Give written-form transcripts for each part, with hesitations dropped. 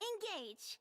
Engage!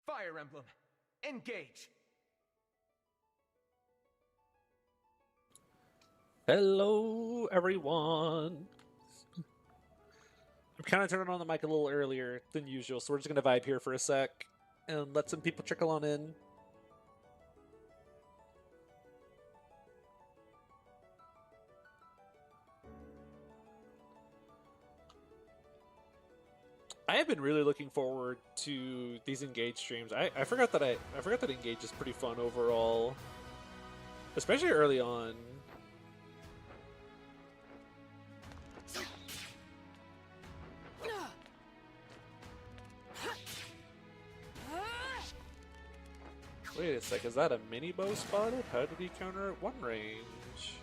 Fire Emblem, engage! Hello, everyone. I'm kind of turning on the mic a little earlier than usual, so we're just going to vibe here for a sec and let some people trickle on in. I have been really looking forward to these Engage streams. I forgot that Engage is pretty fun overall, especially early on. Wait a sec, is that a mini bow spotted? How did he counter at one range?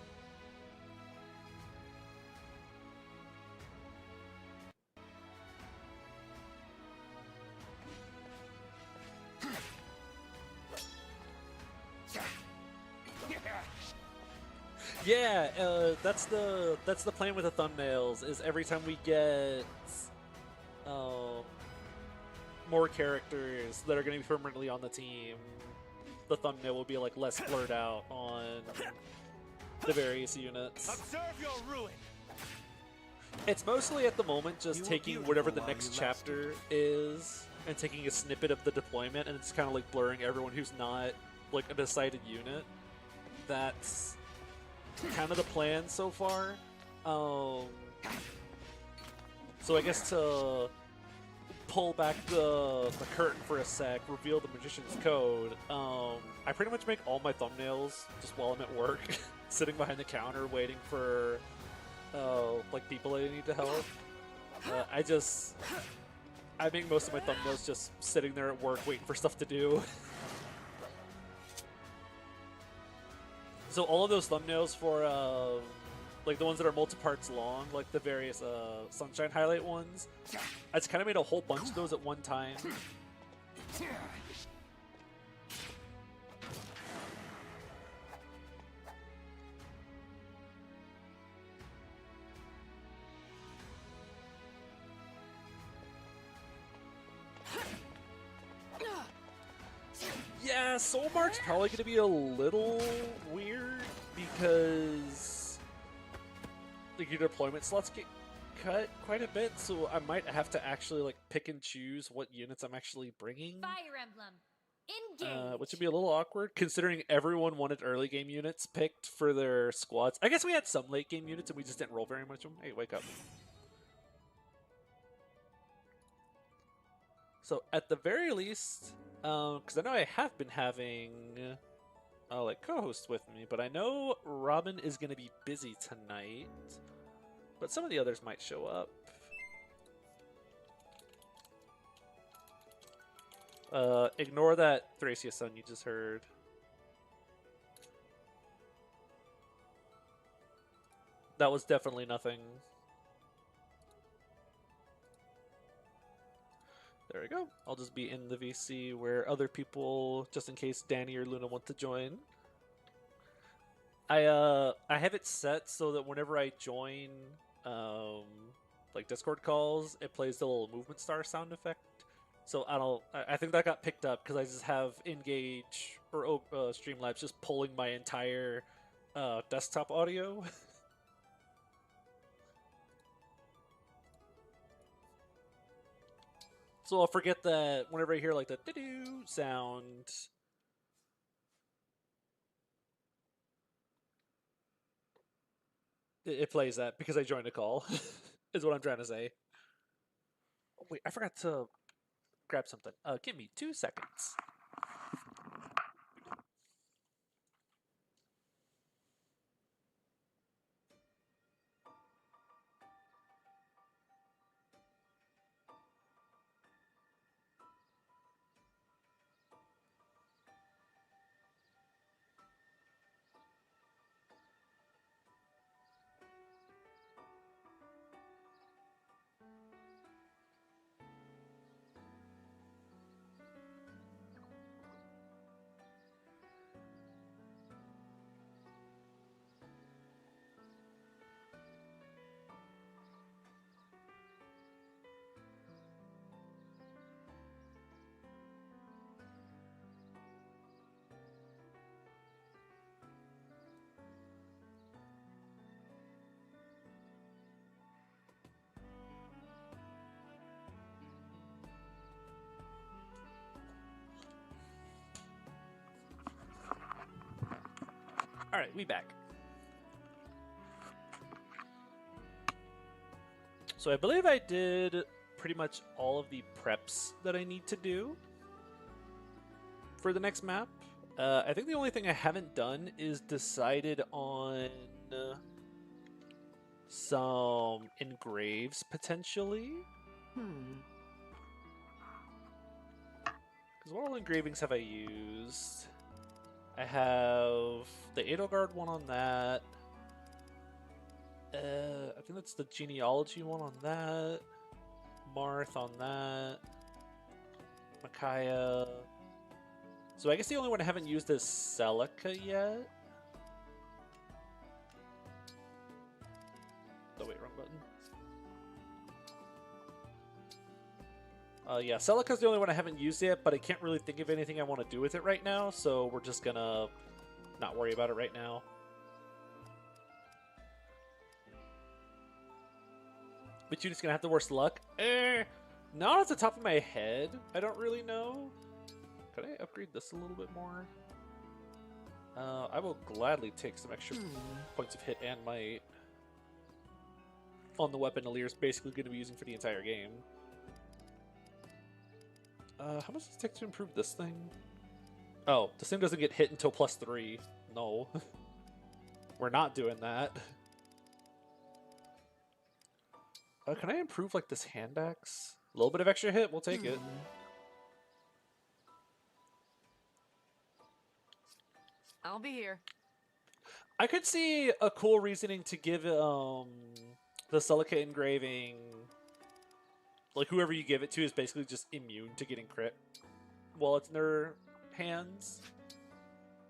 Yeah, that's the plan with the thumbnails. Is every time we get more characters that are going to be permanently on the team, the thumbnail will be like less blurred out on the various units. Observe your ruin. It's mostly at the moment just taking whatever the next chapter is and taking a snippet of the deployment, and it's kind of like blurring everyone who's not like a decided unit. That's kind of the plan so far. So I guess to pull back the curtain for a sec, reveal the Magician's Code, I pretty much make all my thumbnails just while I'm at work, sitting behind the counter waiting for like people I need to help. I make most of my thumbnails just sitting there at work waiting for stuff to do. So all of those thumbnails for like the ones that are multi-parts long, like the various Sunshine highlight ones, I just kind of made a whole bunch of those at one time. Yeah, Soul Mark's probably going to be a little weird because like your deployment slots get cut quite a bit, so I might have to actually like pick and choose what units I'm actually bringing. Fire Emblem, engage! Which would be a little awkward considering everyone wanted early game units picked for their squads. I guess we had some late game units and we just didn't roll very much of them. Hey, wake up. So at the very least, because I know I have been having like co-hosts with me, but I know Robin is going to be busy tonight. But some of the others might show up. Ignore that Thracia son you just heard. That was definitely nothing. There we go. I'll just be in the VC where other people, just in case Danny or Luna want to join. I have it set so that whenever I join like Discord calls, it plays the little movement star sound effect. So I think that got picked up because I just have Engage or Streamlabs just pulling my entire desktop audio. So I'll forget that whenever I hear like the doo-doo sound. It plays that because I joined a call, is what I'm trying to say. Oh, wait, I forgot to grab something. Give me 2 seconds. All right, we back. So I believe I did pretty much all of the preps that I need to do for the next map. I think the only thing I haven't done is decided on some engraves potentially. Because what all engravings have I used? I have the Edelgard one on that. I think that's the genealogy one on that. Marth on that. Micaiah. So I guess the only one I haven't used is Celica yet. Oh wait, wrong button. Yeah, Celica's the only one I haven't used yet, but I can't really think of anything I want to do with it right now, so we're just gonna not worry about it right now. But you're just gonna have the worst luck? Not off the top of my head. I don't really know. Could I upgrade this a little bit more? I will gladly take some extra points of hit and might on the weapon Alir's basically going to be using for the entire game. How much does it take to improve this thing? Oh, this thing doesn't get hit until +3. No. We're not doing that. Can I improve like this hand axe? A little bit of extra hit, we'll take it. I'll be here. I could see a cool reasoning to give the Celica engraving, like whoever you give it to is basically just immune to getting crit while it's in their hands.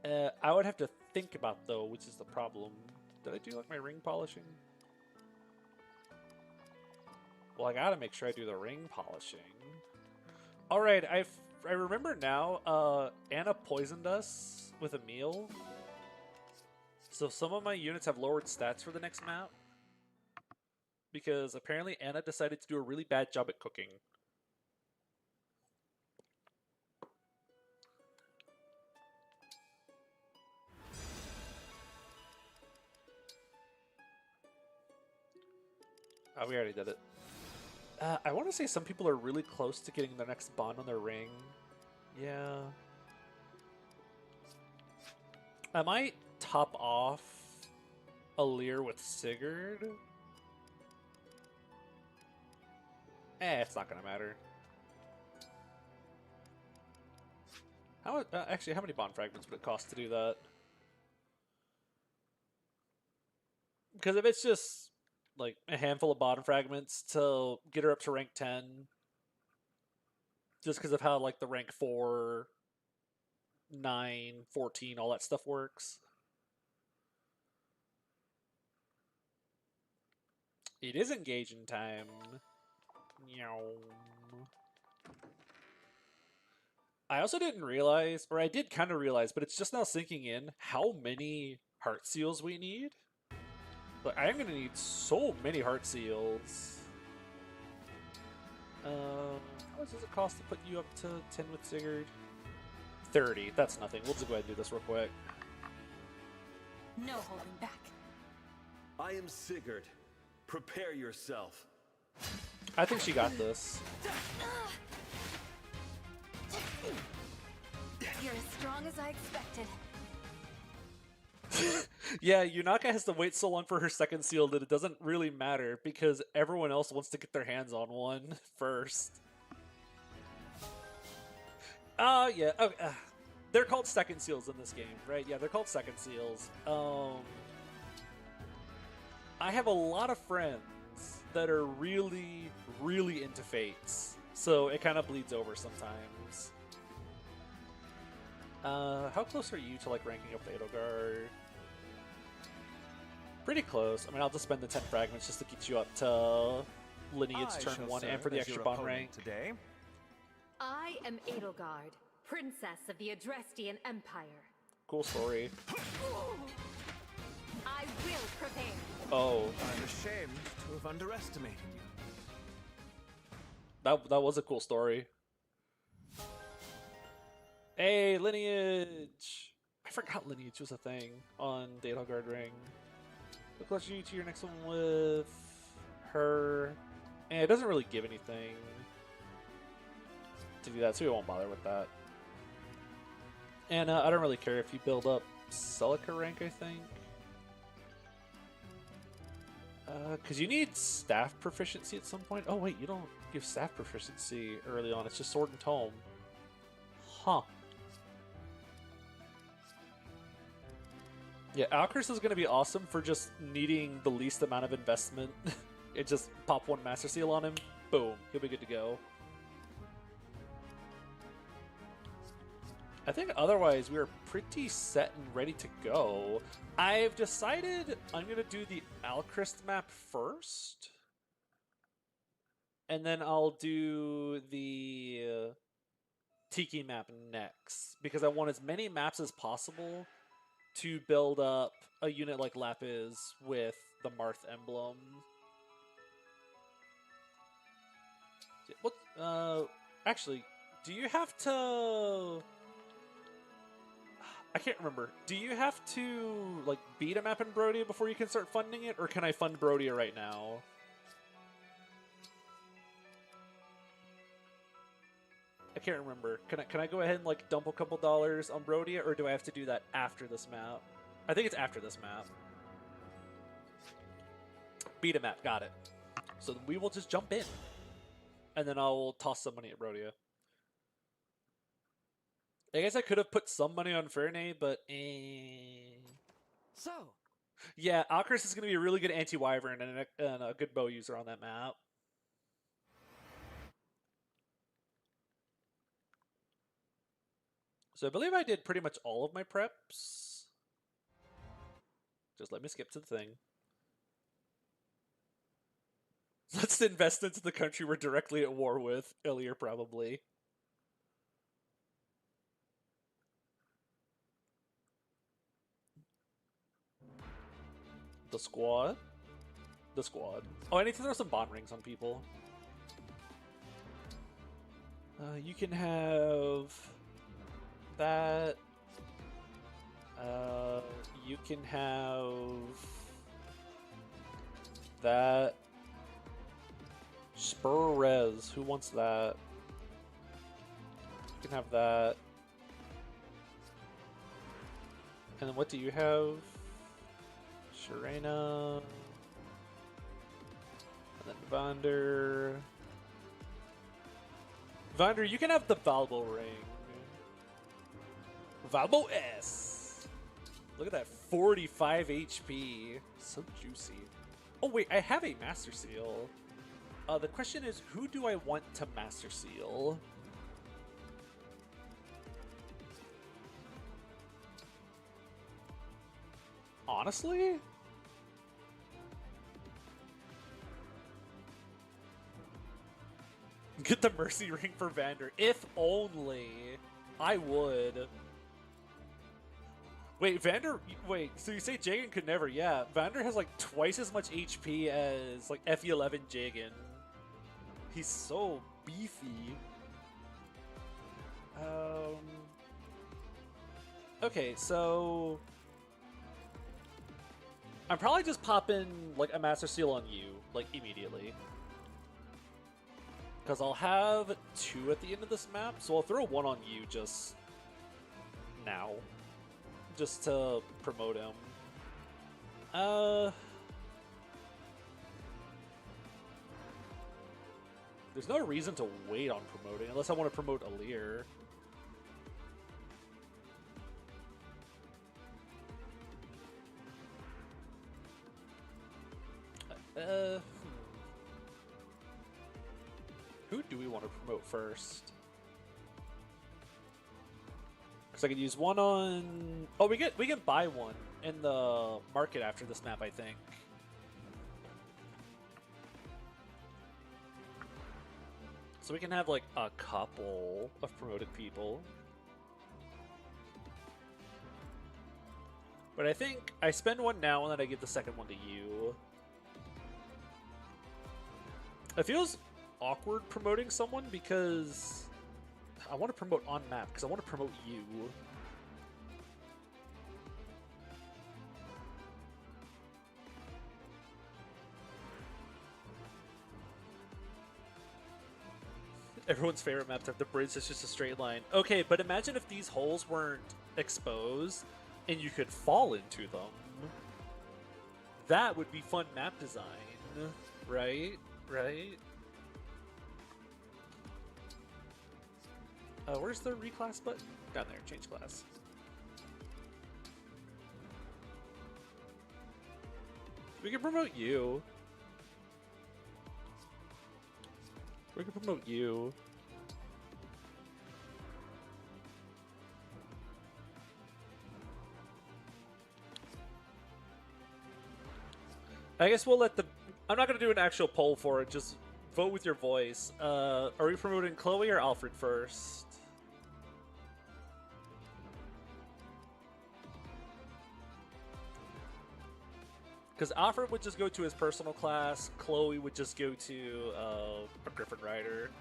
I would have to think about though, which is the problem. Did I do like my ring polishing? Well, I gotta make sure I do the ring polishing. All right, I remember now. Anna poisoned us with a meal, so some of my units have lowered stats for the next map because apparently Anna decided to do a really bad job at cooking. Oh, we already did it. I want to say some people are really close to getting their next bond on their ring. Yeah. I might top off a Lear with Sigurd. It's not gonna matter. How actually, how many bond fragments would it cost to do that? Because if it's just like a handful of bond fragments to get her up to rank 10, just because of how like the rank 4, 9, 14, all that stuff works. It is engaging time. I also didn't realize, or I did kind of realize, but it's just now sinking in how many heart seals we need. But I am going to need so many heart seals. How much does it cost to put you up to 10 with Sigurd? 30. That's nothing. We'll just go ahead and do this real quick. No holding back. I am Sigurd. Prepare yourself. I think she got this. You're as strong as I expected. Yeah, Yunaka has to wait so long for her second seal that it doesn't really matter because everyone else wants to get their hands on one first. Yeah. Okay. They're called second seals in this game, right? Yeah, they're called second seals. I have a lot of friends that are really, really into fates, so it kind of bleeds over sometimes. How close are you to like ranking up the Edelgard? Pretty close. I mean, I'll just spend the 10 fragments just to get you up to Lineage turn 1 and for the extra bond rank. Today. I am Edelgard, Princess of the Adrestian Empire. Cool story. I will prevail. Oh, I'm ashamed to have underestimated you. that was a cool story. Hey, Lineage! I forgot Lineage was a thing on the Edelgard ring. Look closer to your next one with her. And it doesn't really give anything to do that, so we won't bother with that. And I don't really care if you build up Celica rank, I think. Because you need staff proficiency at some point. Oh wait, you don't give staff proficiency early on. It's just sword and tome. Huh. Yeah, Alcryst is going to be awesome for just needing the least amount of investment. It just pop one Master Seal on him. Boom. He'll be good to go. I think otherwise we are pretty set and ready to go. I've decided I'm going to do the Alcryst map first. And then I'll do the Tiki map next. Because I want as many maps as possible to build up a unit like Lapis with the Marth emblem. What? Actually, do you have to... I can't remember. Do you have to, like, beat a map in Brodia before you can start funding it? Or can I fund Brodia right now? I can't remember. Can I go ahead and like dump a couple dollars on Brodia, or do I have to do that after this map? I think it's after this map. Beat a map, got it. So then we will just jump in, and then I'll toss some money at Brodia. I guess I could have put some money on Fernay, but So, yeah, Alcryst is going to be a really good anti-Wyvern and a good bow user on that map. So I believe I did pretty much all of my preps. Just let me skip to the thing. Let's invest into the country we're directly at war with. Earlier, probably. The squad? The squad. Oh, I need to throw some bond rings on people. You can have... that. You can have that. Spur Res. Who wants that? You can have that. And then what do you have? Sharena. And then Vander. Vander, you can have the Valbo ring. Valbo S. Look at that, 45 HP. So juicy. Oh wait, I have a Master Seal. The question is, who do I want to Master Seal? Honestly? Get the Mercy Ring for Vander. If only. I would. Wait, Vander... Wait, so you say Jagan could never? Yeah, Vander has like twice as much HP as like FE11 Jagan. He's so beefy. Okay, so... I'm probably just popping like a Master Seal on you, like immediately. Because I'll have 2 at the end of this map, so I'll throw 1 on you just now. Just to promote him. There's no reason to wait on promoting, unless I want to promote Alir. Who do we want to promote first? Because I could use 1 on... Oh, we can buy 1 in the market after this map, I think. So we can have like a couple of promoted people. But I think I spend 1 now and then I give the second 1 to you. It feels awkward promoting someone because I want to promote on map because I want to promote you. Everyone's favorite map type, the bridge is just a straight line. Okay, but imagine if these holes weren't exposed and you could fall into them. That would be fun map design, right? Right? Where's the reclass button? Down there, change class. We can promote you. We can promote you. I guess we'll let the... I'm not going to do an actual poll for it, just vote with your voice. Are we promoting Chloé or Alfred first? Because Alfred would just go to his personal class, Chloé would just go to a Griffon rider.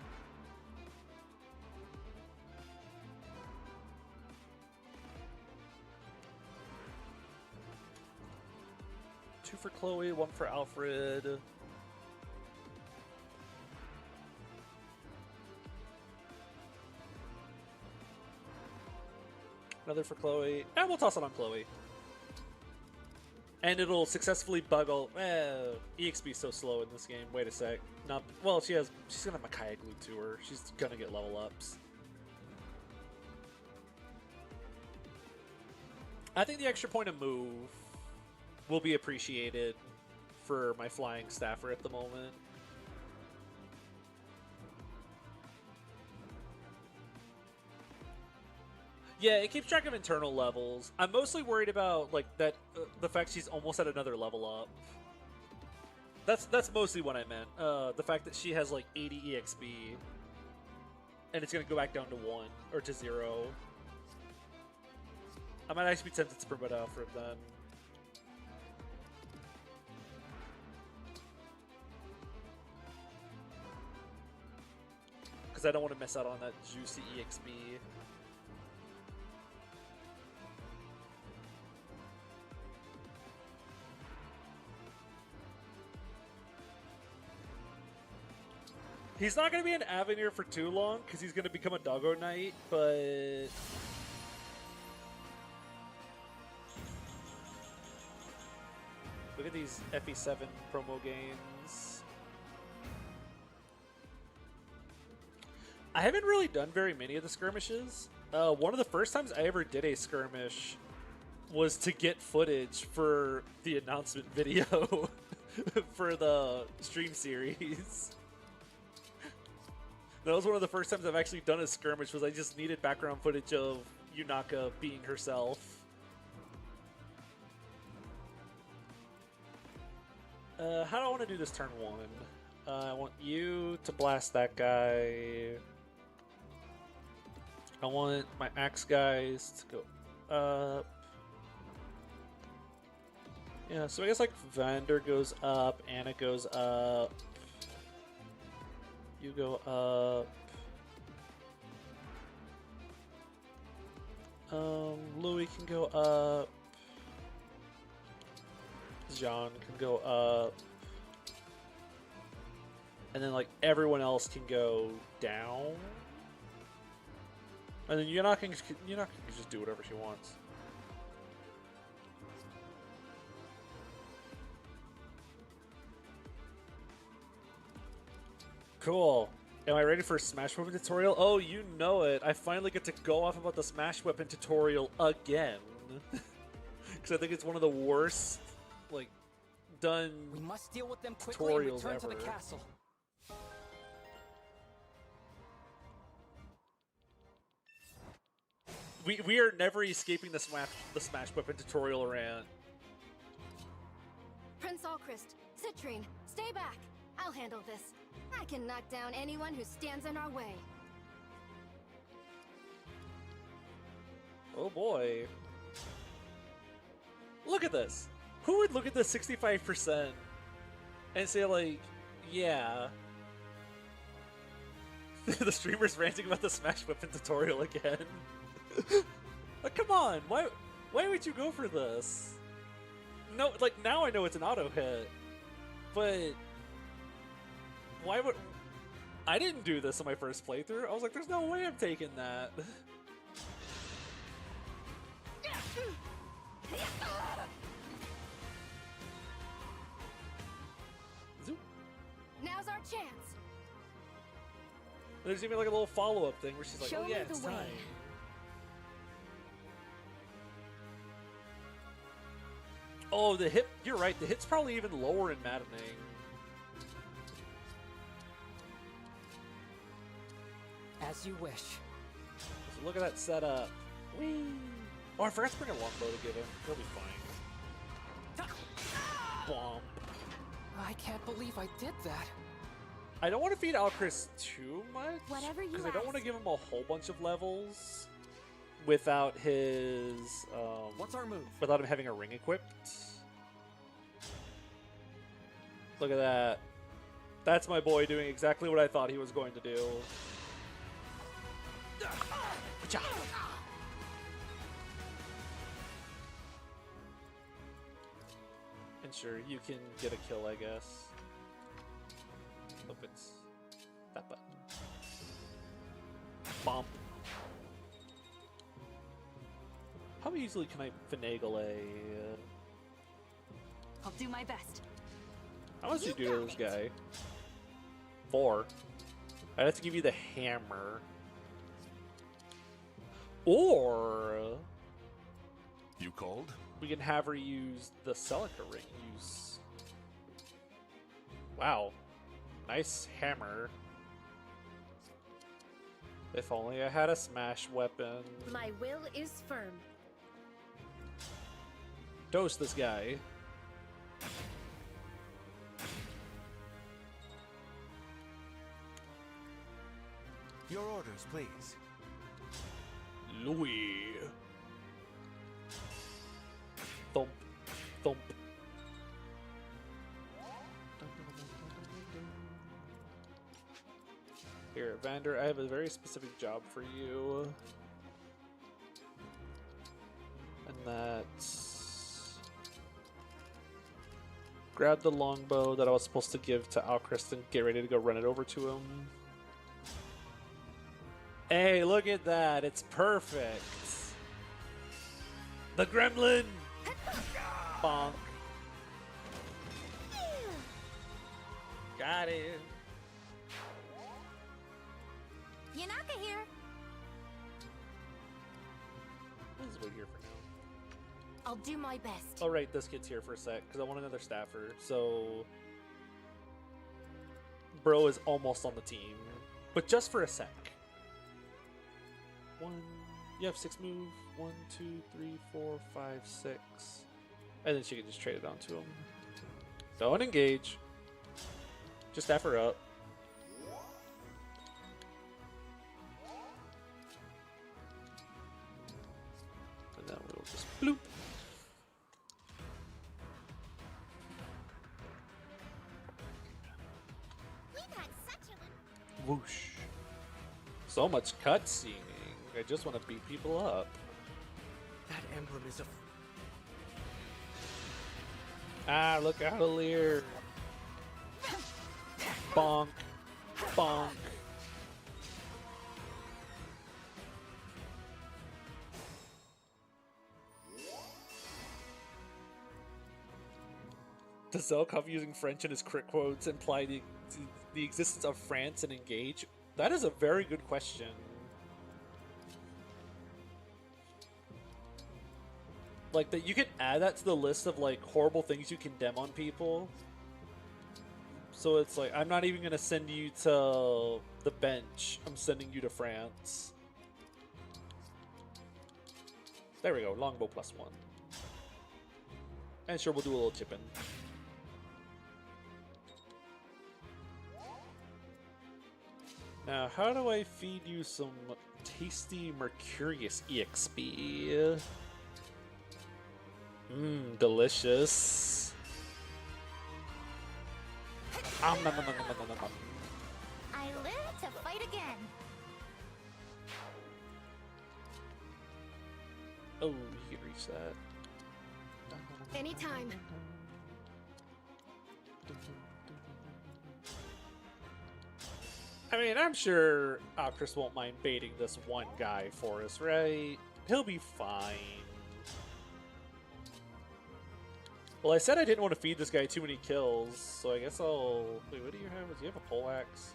Two for Chloé, 1 for Alfred. Another for Chloé, and we'll toss it on Chloé. And it'll successfully bug all... EXP is so slow in this game. Wait a sec. Not... Well, she's gonna have Micaiah glued to her. She's gonna get level ups. I think the extra point of move will be appreciated for my flying staffer at the moment. Yeah, it keeps track of internal levels. I'm mostly worried about like that the fact she's almost at another level up. That's mostly what I meant. The fact that she has like 80 EXP and it's gonna go back down to 1 or to 0. I might actually be tempted to promote Alfred then. Because I don't want to miss out on that juicy EXP. He's not going to be an Avenir for too long because he's going to become a Doggo Knight, but... Look at these FE7 promo games. I haven't really done very many of the skirmishes. One of the first times I ever did a skirmish was to get footage for the announcement video for the stream series. That was one of the first times I've actually done a skirmish, was I just needed background footage of Yunaka being herself. How do I want to do this turn one? I want you to blast that guy. I want my axe guys to go up. Yeah, so I guess like Vander goes up, Anna goes up. You go up. Louis can go up. Jean can go up. And then like everyone else can go down. And then Yunaka can just do whatever she wants. Cool. Am I ready for a Smash Weapon tutorial? Oh, you know it. I finally get to go off about the Smash Weapon tutorial again. Because I think it's one of the worst, like, done We must deal with them quickly and tutorials return ever. to the castle. We are never escaping the Smash Weapon tutorial rant. Prince Alcryst, Citrine, stay back. I'll handle this. I can knock down anyone who stands in our way. Oh boy. Look at this. Who would look at the 65% and say like, yeah. The streamer's ranting about the Smash Weapon tutorial again. Like, come on, why would you go for this? No, like, now I know it's an auto hit, but why would... I didn't do this on my first playthrough. I was like, there's no way I'm taking that. Zoop. Now's our chance. There's even like a little follow-up thing where she's like, Show oh yeah, me it's the way. time. Oh, the hit, you're right, the hit's probably even lower in maddening. As you wish. So look at that setup. Whee! Oh, I forgot to bring a longbow to give him. He'll be fine. Bomb. I can't believe I did that. I don't want to feed Alcryst too much, Whatever you because I don't want to ask. give him a whole bunch of levels without his What's our move? without him having a ring equipped. Look at that. That's my boy doing exactly what I thought he was going to do. Cha. And sure, you can get a kill, I guess. Hope it's that button. Bomb. How easily can I finagle a... I'll do my best. How much do you You do to got this it. guy? 4. I'd have to give you the hammer. Or... You called? we can have her use the Celica ring. Use... Wow. Nice hammer. If only I had a smash weapon. My will is firm. Dose this guy. Your orders, please. Louis. Thump. Thump. Here, Vander, I have a very specific job for you. And that's... Grab the longbow that I was supposed to give to Alcryst and get ready to go run it over to him. Hey, look at that. It's perfect. The gremlin! Bonk. Got it. Yunaka here. Let's wait here for now. I'll do my best. Oh, right, this kid's here for a sec, because I want another staffer, so... Bro is almost on the team, but just for a sec. You have 6 move. 1, 2, 3, 4, 5, 6. And then she can just trade it onto him. Don't engage. Just staff her up. And then we'll just bloop. Whoosh. So much cutscening. I just want to beat people up. That emblem is a... Ah, look out, Lear. Bonk. Bonk. Does Zelkov using French in his crit quotes imply the existence of France and engage? That is a very good question. Like, that you can add that to the list of, like, horrible things you condemn on people. So it's like, I'm not even going to send you to the bench. I'm sending you to France. There we go. Longbow +1. And sure, we'll do a little chipping. Now, how do I feed you some tasty Mercurius EXP? Mmm, delicious. Nom, nom, nom, nom, nom, nom, nom. I live to fight again. Oh, you can reach that. Anytime. I mean, I'm sure Alcryst won't mind baiting this one guy for us, right? He'll be fine. Well, I said I didn't want to feed this guy too many kills, so I guess I'll... Wait, what do you have? Do you have a poleaxe?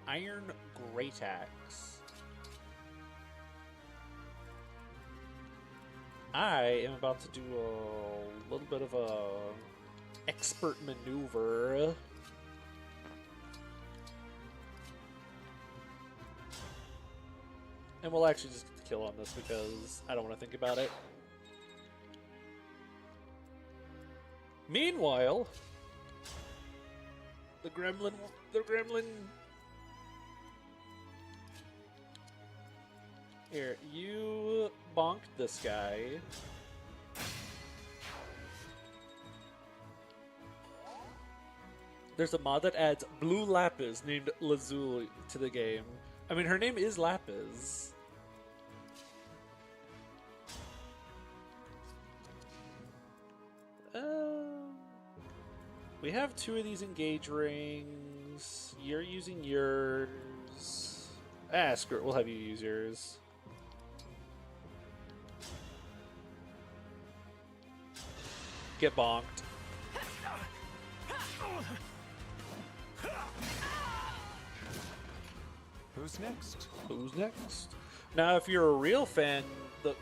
Iron great axe. I am about to do a little bit of a expert maneuver. And we'll actually just get the kill on this because I don't want to think about it. Meanwhile, the gremlin. Here, you bonked this guy. There's a mod that adds blue Lapis named Lazuli to the game. I mean, her name is Lapis. We have 2 of these engage rings. You're using yours. Ah, screw it. We'll have you use yours. Get bonked. Who's next? Who's next? Now, if you're a real fan,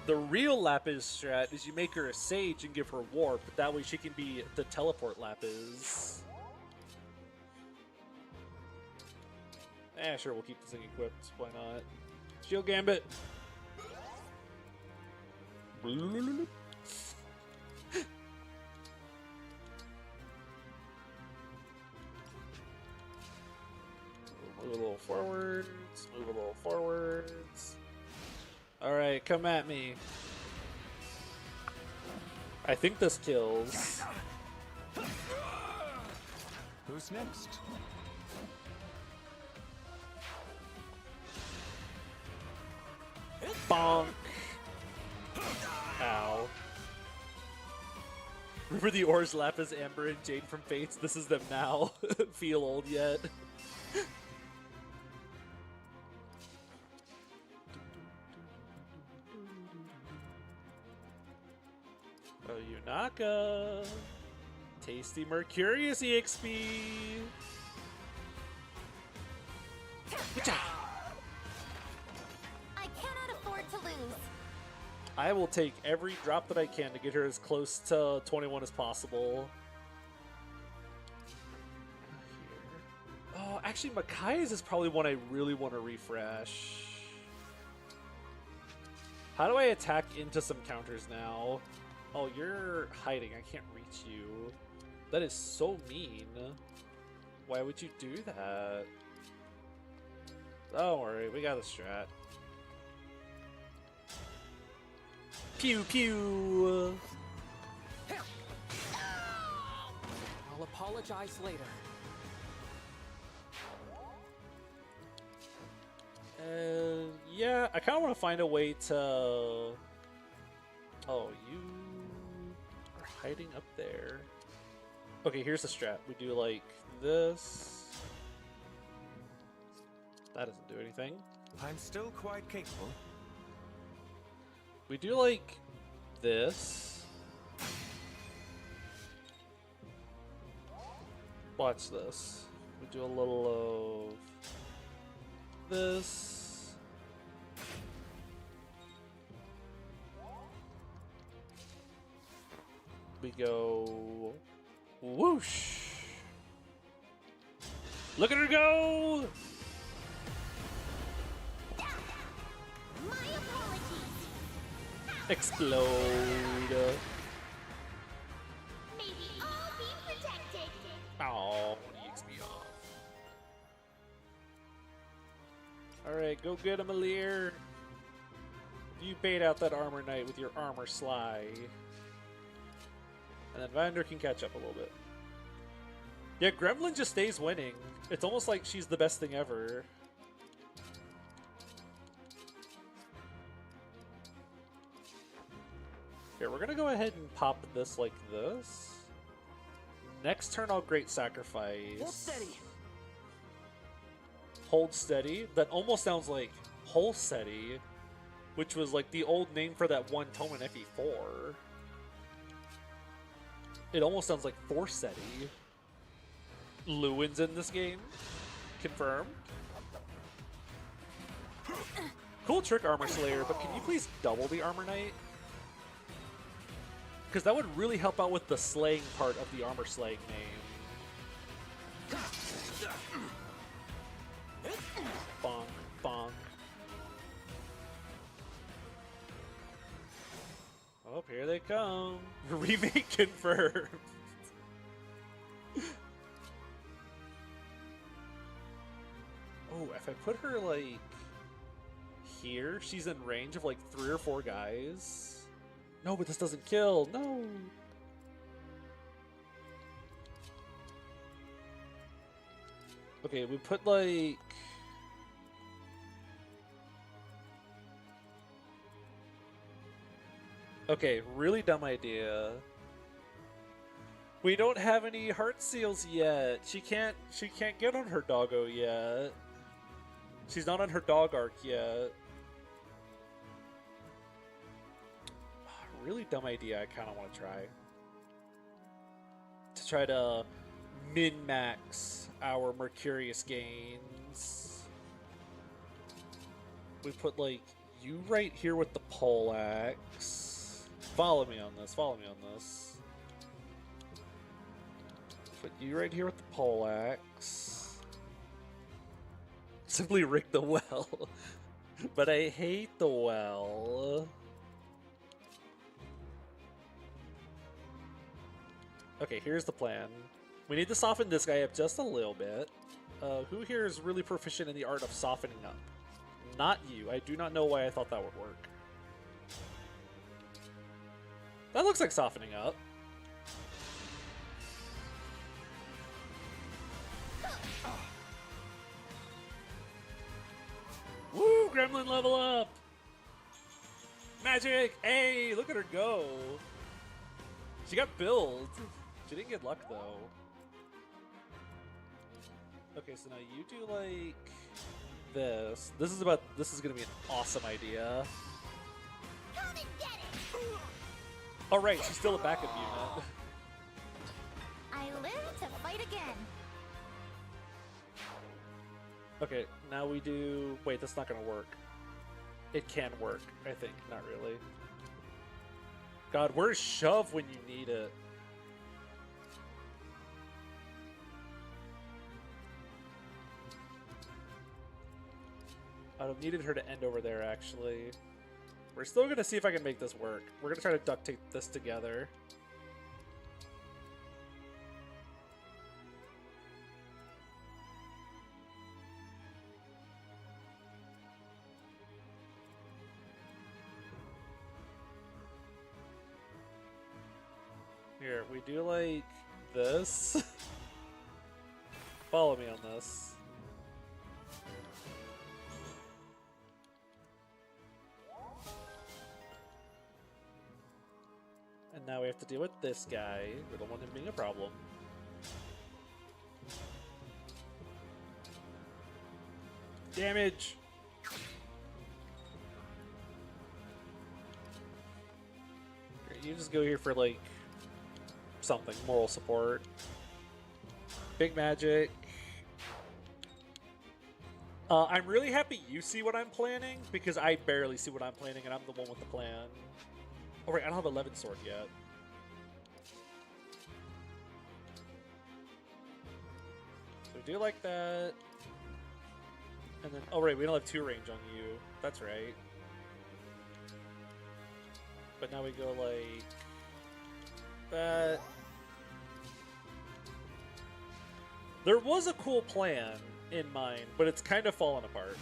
the real Lapis strat is you make her a sage and give her warp. That way she can be the teleport Lapis. Eh, sure, we'll keep this thing equipped. Why not? Shield Gambit. Move a little forwards. Move a little forwards. Alright, come at me. I think this kills. Who's next? Bonk. Ow. Remember the Orange, Lapis, Amber, and Jade from Fates? This is them now. Feel old yet? Oh, Yunaka. Tasty Mercurius EXP. I cannot afford to lose. I will take every drop that I can to get her as close to 21 as possible. Oh, actually, Micaiah's is probably one I really want to refresh. How do I attack into some counters now? Oh, you're hiding. I can't reach you. That is so mean. Why would you do that? Don't worry, we got the strat. Pew pew! I'll apologize later. Yeah, I kind of want to find a way to... Oh, you are hiding up there. Okay, here's the strat. We do like this. That doesn't do anything. I'm still quite capable. We do like this. Watch this. We do a little of this. We go whoosh. Look at her go! My apologies. Explode. May we all be protected. Oh, EXP off. Alright, go get him, Alir. You bait out that armor knight with your armor sly. And then Vander can catch up a little bit. Yeah, Gremlin just stays winning. It's almost like she's the best thing ever. Here, we're gonna go ahead and pop this like this. Next turn, I'll Great Sacrifice. Hold steady. Hold Steady? That almost sounds like Hole Steady, which was like the old name for that one tome in FE4. It almost sounds like Forcetti. Lewin's in this game. Confirmed. Cool trick, Armor Slayer, but can you please double the Armor Knight? Because that would really help out with the slaying part of the Armor Slaying name. Bonk, bonk. Oh, here they come. Remake confirmed. Oh, if I put her, like, here, she's in range of, like, 3 or 4 guys. No, but this doesn't kill. No. Okay, we put, like... Okay, really dumb idea. We don't have any heart seals yet. She can't get on her doggo yet. She's not on her dog arc yet. Really dumb idea. I kind of want to try. To try to min-max our Mercurius gains. We put, like, you right here with the poleaxe. Follow me on this. Follow me on this. Put you right here with the poleaxe. Simply rig the well. But I hate the well. Okay, here's the plan. We need to soften this guy up just a little bit. Who here is really proficient in the art of softening up? Not you. I do not know why I thought that would work. That looks like softening up. Woo! Gremlin level up! Magic! Hey, look at her go! She got billed. She didn't get luck though. Okay, so now you do like this. This is gonna be an awesome idea. Come and get it! All right, she's still a backup unit. I live to fight again. Okay, now we do. Wait, that's not gonna work. It can work, I think. Not really. God, where's shove when you need it? I'd have needed her to end over there, actually. We're still gonna see if I can make this work. We're gonna try to duct tape this together. Here, we do like this. Follow me on this. And now we have to deal with this guy. We don't want him being a problem. Damage! You just go here for like something, moral support. Big magic. I'm really happy you see what I'm planning because I barely see what I'm planning and I'm the one with the plan. Oh wait, I don't have 11 sword yet. So we do like that. And then, oh right, we don't have 2 range on you. That's right. But now we go like that. There was a cool plan in mind, but it's kind of fallen apart.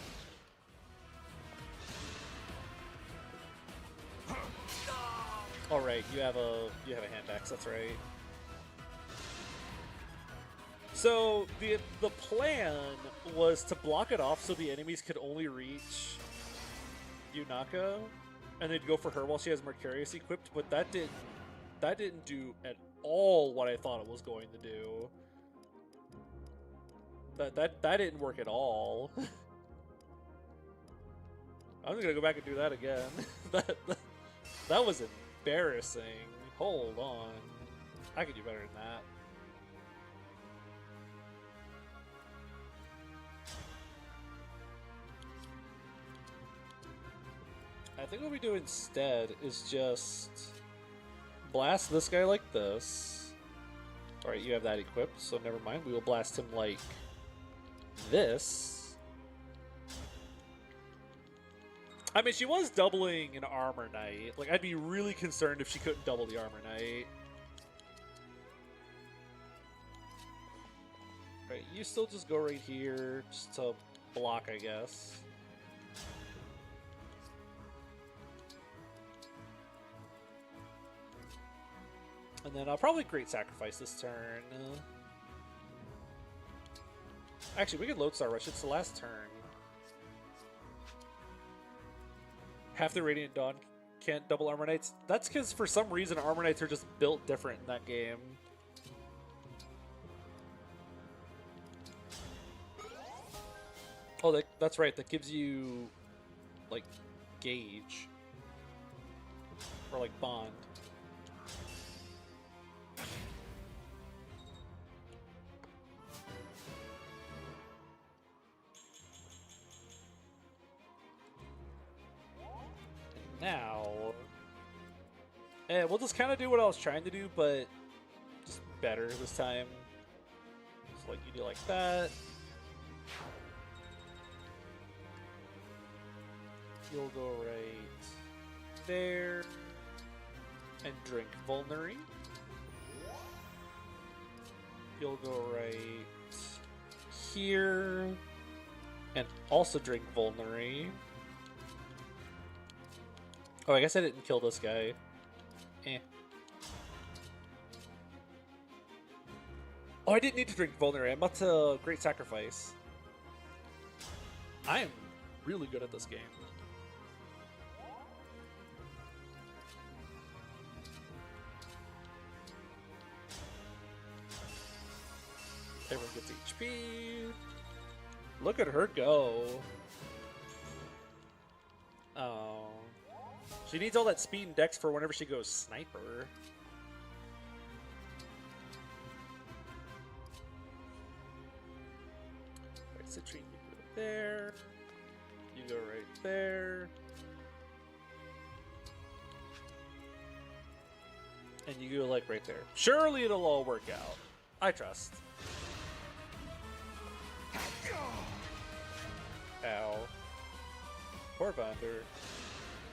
All right, you have a hand axe. That's right. So the plan was to block it off so the enemies could only reach Yunaka, and they'd go for her while she has Mercurius equipped. But that didn't do at all what I thought it was going to do. That didn't work at all. I'm just gonna go back and do that again. that was embarrassing. Hold on, I could do better than that. I think what we do instead is just blast this guy like this. Alright, you have that equipped, so never mind. We will blast him like this. I mean, she was doubling an Armor Knight. Like, I'd be really concerned if she couldn't double the Armor Knight. Right, you still just go right here just to block, I guess. And then I'll probably Great Sacrifice this turn. Actually, we could Lodestar Rush. It's the last turn. Half the Radiant Dawn can't double Armor Knights. That's because for some reason Armor Knights are just built different in that game. Oh, that's right. That gives you, like, Gauge. Or, like, Bond. Now, we'll just kind of do what I was trying to do, but just better this time. So, like, you do like that. You'll go right there and drink Vulnerary. You'll go right here and also drink Vulnerary. Oh, I guess I didn't kill this guy. Eh. Oh, I didn't need to drink Vulnerary. I'm about to Great Sacrifice. I am really good at this game. HP. Look at her go. Oh. She needs all that speed and dex for whenever she goes sniper. Right, Citrine, you go there. You go right there. And you go like right there. Surely it'll all work out. I trust. Ow. Poor Vander.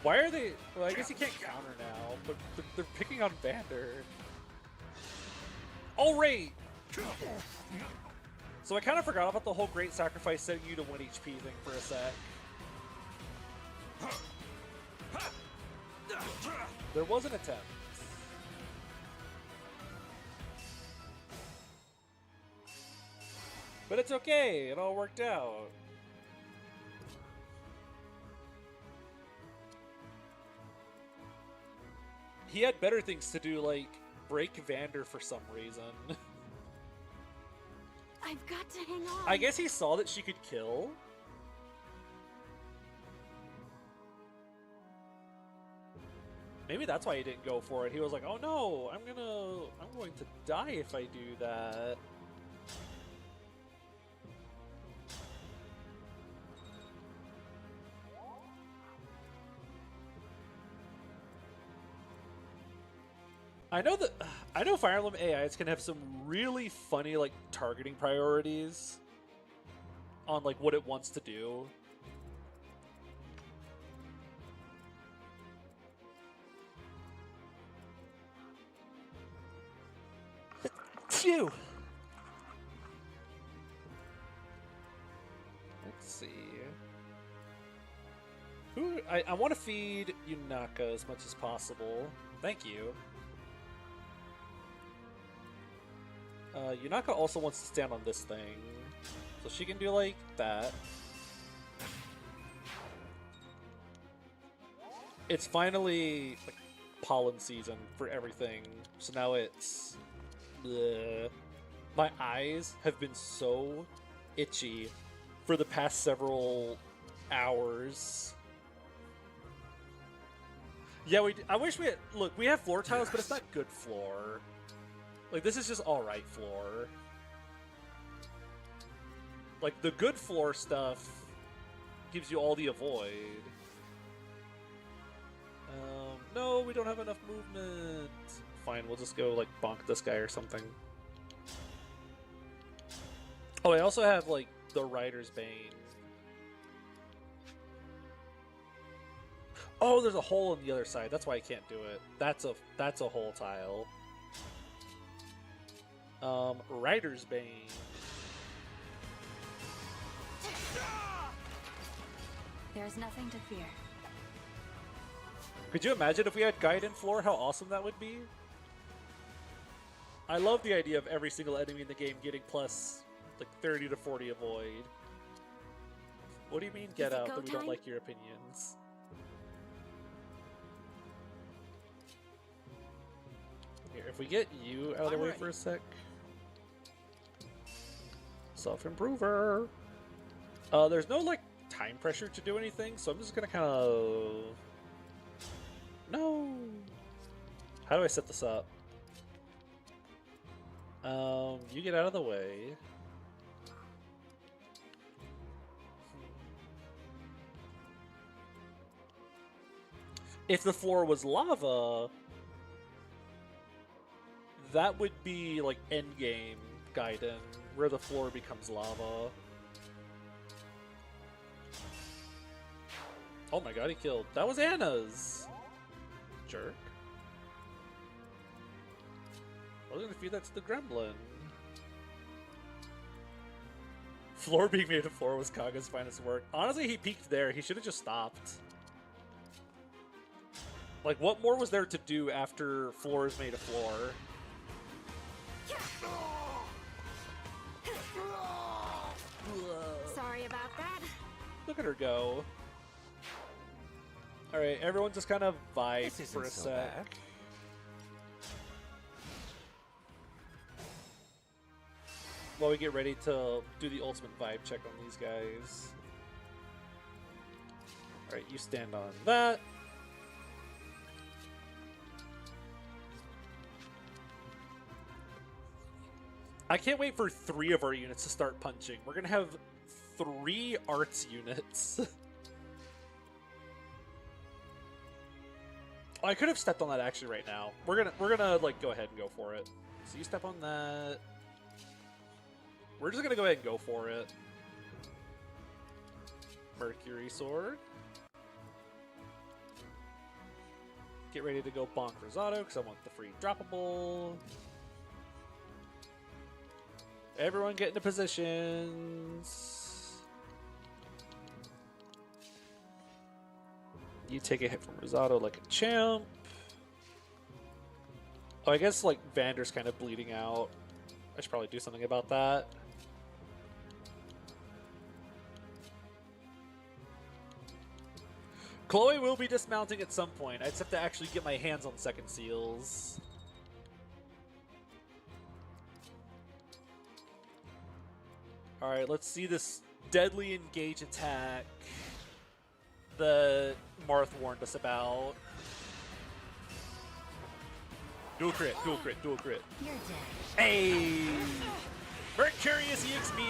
Why are they... Well, I guess you can't counter now, but they're picking on Vander. Alright! So I kind of forgot about the whole Great Sacrifice setting you to 1 HP thing for a sec. There was an attempt. But it's okay, it all worked out. He had better things to do, like break Vander for some reason. I've got to hang on. I guess he saw that she could kill. Maybe that's why he didn't go for it. He was like, "Oh no, I'm going to die if I do that." I know Fire Emblem AIs can have some really funny like targeting priorities on like what it wants to do. Phew. Let's see. I want to feed Yunaka as much as possible. Thank you. Yunaka also wants to stand on this thing, so she can do like that. It's finally like pollen season for everything, so now it's... Bleh. My eyes have been so itchy for the past several hours. Yeah, I wish we had... Look, we have floor tiles, but it's not good floor. Like, this is just alright floor. Like, the good floor stuff gives you all the avoid. No, we don't have enough movement. Fine, we'll just go, like, bonk this guy or something. Oh, I also have, like, the Rider's Bane. Oh, there's a hole on the other side. That's why I can't do it. That's a hole tile. Rider's Bane. There's nothing to fear. Could you imagine if we had Guidant Floor, how awesome that would be? I love the idea of every single enemy in the game getting plus like 30 to 40 avoid. What do you mean get out that we don't like your opinions? Here, if we get you out of the way for a sec. Self-improver. There's no like time pressure to do anything, so I'm just gonna kind of... No! How do I set this up? You get out of the way. If the floor was lava, that would be like endgame Gaiden, where the floor becomes lava. Oh my god, he killed. That was Anna's! Jerk. I was gonna feed that to the gremlin. Floor being made of floor was Kaga's finest work. Honestly, he peaked there. He should have just stopped. Like, what more was there to do after floor is made of floor? Sorry about that. Look at her go. Alright, everyone just kind of vibe for a sec. while we get ready to do the ultimate vibe check on these guys. Alright, you stand on that. I can't wait for 3 of our units to start punching. We're gonna have 3 arts units. I could have stepped on that actually right now. We're gonna like go ahead and go for it. So you step on that. We're just gonna go ahead and go for it. Mercury Sword. Get ready to go bonk Rosado because I want the free droppable. Everyone get into positions. You take a hit from Rosado like a champ. Oh, I guess like Vander's kind of bleeding out. I should probably do something about that. Chloé will be dismounting at some point. I just have to actually get my hands on second seals. Alright, let's see this deadly engage attack that Marth warned us about. Dual crit, dual crit, dual crit. You're dead. Hey! Mercurius EXP!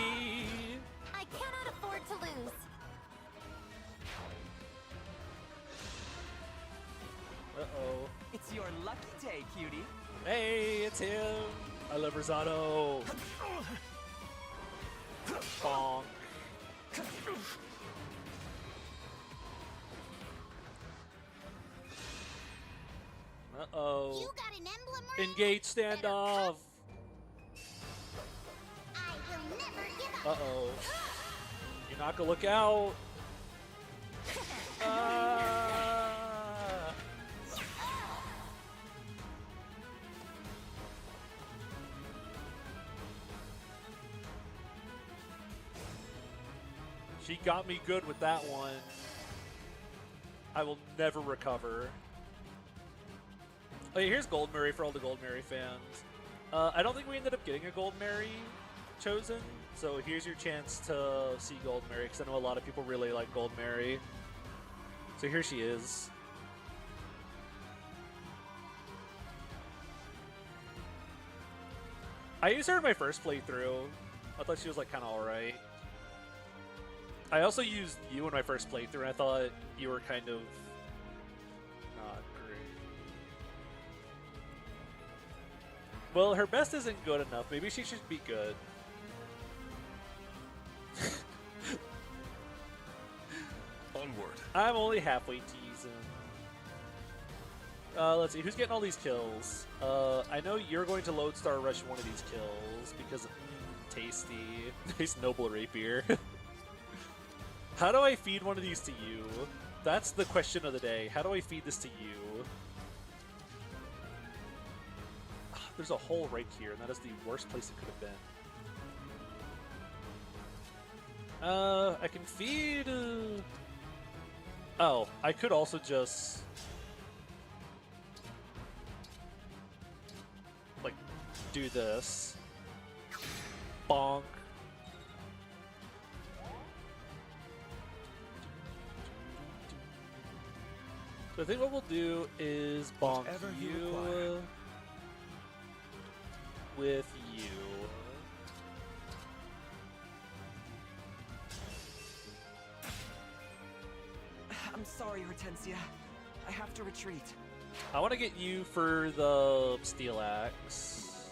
I cannot afford to lose. Uh-oh. It's your lucky day, cutie. Hey, it's him! I love Rosado! Bonk. Uh-oh. You got an emblem right? Engage standoff! I will never give up. Uh-oh. Yunaka, look out! She got me good with that one. I will never recover. Oh yeah, here's Gold Mary for all the Gold Mary fans. I don't think we ended up getting a Gold Mary chosen, so here's your chance to see Gold Mary, because I know a lot of people really like Gold Mary. So here she is. I used her in my first playthrough. I thought she was like kind of alright. I also used you in my first playthrough, and I thought you were kind of not great. Well, her best isn't good enough. Maybe she should be good. Onward. I'm only halfway teasing. Let's see, who's getting all these kills? I know you're going to Lodestar Rush one of these kills, because, tasty. Nice Noble Rapier. How do I feed one of these to you? That's the question of the day. How do I feed this to you? There's a hole right here, and that is the worst place it could have been. I can feed... Oh, I could also just... like, do this. Bonk. So I think what we'll do is bonk Whatever you you require. with you. I'm sorry, Hortensia. I have to retreat. I want to get you for the Steel Axe.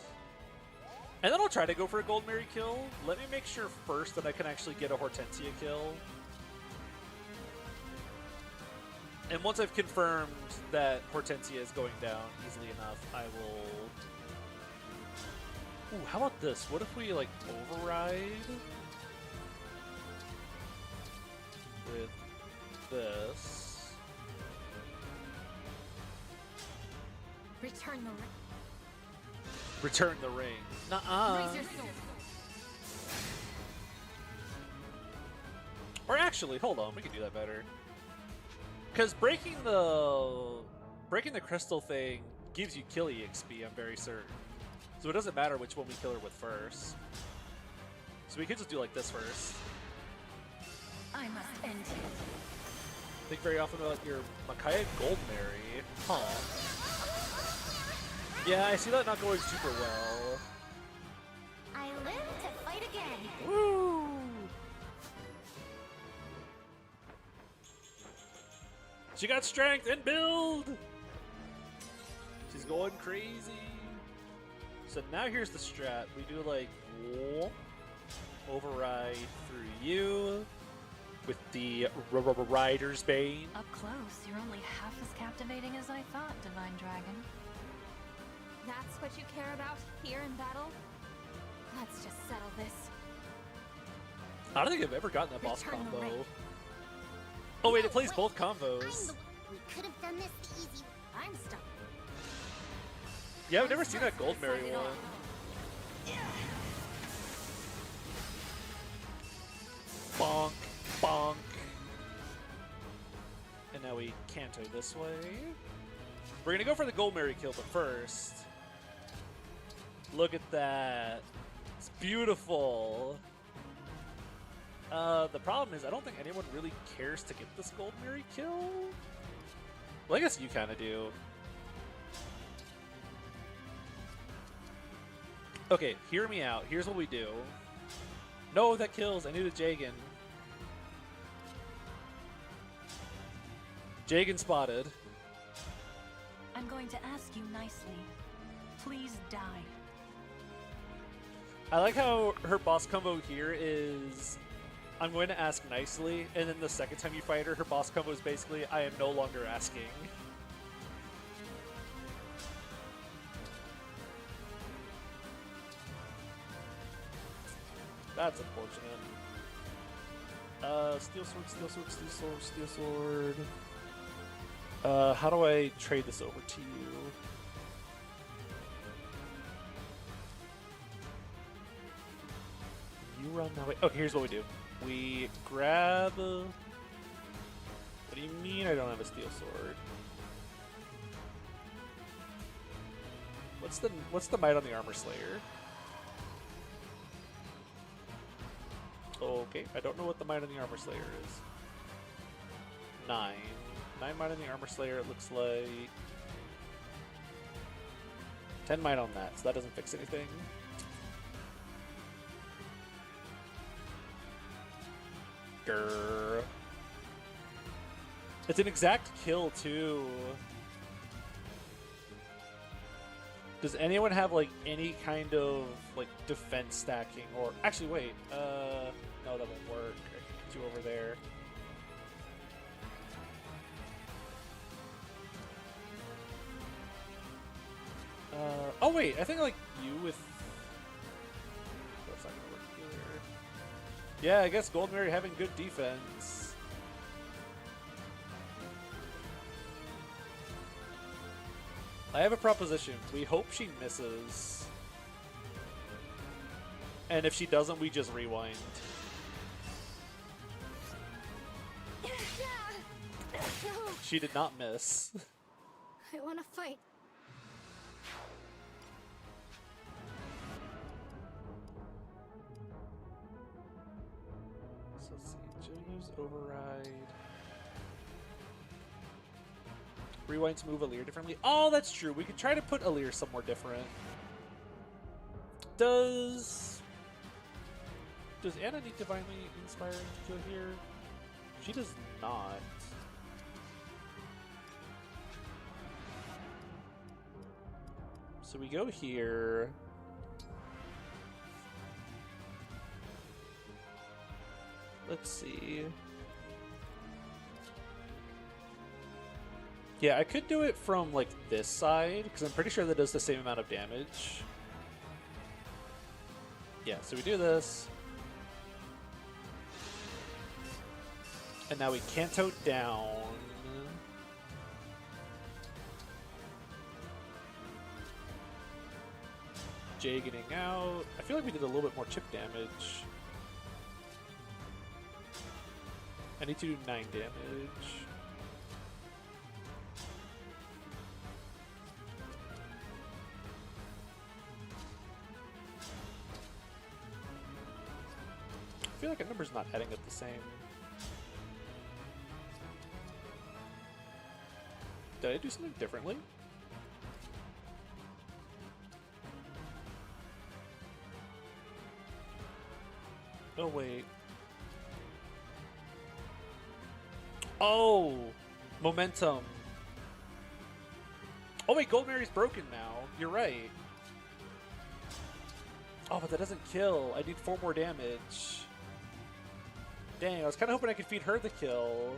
And then I'll try to go for a Gold Mary kill. Let me make sure first that I can actually get a Hortensia kill. And once I've confirmed that Hortensia is going down easily enough, I will... Ooh, how about this? What if we, like, override with this? Return the ring. Return the ring. Nuh-uh. Raise your sword. Or actually, hold on, we can do that better. Because breaking the crystal thing gives you kill EXP, I'm very certain. So it doesn't matter which one we kill her with first. So we could just do like this first. I must end you. Think very often about your Micaiah Goldberry. Huh. Yeah, I see that not going super well. I live to fight again. Woo! She got strength and build! She's going crazy. So now here's the strat. We do like override through you with the Rider's Bane. Up close, you're only half as captivating as I thought, Divine Dragon. That's what you care about here in battle? Let's just settle this. I don't think I've ever gotten that boss Return the combo. ring. Oh wait, No, it plays wait. both combos. We could have done this the easy way. I'm stuck. Yeah, I've never seen that Goldberry one. Bonk, bonk. And now we canto this way. We're gonna go for the Goldberry kill, but first, look at that. It's beautiful. The problem is I don't think anyone really cares to get this Goldberry kill. Well, I guess you kind of do. Okay, hear me out. Here's what we do. No, that kills. I need a Jagan. Jagan spotted. I'm going to ask you nicely. Please die. I like how her boss combo here is, I'm going to ask nicely, and then the second time you fight her, her boss combo is basically, I am no longer asking. That's unfortunate. Steel sword, steel sword, steel sword, steel sword. How do I trade this over to you? You run that way. Okay, here's what we do. We grab... what do you mean I don't have a steel sword? What's the might on the armor slayer? Okay, I don't know what the might on the armor slayer is. 9. 9 might on the armor slayer, it looks like. 10 might on that, so that doesn't fix anything. Grr. It's an exact kill, too. Does anyone have, like, any kind of, like, defense stacking? Or, actually, wait. No, that won't work. I can get you over there. Oh, wait. I think, like, you with... That's not gonna work either. Yeah, I guess Goldberry having good defense. I have a proposition. We hope she misses. And if she doesn't, we just rewind. She did not miss. I want to fight. So let's see. She'll use override. Rewind to move Alir differently. Oh, that's true. We could try to put Alir somewhere different. Does Anna need Divinely Inspiring to go here? She does not. So we go here. Let's see. Yeah, I could do it from, like, this side, because I'm pretty sure that does the same amount of damage. Yeah, so we do this. And now we canto down. Jay getting out. I feel like we did a little bit more chip damage. I need to do 9 damage. like a number's not adding up the same. Did I do something differently? Oh, wait. Oh! Momentum. Oh, wait, Gold Mary's broken now. You're right. Oh, but that doesn't kill. I need 4 more damage. Dang, I was kind of hoping I could feed her the kill.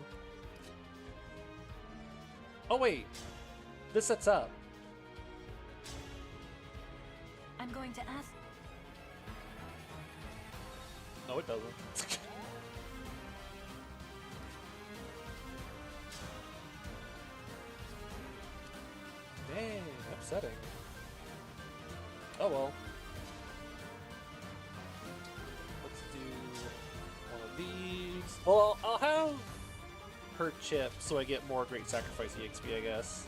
Oh, wait. This sets up. I'm going to ask. No, it doesn't. Dang, upsetting. Oh well. Let's do one of these. Well, I'll have her chip so I get more Great Sacrifice EXP, I guess.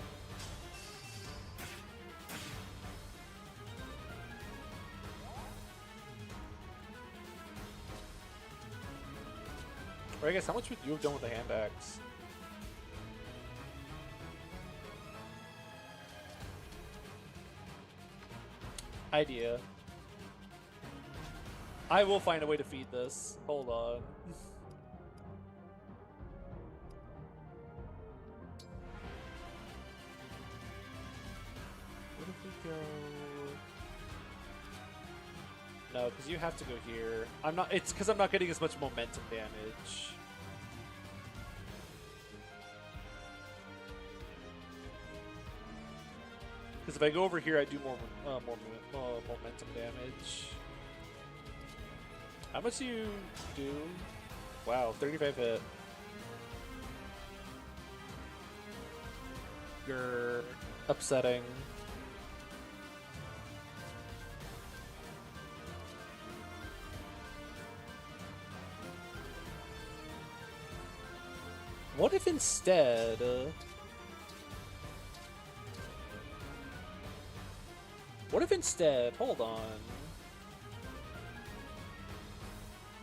Or I guess, how much would you have done with the hand axe? Idea. I will find a way to feed this. Hold on. What if we go... No, because you have to go here. I'm not. It's because I'm not getting as much momentum damage. Because if I go over here, I do more momentum damage. How much do you do? Wow, 35 hit. Grr. Upsetting. What if instead... what if instead... Hold on.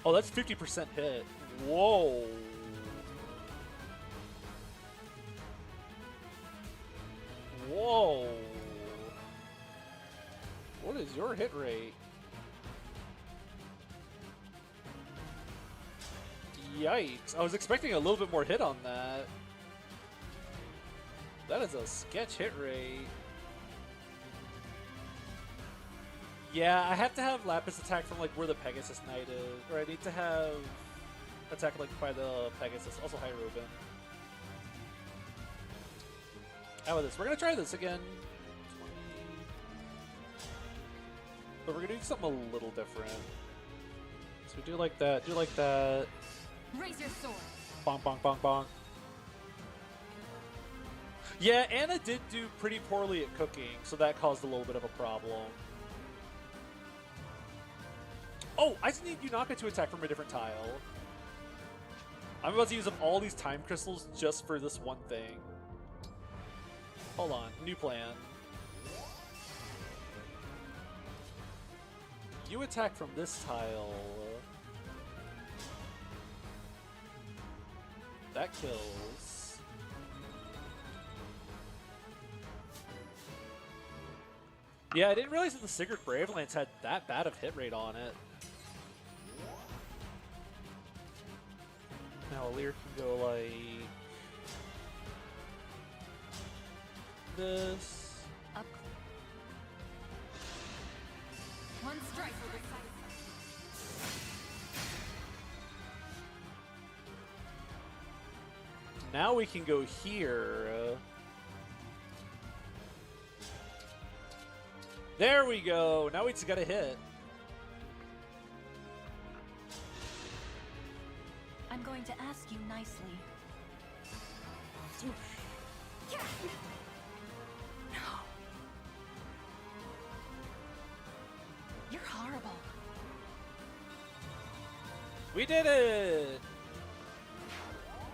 Oh, that's 50% hit. Whoa. Whoa. What is your hit rate? Yikes. I was expecting a little bit more hit on that. That is a sketch hit rate. Yeah, I have to have Lapis attack from like where the Pegasus Knight is. Or I need to have attack like by the Pegasus. Also, hi Ruben. How about this? We're gonna try this again. 20. But we're gonna do something a little different. So we do like that, do like that. Raise your sword. Bonk, bonk, bonk, bonk. Yeah, Anna did do pretty poorly at cooking, so that caused a little bit of a problem. Oh, I just need Yunaka to attack from a different tile. I'm about to use up all these time crystals just for this one thing. Hold on, new plan. You attack from this tile. That kills. Yeah, I didn't realize that the Sigurd Bravelance had that bad of hit rate on it. Now Lear can go like this. Up. One strike will decide. Now we can go here. There we go. Now we just got a hit. I'm going to ask you nicely. No. You're horrible. We did it!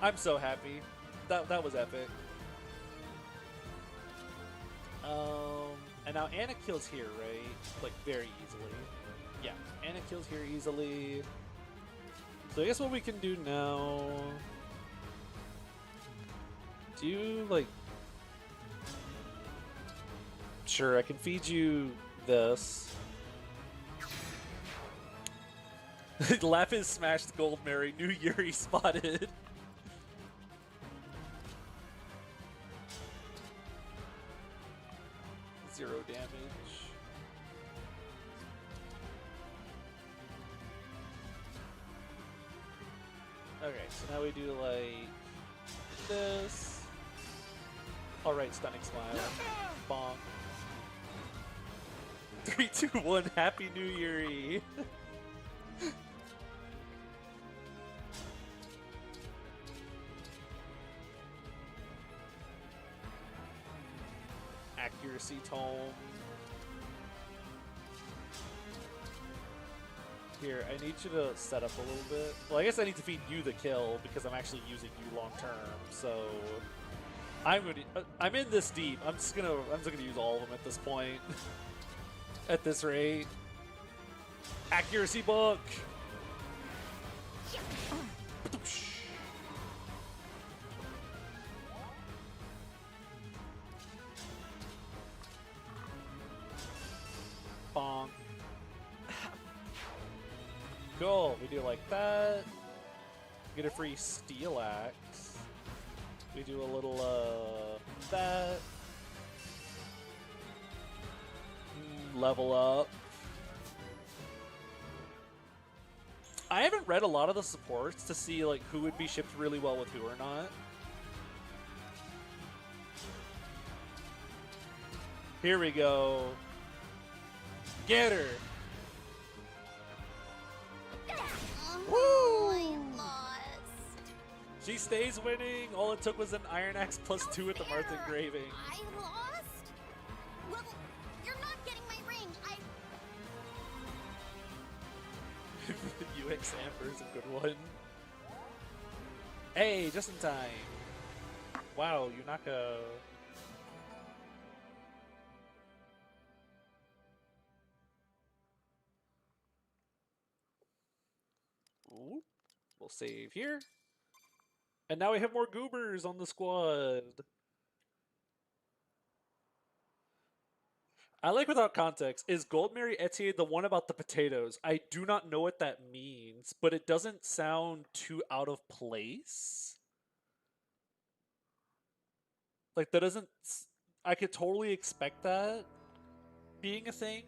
I'm so happy. That was epic. And now Anna kills here, right? Like very easily. Yeah, Anna kills here easily. So I guess what we can do now... Do you, like... Sure, I can feed you this. Lapis smashed Gold Mary. New Yuri spotted. Zero damage. Okay, so now we do like this. Alright, stunning smile. Bonk. 3, 2, 1, Happy New Yuri! Accuracy tome. Here, I need you to set up a little bit. Well, I guess I need to feed you the kill because I'm actually using you long term. So I'm in this deep. I'm just gonna use all of them at this point. At this rate. Accuracy book. Bonk. Cool. We do like that. Get a free steel axe. We do a little that. Level up. I haven't read a lot of the supports to see like who would be shipped really well with who or not. Here we go. Get her. Woo! She stays winning. All it took was an Iron Axe +2 with the Marth engraving. I lost? Well, you're not getting my ring. UX Amber is a good one. Hey, just in time. Wow, Yunaka. Ooh. We'll save here. And now we have more goobers on the squad. I like without context. Is Gold Mary Etier the one about the potatoes? I do not know what that means, but it doesn't sound too out of place. Like, that doesn't... I could totally expect that being a thing.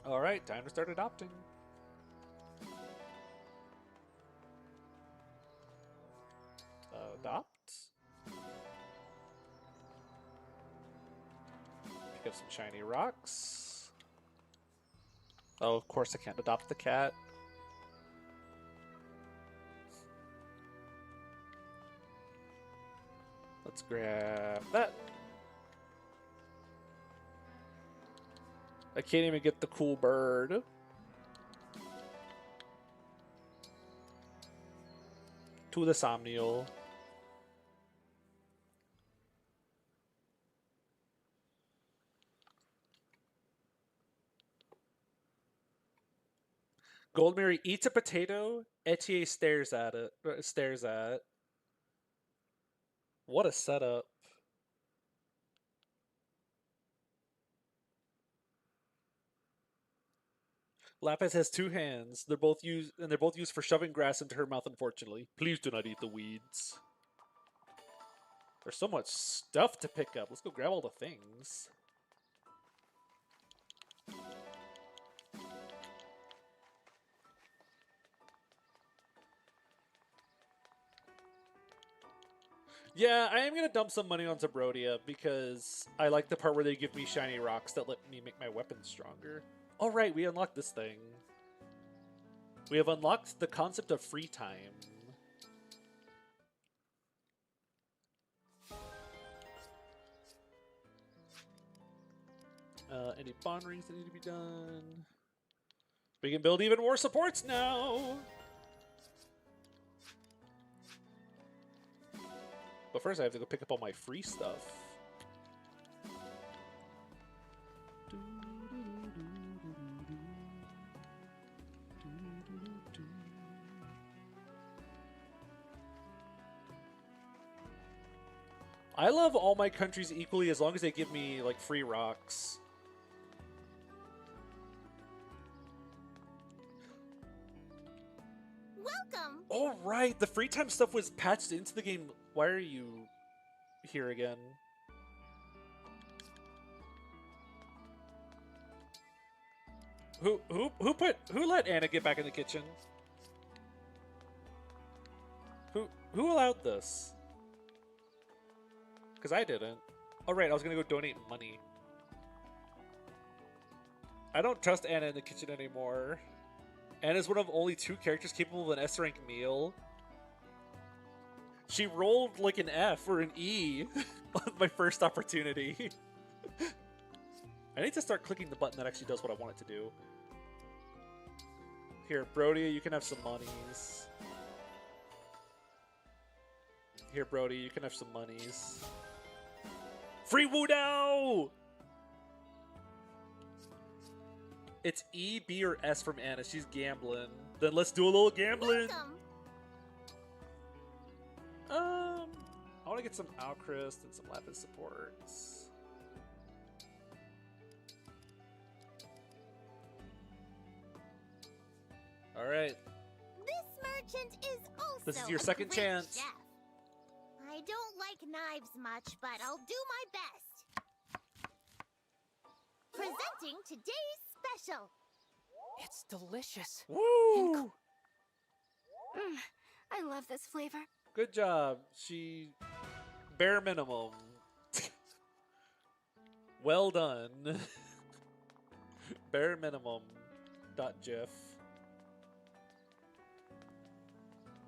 Alright, time to start adopting. Adopt. Pick up some shiny rocks. Oh, of course I can't adopt the cat. Let's grab that. I can't even get the cool bird. To the Somnial. Goldmary eats a potato. Etier stares at it. Stares at. What a setup. Lapis has two hands. They're both used for shoving grass into her mouth, unfortunately. Please do not eat the weeds. There's so much stuff to pick up. Let's go grab all the things. Yeah, I am going to dump some money onto Brodia because I like the part where they give me shiny rocks that let me make my weapons stronger. All right, we unlocked this thing. We have unlocked the concept of free time. Any bond rings that need to be done? We can build even more supports now! But first I have to go pick up all my free stuff. I love all my countries equally as long as they give me, like, free rocks. Welcome! Oh, right! The free time stuff was patched into the game. Why are you here again? Who let Anna get back in the kitchen? Who allowed this? Because I didn't. Oh, right, I was gonna go donate money. I don't trust Anna in the kitchen anymore. Anna's one of only 2 characters capable of an S-rank meal. She rolled like an F or an E on my first opportunity. I need to start clicking the button that actually does what I want it to do. Here, Brody, you can have some monies. Here, Brody, you can have some monies. Free Wudao! It's E, B, or S from Anna. She's gambling. Then let's do a little gambling. Welcome. I want to get some Alcryst and some Lapis supports. All right. This merchant is also This is your a second great chance. chef. I don't like knives much, but I'll do my best. Presenting today's special. It's delicious. Woo! I love this flavor. Good job. She bare minimum. Well done. Bare minimum. .gif.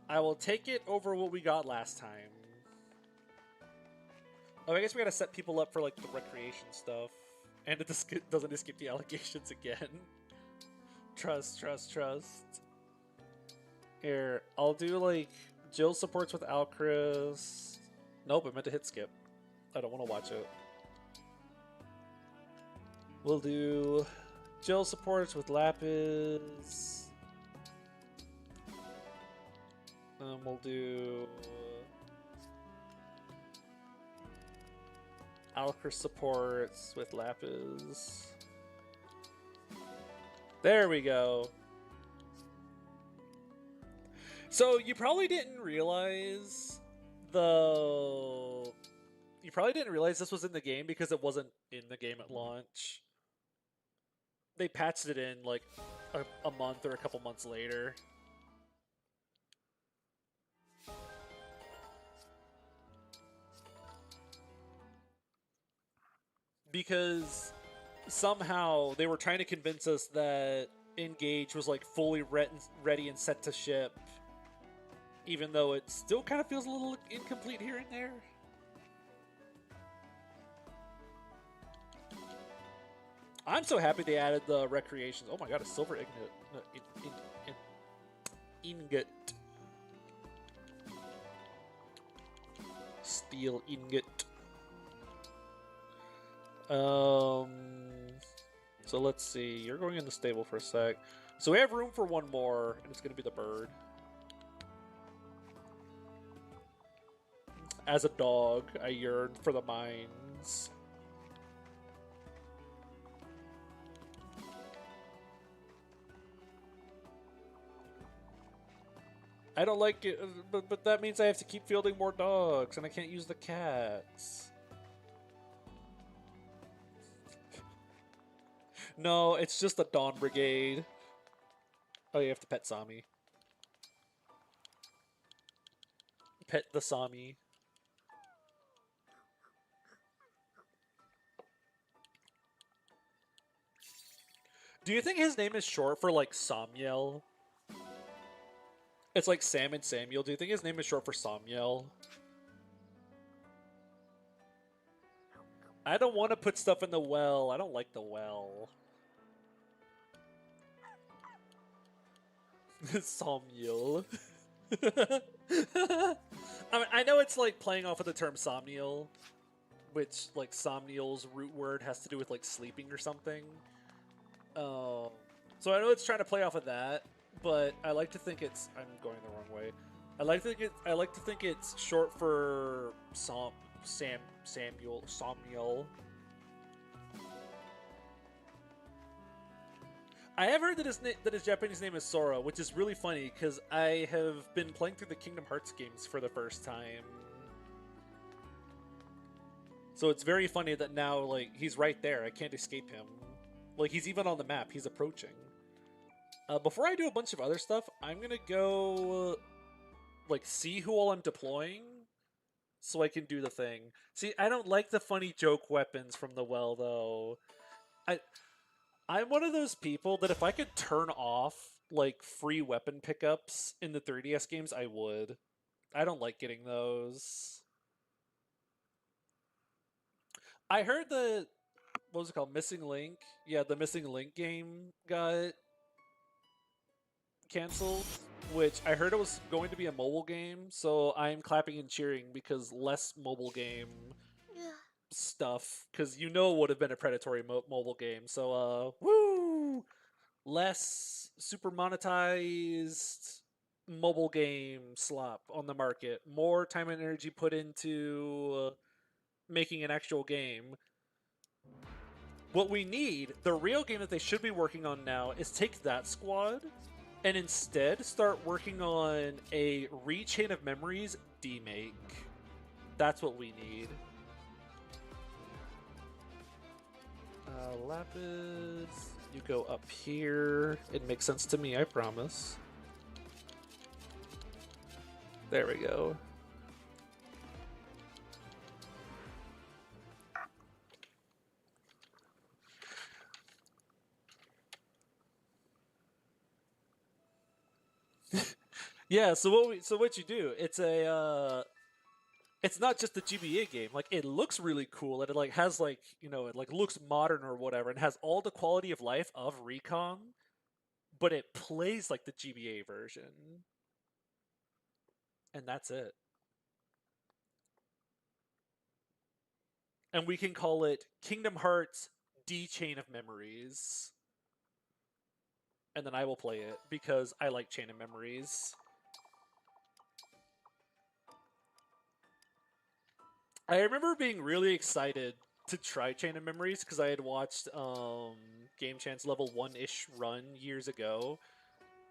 I will take it over what we got last time. Oh, I guess we gotta set people up for like the recreation stuff. And it doesn't skip the allegations again. Trust, trust, trust. Here, I'll do like Jill supports with Alcryst. Nope, I meant to hit skip. I don't want to watch it. We'll do Jill supports with Lapis. And we'll do Alcryst supports with Lapis. There we go. So you probably didn't realize this was in the game because it wasn't in the game at launch. They patched it in like a month or a couple months later. Because somehow they were trying to convince us that Engage was like fully ready and set to ship, even though it still kind of feels a little incomplete here and there. I'm so happy they added the recreations. Oh my god, a silver ingot. Steel ingot. So let's see. You're going in the stable for a sec. So we have room for one more, and it's going to be the bird. As a dog, I yearn for the mines. I don't like it, but that means I have to keep fielding more dogs, and I can't use the cats. No, it's just the Dawn Brigade. Oh, you have to pet Sami. Pet the Sami. Do you think his name is short for, like, Samuel? It's like Sam and Samuel. Do you think his name is short for Samuel? I don't want to put stuff in the well. I don't like the well. Samuel. I mean, I know it's like playing off of the term Somnial, which like Somnial's root word has to do with like sleeping or something. So I know it's trying to play off of that, but I like to think I'm going the wrong way. I like to think it's short for Samuel. I have heard that his Japanese name is Sora, which is really funny because I have been playing through the Kingdom Hearts games for the first time. So it's very funny that now, like, he's right there. I can't escape him. Like, he's even on the map. He's approaching. Before I do a bunch of other stuff, I'm gonna go, like, see who all I'm deploying so I can do the thing. See, I don't like the funny joke weapons from the well, though. I'm one of those people that if I could turn off, like, free weapon pickups in the 3DS games, I would. I don't like getting those. I heard the, what was it called, Missing Link? Yeah, the Missing Link game got canceled, which I heard it was going to be a mobile game, so I'm clapping and cheering because less mobile game stuff, because you know it would have been a predatory mobile game. So woo, less super monetized mobile game slop on the market, more time and energy put into making an actual game. What we need, the real game that they should be working on now, is take that squad and instead start working on a Rechain of Memories demake. That's what we need. Lapis, you go up here. It makes sense to me, I promise. There we go. Yeah, so what you do? It's a it's not just a GBA game. Like, it looks really cool, and it like has, like, you know, it like looks modern or whatever, and has all the quality of life of Recon, but it plays like the GBA version, and that's it. And we can call it Kingdom Hearts D Chain of Memories, and then I will play it because I like Chain of Memories. I remember being really excited to try Chain of Memories because I had watched Game Chance level 1-ish run years ago.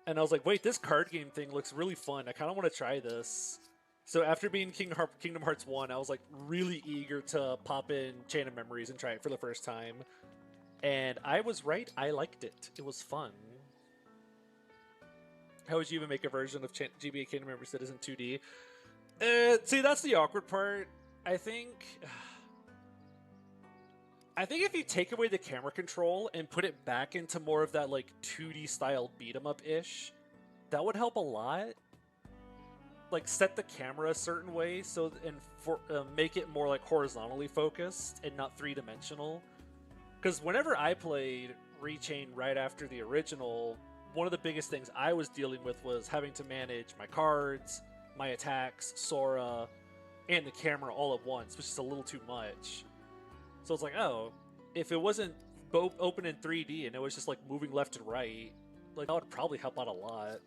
And I was like, wait, this card game thing looks really fun. I kind of want to try this. So after being Kingdom Hearts 1, I was like really eager to pop in Chain of Memories and try it for the first time. And I was right. I liked it. It was fun. How would you even make a version of GBA Chain of Memories that isn't 2D? See, that's the awkward part. I think if you take away the camera control and put it back into more of that like 2D style beat 'em up ish, that would help a lot. Like, set the camera a certain way so make it more like horizontally focused and not 3-dimensional. Because whenever I played Rechain right after the original, one of the biggest things I was dealing with was having to manage my cards, my attacks, Sora, and the camera all at once, which is a little too much. So it's like, oh, if it wasn't open in 3D and it was just like moving left and right, like, that would probably help out a lot.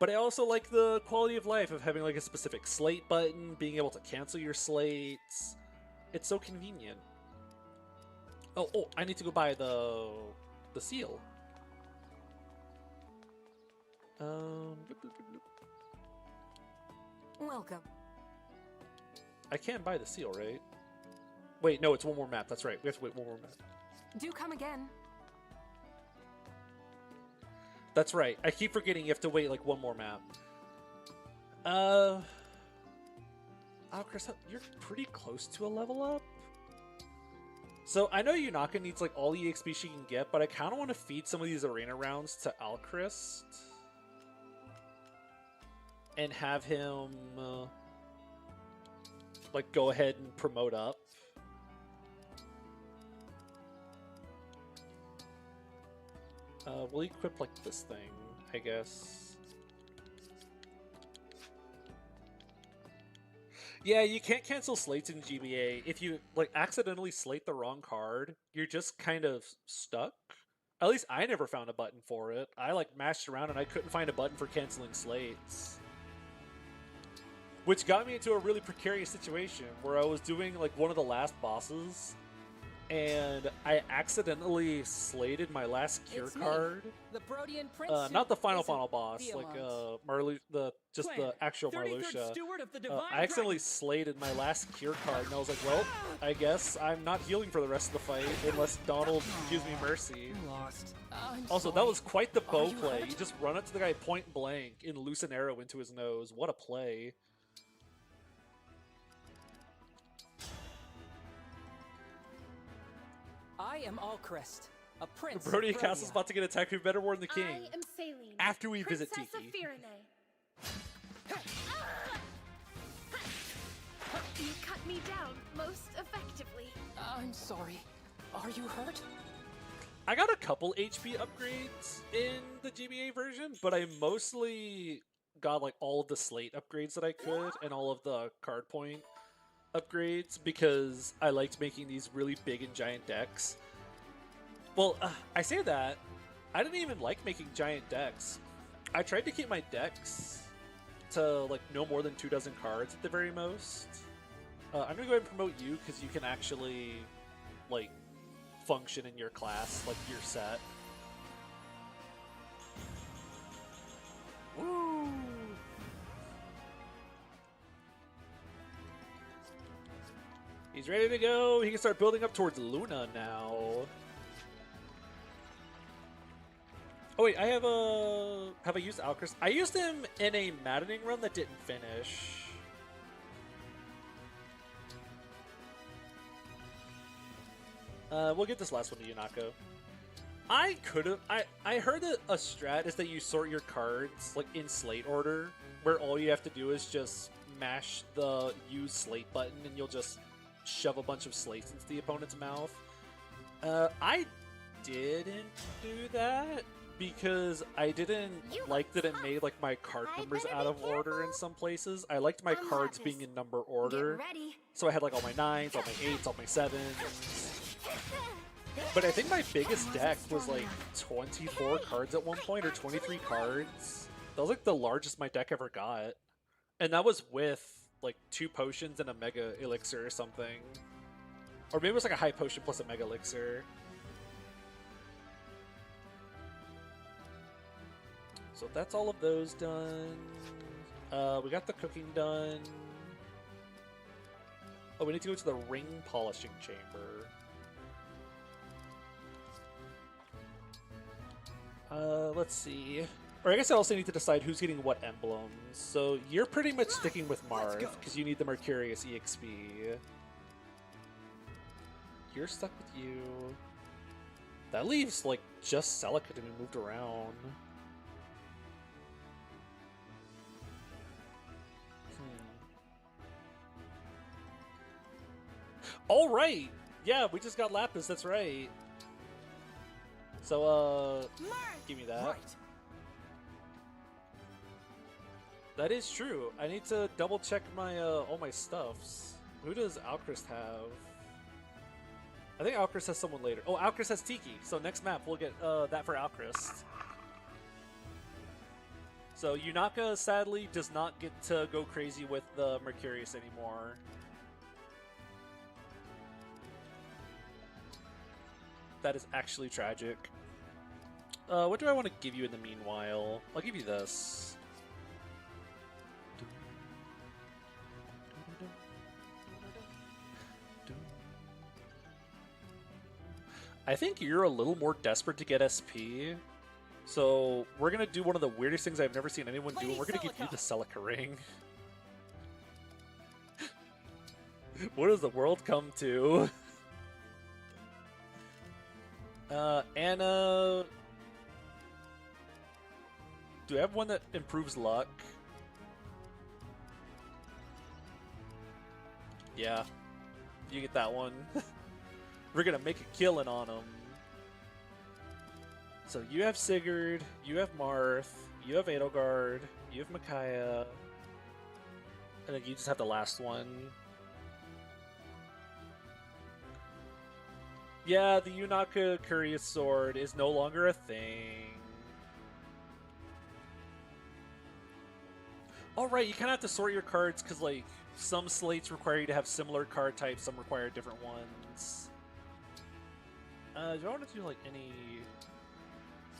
But I also like the quality of life of having like a specific slate button, being able to cancel your slates. It's so convenient. Oh, I need to go buy the seal. Welcome. I can buy the seal, right? Wait, no, it's one more map. That's right. We have to wait one more map. Do come again. That's right. I keep forgetting you have to wait like one more map. Alcryst, you're pretty close to a level up. So I know Yunaka needs like all the EXP she can get, but I kind of want to feed some of these arena rounds to Alcryst and have him like go ahead and promote up. We'll equip like this thing, I guess. Yeah, you can't cancel slates in GBA. If you like accidentally slate the wrong card, you're just kind of stuck. At least I never found a button for it. I like mashed around and I couldn't find a button for canceling slates. which got me into a really precarious situation where I was doing like one of the last bosses, and I accidentally slated my last cure It's me, card. The Brodian Prince. Not the final isn't boss, like Violent. the Clan, actual 33rd Marluxia. Steward of the Divine I accidentally Dragon. slated my last cure card, and I was like, well, I guess I'm not healing for the rest of the fight unless Donald gives me mercy. I'm lost. Also, that was quite the bow you play. hurt? You just run up to the guy point blank and loose an arrow into his nose. What a play. I am Alcryst, a prince. of Brody Castle's Brodia. about to get attacked. We better warn the king. I am Saline. After we visit Princess Tiki. of Firene. You cut me down most effectively. I'm sorry. Are you hurt? I got a couple HP upgrades in the GBA version, but I mostly got like all of the slate upgrades that I could and all of the card point upgrades because I liked making these really big and giant decks. Well, I say that, I didn't even like making giant decks. I tried to keep my decks to like no more than 24 cards at the very most. I'm gonna go ahead and promote you because you can actually like function in your class, like your set. Woo! He's ready to go. He can start building up towards Luna now. Oh wait, have I used Alcryst? I used him in a maddening run that didn't finish. We'll get this last one to Yunaka. I heard that a strat is that you sort your cards like in slate order, where all you have to do is just mash the use slate button and you'll just shove a bunch of slates into the opponent's mouth. I didn't do that because I didn't like that it made like my card numbers out of order in some places. I liked my cards being in number order, Get ready. so I had like all my 9s, all my 8s, all my 7s. But I think my biggest deck was like 24 cards at one point, or 23 cards. That was like the largest my deck ever got. And that was with like 2 potions and a mega elixir or something. Or maybe it was like a high potion plus a mega elixir. So that's all of those done. We got the cooking done. Oh, we need to go to the ring polishing chamber. Let's see. Or I guess I also need to decide who's getting what emblems. So you're pretty much sticking with Marth, because you need the Mercurius EXP. You're stuck with you. That leaves, like, just Celica to be moved around. Alright! Yeah, we just got Lapis, that's right. So, give me that. Right. That is true. I need to double check my all my stuffs. Who does Alcryst have? I think Alcryst has someone later. Oh, Alcryst has Tiki. So next map we'll get that for Alcryst. So Yunaka sadly does not get to go crazy with the Mercurius anymore. That is actually tragic. What do I want to give you in the meanwhile? I'll give you this. I think you're a little more desperate to get SP. So we're going to do one of the weirdest things I've never seen anyone do. We're going to give you the Celica ring. What does the world come to? Anna... Do I have one that improves luck? Yeah. You get that one. We're gonna make a killing on them. So you have Sigurd, you have Marth, you have Edelgard, you have Micaiah, and then you just have the last one. Yeah, the Yunaka Curious Sword is no longer a thing. All right, you kind of have to sort your cards because like some slates require you to have similar card types, some require different ones. Do I want to do like any?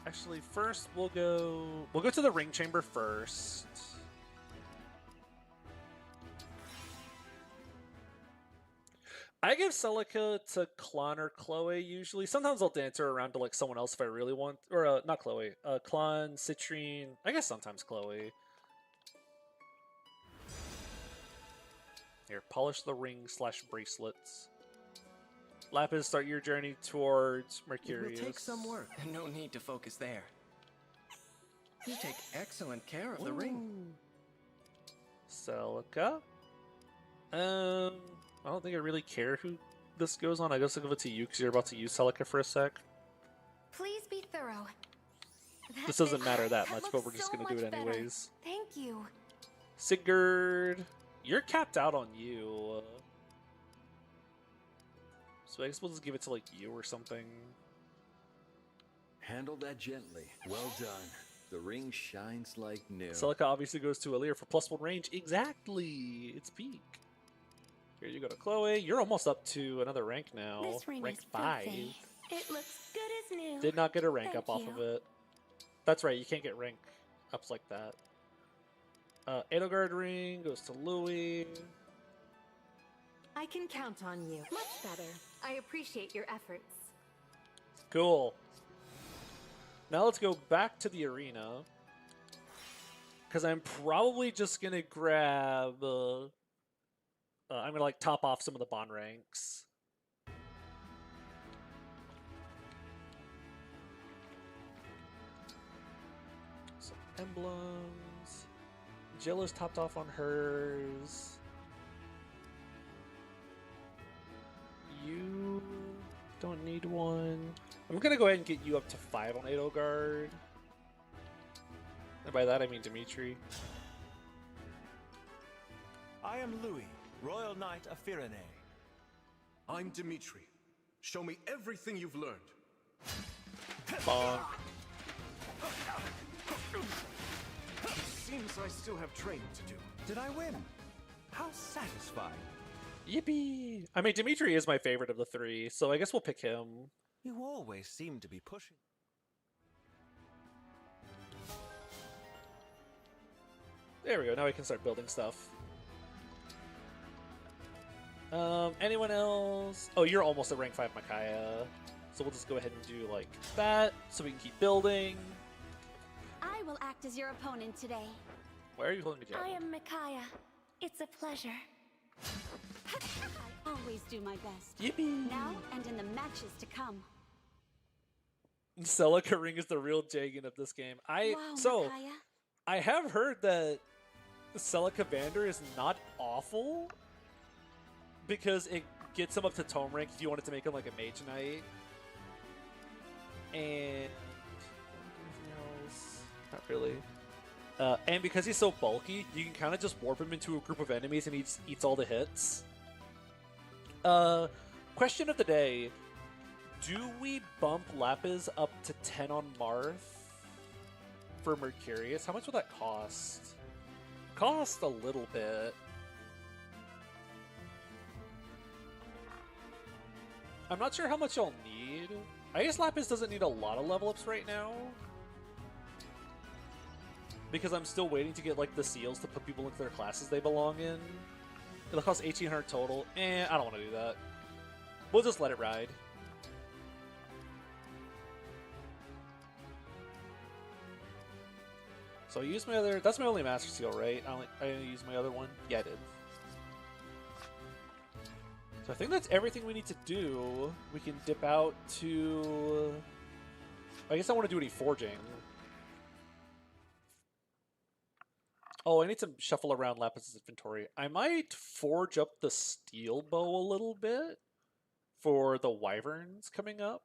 Actually, first we'll go to the ring chamber first. I give Celica to Klon or Chloé usually. Sometimes I'll dance her around to like someone else if I really want, or not Chloé, Klon, Citrine. I guess sometimes Chloé. Here, polish the ring / bracelets. Lapis, start your journey towards Mercurius. It will take some work. No need to focus there. You take excellent care of the ring. Celica. I don't think I really care who this goes on. I guess I'll give it to you because you're about to use Celica for a sec. Please be thorough. This doesn't matter that much, looks but we're just so going to do it much better. anyways. Thank you. Sigurd, you're capped out on you. So I guess we'll just give it to like you or something. Handle that gently. Well done. The ring shines like new. Celica obviously goes to Alir for +1 range. Exactly! It's peak. Here you go to Chloé. You're almost up to another rank now. This ring Rank is 5. filthy. It looks good as new. Did not get a rank up off Thank of you. it. That's right, you can't get rank ups like that. Edelgard ring goes to Louis. I can count on you. Much better. I appreciate your efforts. Cool. Now let's go back to the arena. Because I'm probably just going to grab... I'm going to like top off some of the bond ranks. Some emblems. Jill's topped off on hers. You don't need one. I'm gonna go ahead and get you up to 5 on Edelgard. And by that I mean Dimitri. I am Louis, Royal Knight of Firene. I'm Dimitri. Show me everything you've learned. Bonk. Seems I still have training to do. Did I win? How satisfying. Yippee! I mean, Dimitri is my favorite of the 3, so I guess we'll pick him. You always seem to be pushing. There we go, now we can start building stuff. Anyone else? Oh, you're almost at rank 5 Micaiah. So we'll just go ahead and do like that, so we can keep building. I will act as your opponent today. Why are you holding me down? I am Micaiah. It's a pleasure. I always do my best. Yippee! Now and in the matches to come. Celica ring is the real Jagan of this game. Wow, Micaiah. I have heard that Celica Vander is not awful because it gets him up to tome rank if you wanted to make him like a mage knight. And anything else? Not really. And because he's so bulky, you can kind of just warp him into a group of enemies and he eats all the hits. Question of the day. Do we bump Lapis up to 10 on Marth for Mercurius? How much would that cost? Cost a little bit. I'm not sure how much I'll need. I guess Lapis doesn't need a lot of level ups right now. Because I'm still waiting to get like the seals to put people into their classes they belong in. It'll cost 1,800 total. I don't want to do that. We'll just let it ride. So I used my other... That's my only Master Seal, right? I only used my other one? Yeah, I did. So I think that's everything we need to do. We can dip out to... I guess I want to do any forging. Oh, I need to shuffle around Lapis' inventory. I might forge up the steel bow a little bit for the Wyverns coming up.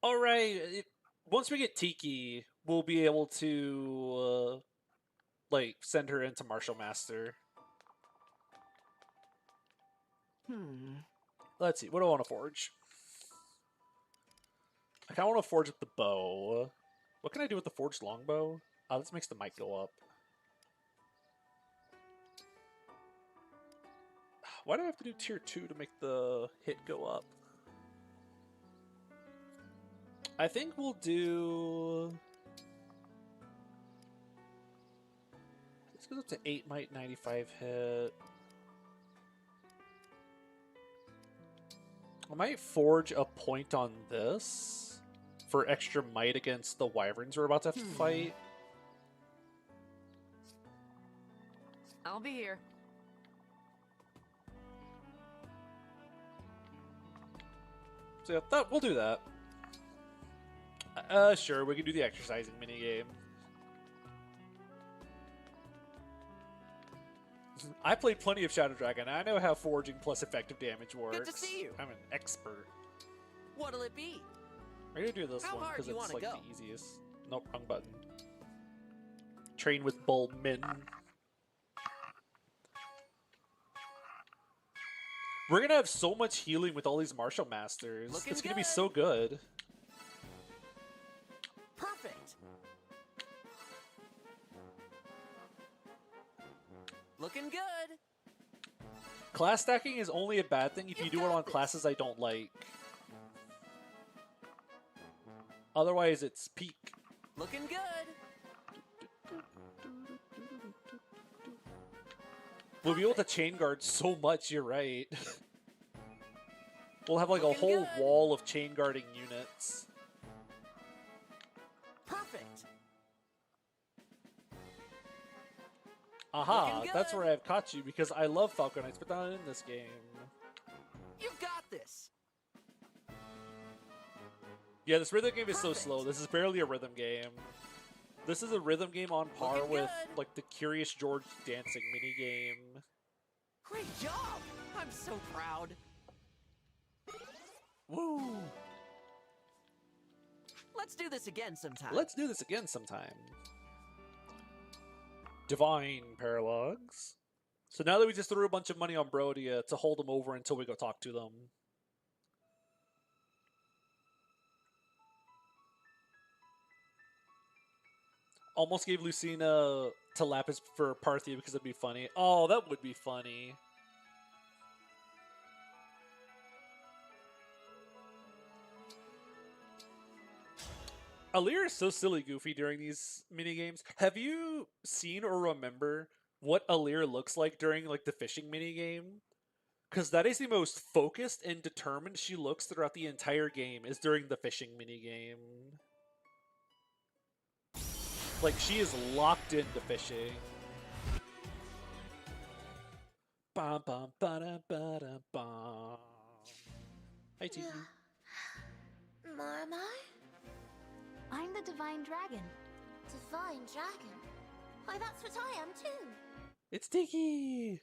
Alright, once we get Tiki, we'll be able to, like, send her into Martial Master. Let's see, what do I want to forge? I kind of want to forge up the bow. What can I do with the forged longbow? This makes the mic go up. Why do I have to do tier 2 to make the hit go up? I think we'll do... This goes up to 8 might, 95 hit. I might forge a point on this for extra might against the wyverns we're about to have to fight. I'll be here. So yeah, we'll do that. Sure, we can do the exercising minigame. I played plenty of Shadow Dragon. I know how forging plus effective damage works. Good to see you. I'm an expert. What'll it be? We're gonna do this How one hard because you it's wanna like go? the easiest. Nope, wrong button. Train with Bull Min. We're gonna have so much healing with all these martial masters. Looking it's gonna be good. so good. Perfect. Looking good. Class stacking is only a bad thing if you do it on this. classes I don't like. Otherwise, it's peak. Looking good. We'll be able to chain guard so much, you're right. We'll have like a Looking whole good. wall of chain guarding units. Perfect. Aha, Looking that's good. where I've caught you because I love Falcon Knights, but not in this game. You've got this. Yeah, this rhythm game is so Perfect. slow. This is barely a rhythm game. This is a rhythm game on par Looking with good. like the Curious George dancing minigame. Great job. I'm so proud. Woo! Let's do this again sometime. Let's do this again sometime. Divine Paralogs. So now that we just threw a bunch of money on Brodia to hold them over until we go talk to them. Almost gave Lucina to Lapis for Parthia because it'd be funny. Oh, that would be funny. Alir is so silly goofy during these minigames. Have you seen or remember what Alir looks like during like the fishing minigame? Because that is the most focused and determined she looks throughout the entire game is during the fishing minigame. Like, she is locked into fishing. Bum, bum, ba-da, ba-da, bum. Hi, Tiki. Am I? I'm the Divine Dragon. Divine Dragon? Why, that's what I am too. It's Tiki!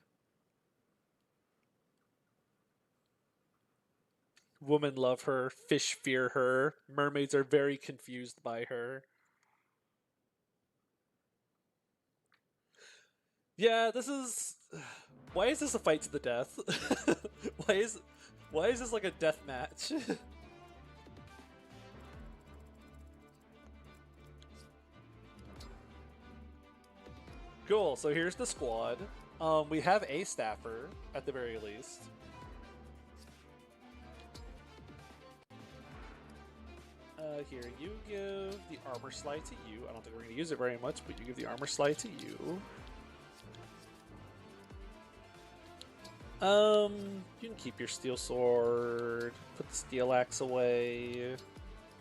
Women love her, fish fear her, mermaids are very confused by her. Yeah, this is... Why is this a fight to the death? Why is this like a death match? Cool, so here's the squad. We have a staffer, at the very least. Here, you give the armor slide to you. I don't think we're going to use it very much, but you give the armor slide to you. You can keep your steel sword, put the steel axe away. I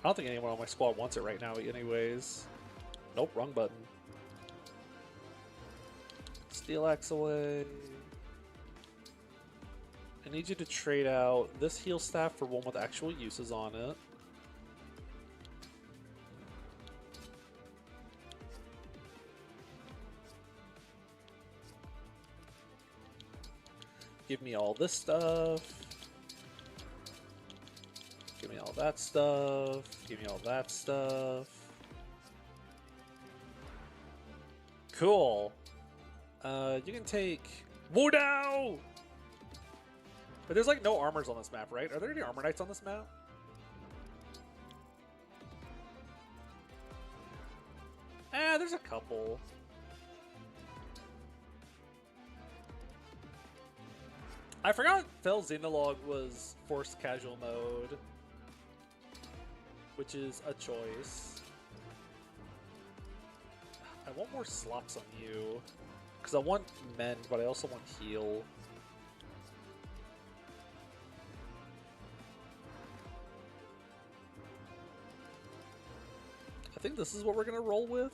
don't think anyone on my squad wants it right now anyways. Nope, wrong button. Steel axe away. I need you to trade out this heal staff for one with actual uses on it. Give me all this stuff. Give me all that stuff. Give me all that stuff. Cool. You can take... Woo now! But there's like no armors on this map, right? Are there any armor knights on this map? There's a couple. I forgot Fel Xenologue was forced casual mode, which is a choice. I want more slots on you, because I want mend, but I also want heal. I think this is what we're gonna roll with.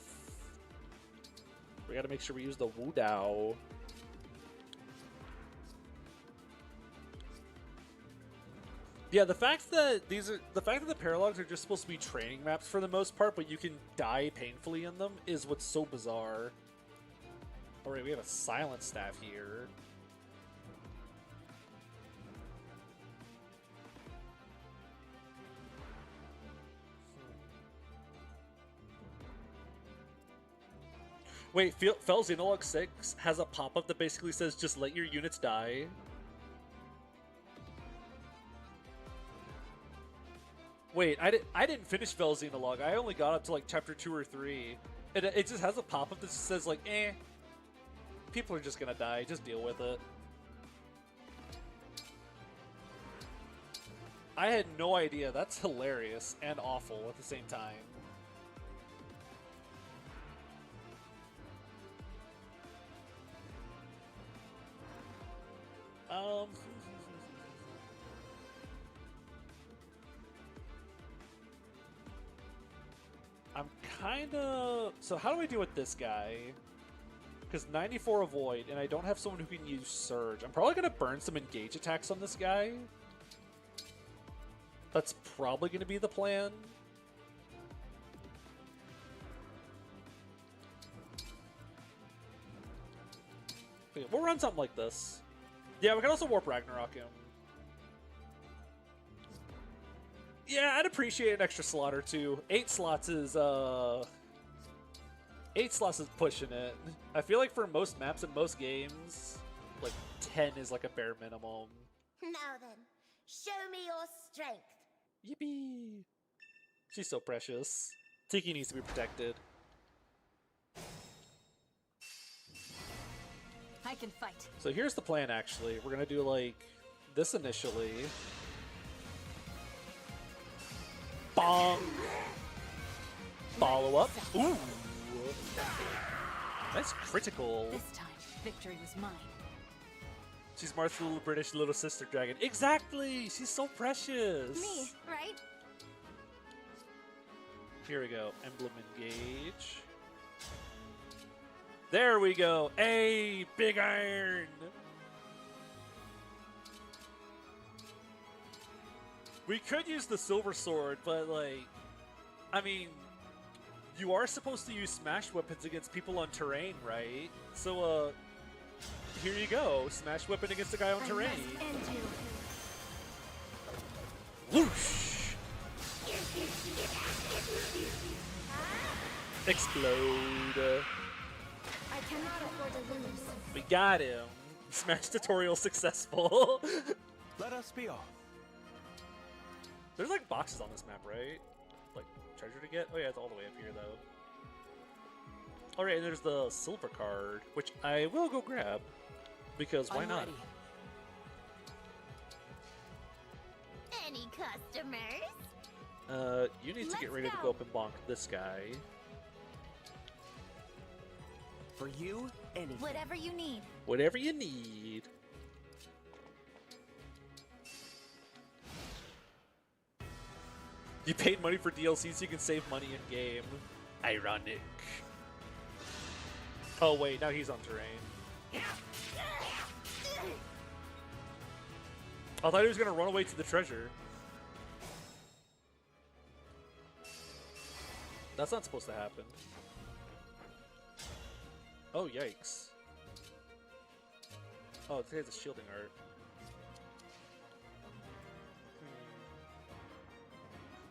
We gotta make sure we use the Wu Dao. Yeah, the fact that the paralogs are just supposed to be training maps for the most part, but you can die painfully in them is what's so bizarre. Alright, we have a silent staff here. Wait, Fel Xenologue 6 has a pop-up that basically says, just let your units die. Wait, I didn't finish Fel Xenologue. I only got up to like chapter 2 or 3. It just has a pop-up that just says like, people are just gonna die, just deal with it. I had no idea. That's hilarious and awful at the same time. I'm kinda... So how do I deal with this guy? Because 94 avoid, and I don't have someone who can use Surge. I'm probably gonna burn some engage attacks on this guy. That's probably gonna be the plan. Okay, we'll run something like this. Yeah, we can also Warp Ragnarok him. Yeah, I'd appreciate an extra slot or two. 8 slots is, 8 slots is pushing it. I feel like for most maps and most games, like 10 is like a bare minimum. Now then, show me your strength. Yippee! She's so precious. Tiki needs to be protected. I can fight. So here's the plan, actually. We're gonna do like this initially. Bong! Follow up. Ooh! That's critical. This time, victory was mine. She's Marth's little British little sister dragon. Exactly! She's so precious! Me, right? Here we go. Emblem engage. There we go. Hey, big iron! We could use the silver sword, but like, I mean, you are supposed to use smash weapons against people on terrain, right? So, here you go. Smash weapon against a guy on terrain. Whoosh! Explode. I cannot afford to lose. We got him. Smash tutorial successful. Let us be off. There's like boxes on this map, right? Like treasure to get? Oh yeah, it's all the way up here though. Alright, and there's the silver card, which I will go grab. Because why not? Any customers? You need to get ready to go up and bonk this guy. For you, anything. Whatever you need. Whatever you need. You paid money for DLC so you can save money in game. Ironic. Oh wait, now he's on terrain. I thought he was gonna run away to the treasure. That's not supposed to happen. Oh, yikes. Oh, this guy's a shielding art.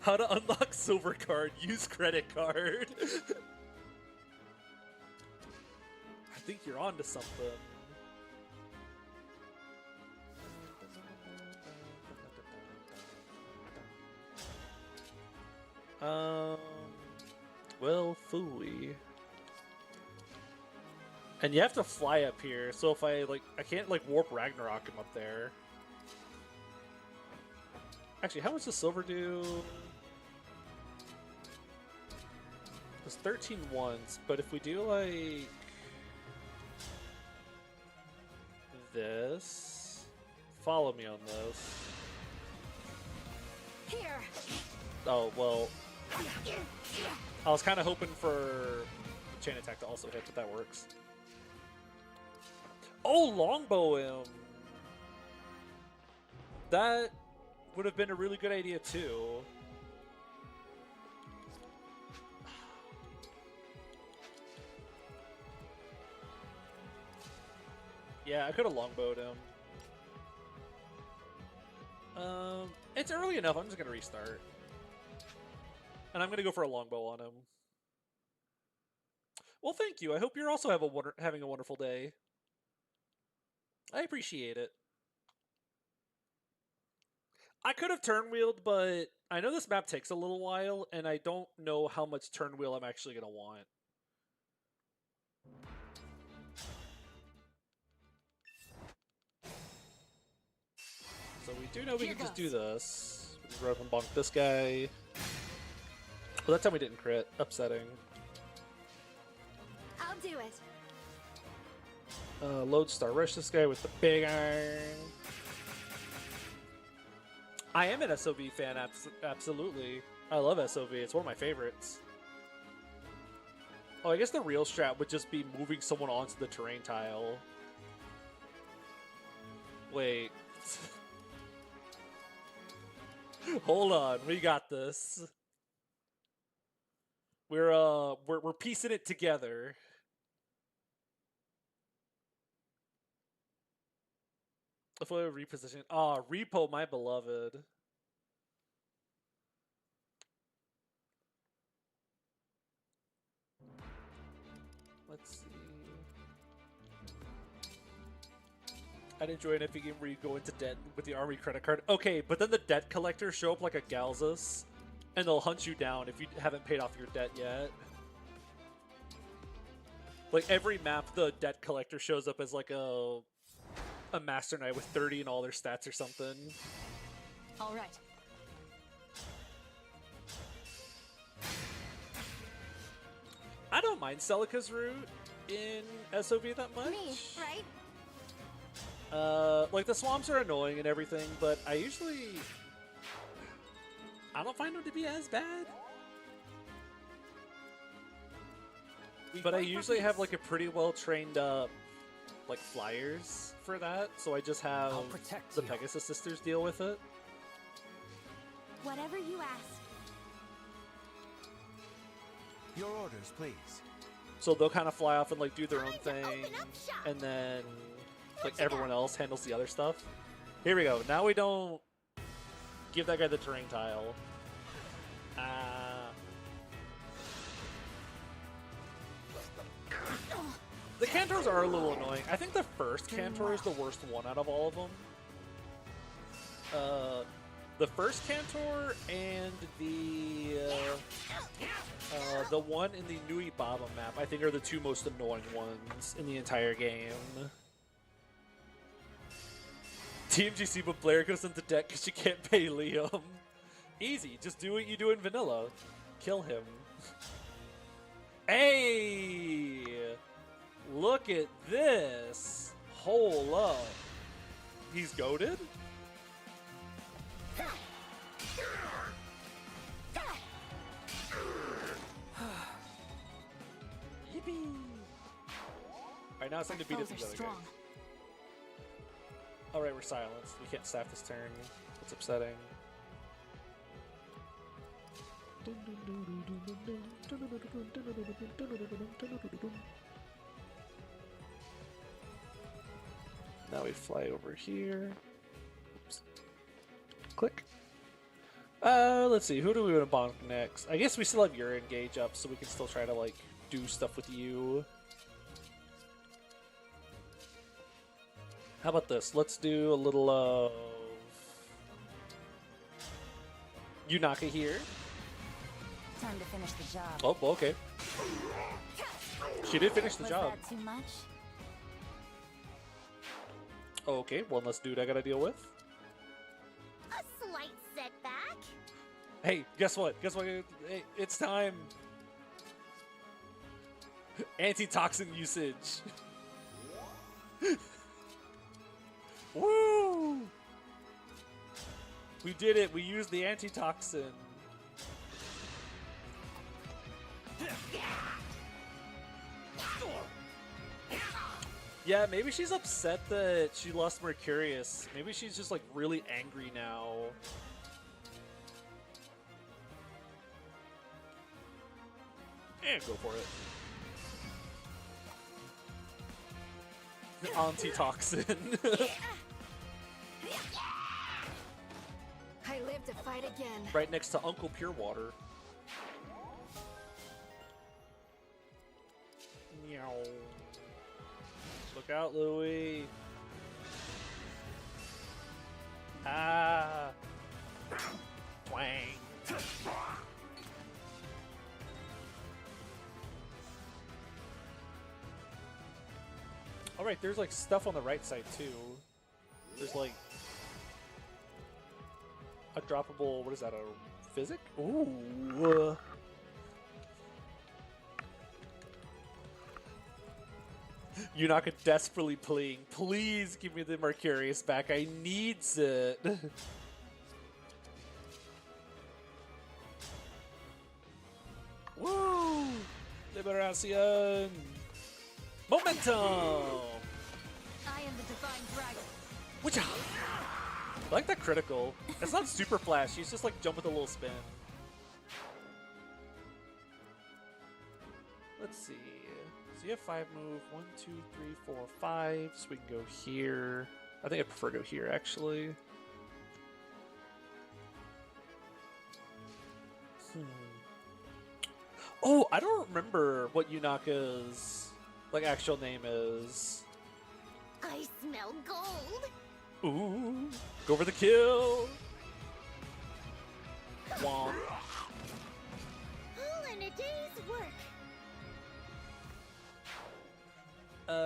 How to unlock silver card, use credit card. I think you're onto something. Well, phooey. And you have to fly up here, so if I can't like warp Ragnarok him up there. Actually, how much does silver do? It's 13 once, but if we do like this, follow me on this. Here. Oh well, I was kind of hoping for chain attack to also hit, but that works. Oh, longbow him. That would have been a really good idea too. Yeah, I could have longbowed him. It's early enough. I'm just gonna restart, and I'm gonna go for a longbow on him. Well, thank you. I hope you're also having a wonderful day. I appreciate it. I could have turn wheeled, but I know this map takes a little while, and I don't know how much turn wheel I'm actually gonna want. So we do know we can just do this. We can run up and bonk this guy. Well, that time we didn't crit. Upsetting. I'll do it. Lodestar rush this guy with the big iron. I am an SOV fan, absolutely. I love SOV. It's one of my favorites. Oh, I guess the real strat would just be moving someone onto the terrain tile. Wait. Hold on, we got this. We're piecing it together. If I reposition, Repo, my beloved. Let's see. I'd enjoy an epic game where you go into debt with the army credit card. Okay, but then the debt collectors show up like a Galzus, and they'll hunt you down if you haven't paid off your debt yet. Like every map, the debt collector shows up as like a Master Knight with 30 in all their stats or something. All right. I don't mind Celica's route in SOV that much. Me, right? Like the swamps are annoying and everything, but I don't find them to be as bad. But I usually have like a pretty well trained up like flyers for that, so I just have the Pegasus sisters deal with it. Whatever you ask. Your orders, please. So they'll kind of fly off and like do their own thing, and then like everyone else handles the other stuff. Here we go. Now we don't give that guy the terrain tile. The Cantors are a little annoying. I think the first Cantor is the worst one out of all of them. The first Cantor and the one in the Nui Baba map, I think, are the two most annoying ones in the entire game. TMGC, but Blair goes into debt because she can't pay Liam. Easy, just do what you do in vanilla. Kill him. Hey! Look at this! Hold up. He's goated? Yippee! Alright, now it's time to beat up these other guys. Alright, we're silenced. We can't staff this turn. It's upsetting. Now we fly over here. Oops. Click. Let's see. Who do we want to bonk next? I guess we still have your engage up, so we can still try to like do stuff with you. How about this? Let's do a little of Yunaka here. Time to finish the job. Oh, okay. She did finish the Was job. that too much? Okay, one less dude I gotta deal with. A slight setback? Hey, guess what? Guess what? Hey, it's time. Antitoxin usage. Woo! We did it. We used the antitoxin. Yeah, maybe she's upset that she lost Mercurius. Maybe she's just like really angry now. And go for it. Antitoxin. I live to fight again. Right next to Uncle Pure Water. Meow. Look out, Louie. Ah. Twang. Alright, there's like stuff on the right side too. There's like a droppable, what is that, a physic? Ooh. Yunaka desperately pleading, please give me the Mercurius back, I needs it. Woo! Liberacion! Momentum! I am the divine dragon. Whatcha? I like that critical. It's not super flashy, it's just like jump with a little spin. Let's see. So you have 5 move. 1, 2, 3, 4, 5. So we can go here. I think I prefer to go here actually. Oh, I don't remember what Yunaka's like actual name is. I smell gold. Ooh, go for the kill. Womp. All in a day's work.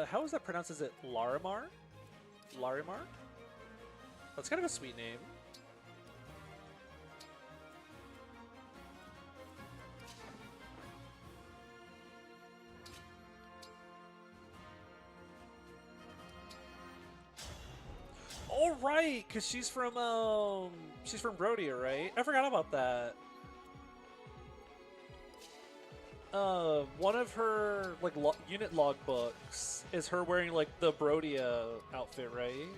How is that pronounced? Is it Larimar? Larimar? That's kind of a sweet name. Oh right, because she's from Brodia, right? I forgot about that. One of her like unit log books is her wearing like the Brodia outfit, right?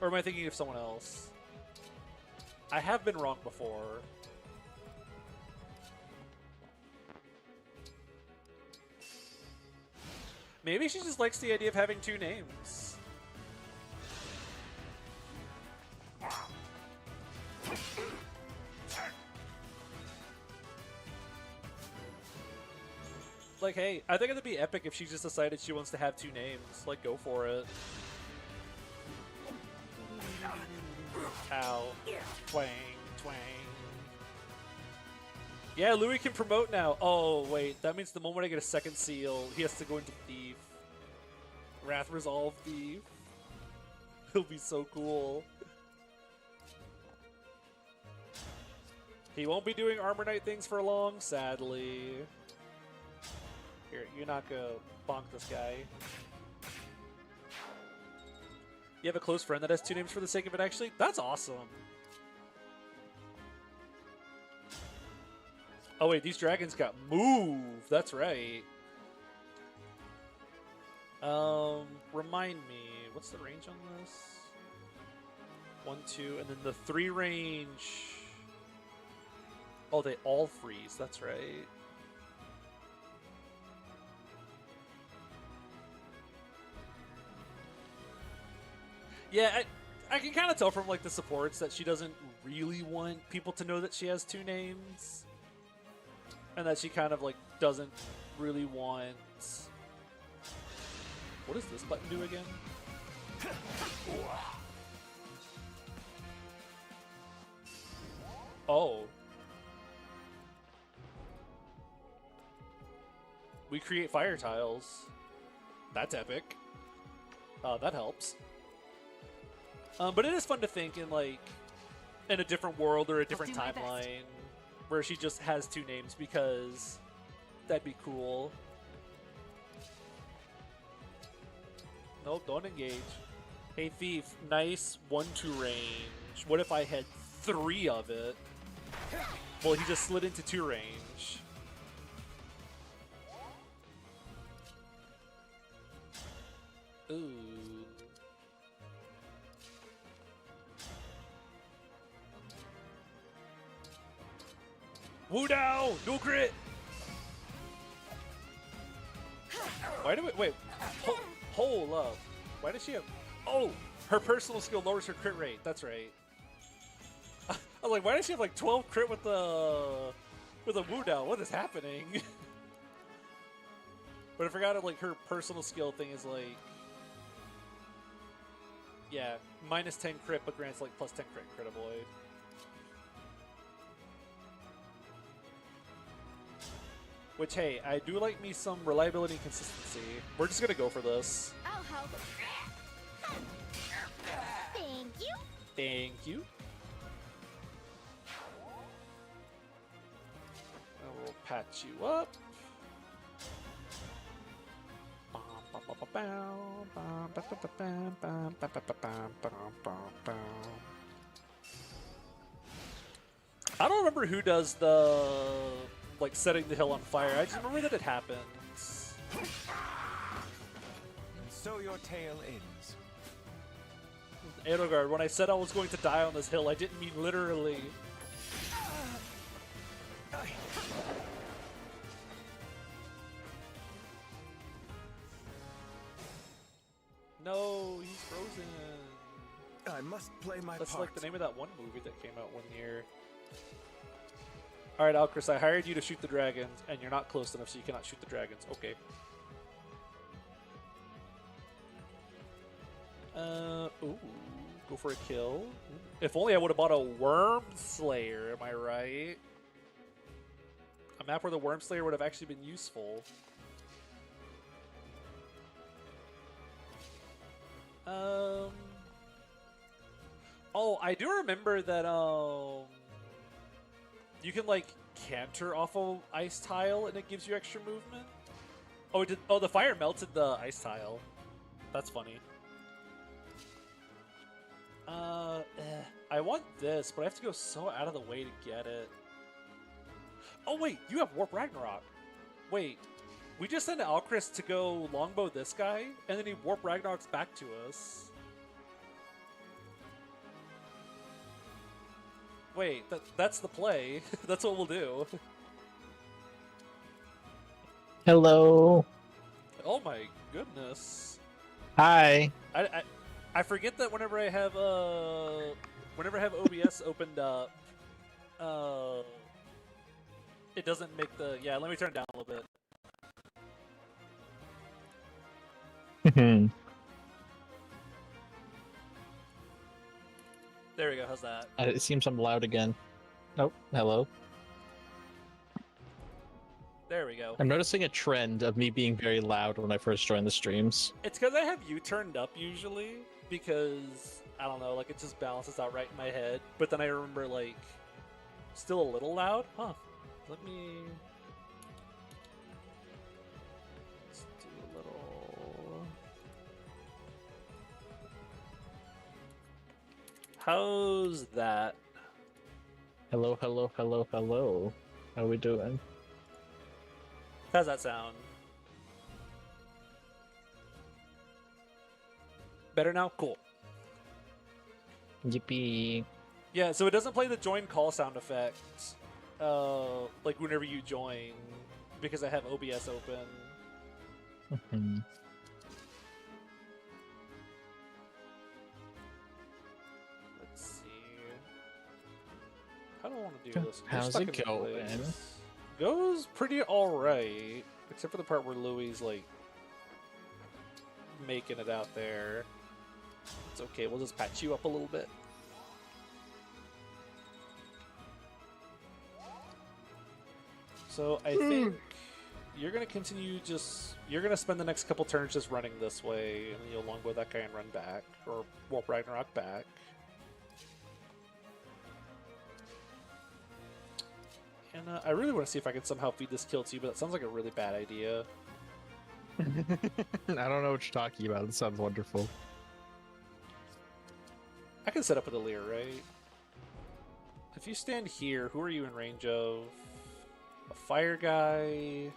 Or am I thinking of someone else? I have been wrong before. Maybe she just likes the idea of having 2 names. Like, hey, I think it'd be epic if she just decided she wants to have 2 names. Like, go for it. Ow. Twang, twang. Yeah, Louis can promote now. Oh, wait. That means the moment I get a 2nd seal, he has to go into Thief. Wrath Resolve Thief. He'll be so cool. He won't be doing Armor Knight things for long, sadly. Here, Yunaka, bonk this guy. You have a close friend that has 2 names for the sake of it, actually? That's awesome. Oh wait, these dragons got move. That's right. Remind me, what's the range on this? 1, 2, and then the 3 range. Oh, they all freeze. That's right. Yeah, I can kind of tell from like the supports that she doesn't really want people to know that she has 2 names. And that she kind of like doesn't really want... What does this button do again? Oh. we create fire tiles. That's epic. That helps. But it is fun to think in like in a different world or a different timeline where she just has 2 names because that'd be cool. Nope, don't engage. Hey Thief, nice 1-2 range. What if I had 3 of it? Well, he just slid into 2 range. Ooh. Woo down! No crit! Why do we wait? Hold up. Why does she have oh, her personal skill lowers her crit rate. That's right. I was like, why does she have like 12 crit with a woo down? What is happening? But I forgot that like her personal skill thing is like yeah, minus 10 crit but grants like plus 10 crit avoid. Which, hey, I do like me some reliability and consistency. We're just gonna go for this. I'll help. Thank you. Thank you. I will patch you up. I don't remember who does the like setting the hill on fire. I just remember that it happens. And so your tale ends. Edelgard, when I said I was going to die on this hill, I didn't mean literally. No, he's frozen. I must play my That's part. like the name of that one movie that came out one year. Alright, Alcryst, I hired you to shoot the dragons, and you're not close enough, so you cannot shoot the dragons. Okay. Ooh, go for a kill. If only I would have bought a Worm Slayer, am I right? A map where the Worm Slayer would have actually been useful. Oh, I do remember that, you can, like, canter off of ice tile and it gives you extra movement? Oh, it did. Oh, the fire melted the ice tile. That's funny. I want this, but I have to go so out of the way to get it. Oh, wait, you have Warp Ragnarok. Wait, we just sent Alcryst to go longbow this guy, and then he Warp Ragnarok's back to us. Wait, that's the play. That's what we'll do. Hello. Oh my goodness. Hi. I forget that whenever I have OBS opened up, it doesn't make the let me turn it down a little bit. There we go, how's that? It seems I'm loud again. Nope, hello. There we go. I'm noticing a trend of me being very loud when I first join the streams. It's because I have you turned up usually, because, I don't know, like it just balances out right in my head. But then I remember, like, still a little loud? Huh. Let me... Let's do a little... How's that? Hello, hello, hello, hello. How we doing? How's that sound? Better now? Cool. Yippee. Yeah, so it doesn't play the join call sound effect, like whenever you join, because I have OBS open. Let's see. How do I want to do this? How's it going? Goes pretty alright, except for the part where Louie's like making it out there. It's okay, we'll just patch you up a little bit. So I think, you're gonna continue you're gonna spend the next couple turns just running this way, and then you'll longbow that guy and run back, or warp Ragnarok back. And I really want to see if I can somehow feed this kill too, but that sounds like a really bad idea. I don't know what you're talking about. It sounds wonderful. I can set up with a Leer, right? If you stand here, who are you in range of? A fire guy.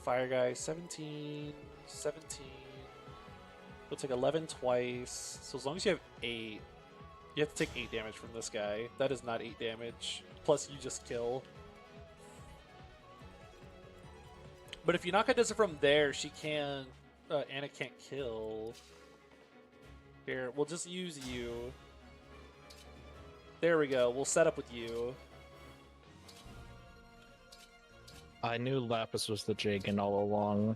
Fire guy, 17, 17. You'll take 11 twice. So as long as you have 8, you have to take 8 damage from this guy. That is not 8 damage. Plus you just kill. But if Yunaka does it from there, she can't... Anna can't kill. Here, we'll just use you. There we go. We'll set up with you. I knew Lapis was the Jagan all along.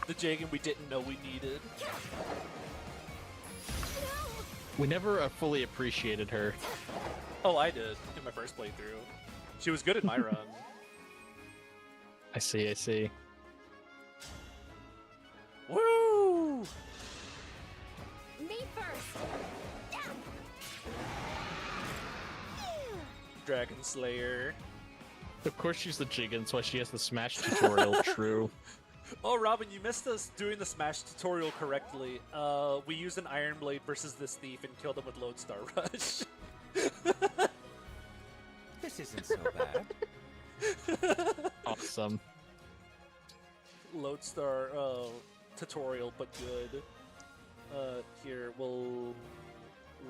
The Jagan we didn't know we needed. We never fully appreciated her. Oh, I did in my first playthrough. She was good in my run. I see, I see. Woo! Me first. Dragon Slayer. Of course she's the Jiggin, so she has the Smash tutorial, true. Oh, Robin, you missed us doing the Smash tutorial correctly. We used an Iron Blade versus this thief and killed him with Lodestar Rush. This isn't so bad. Awesome. Lodestar tutorial, but good. Here, we'll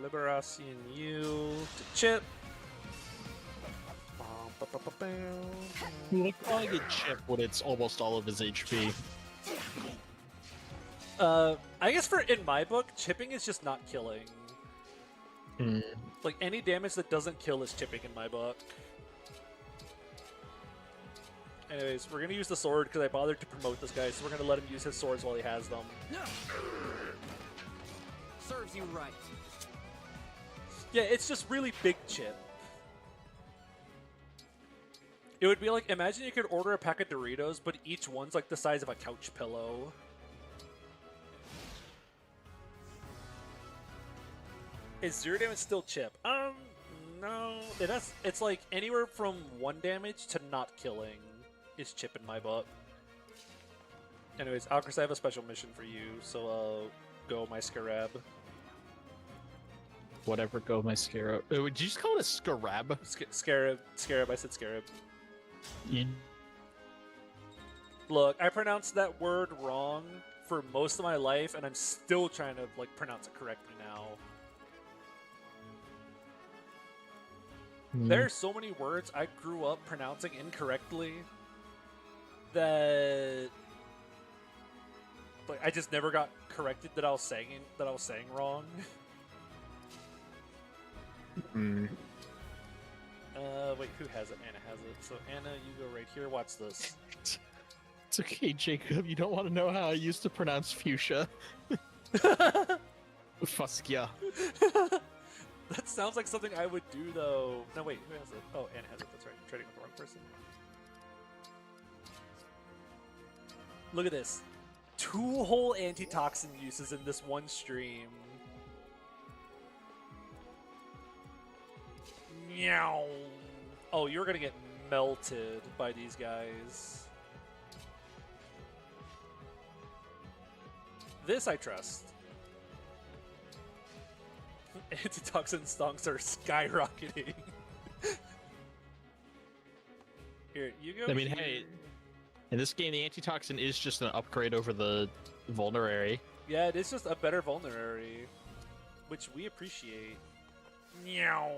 Liberation you to Chip. Look, I get Chip when it's almost all of his HP. I guess in my book, chipping is just not killing. Like, any damage that doesn't kill is chipping in my book. Anyways, we're gonna use the sword because I bothered to promote this guy, so we're gonna let him use his swords while he has them. Serves you right. Yeah, it's just really big chip. It would be like, imagine you could order a pack of Doritos, but each one's like the size of a couch pillow. Is 0 damage still chip? No. It's like anywhere from 1 damage to not killing is chip in my book. Anyways, Alcryst, I have a special mission for you, so go my Scarab. Whatever, go my Scarab. Did you just call it a Scarab? Scarab, I said Scarab. Look, I pronounced that word wrong for most of my life, and I'm still trying to like pronounce it correctly now. There are so many words I grew up pronouncing incorrectly that like I just never got corrected that I was saying wrong. Wait, who has it? Anna has it. So Anna, you go right here. Watch this. It's okay, Jacob. You don't want to know how I used to pronounce fuchsia. Fuskia. That sounds like something I would do, though. No, wait, who has it? Oh, Anna has it. That's right. I'm trading with the wrong person. Look at this. 2 whole antitoxin uses in this one stream. Meow. Oh, you're gonna get melted by these guys. This I trust. Antitoxin stonks are skyrocketing. Here, you go. I mean, hey, in this game, the antitoxin is just an upgrade over the vulnerary. Yeah, it is just a better vulnerary, which we appreciate. Meow.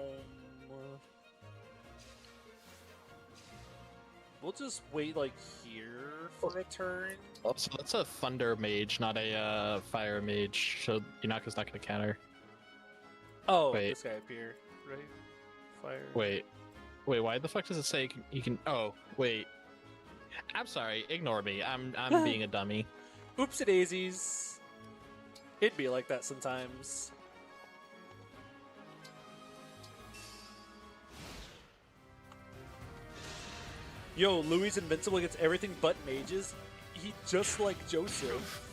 We'll just wait, like, here for a turn. Oh, so that's a thunder mage, not a fire mage, so Yunaka's not going to counter. Oh, wait. This guy up here, right? Fire. Wait, why the fuck does it say you can... Oh, wait. I'm sorry, ignore me. I'm being a dummy. Oopsie daisies. It'd be like that sometimes. Yo, Louis invincible against everything but mages. He just like Joseph.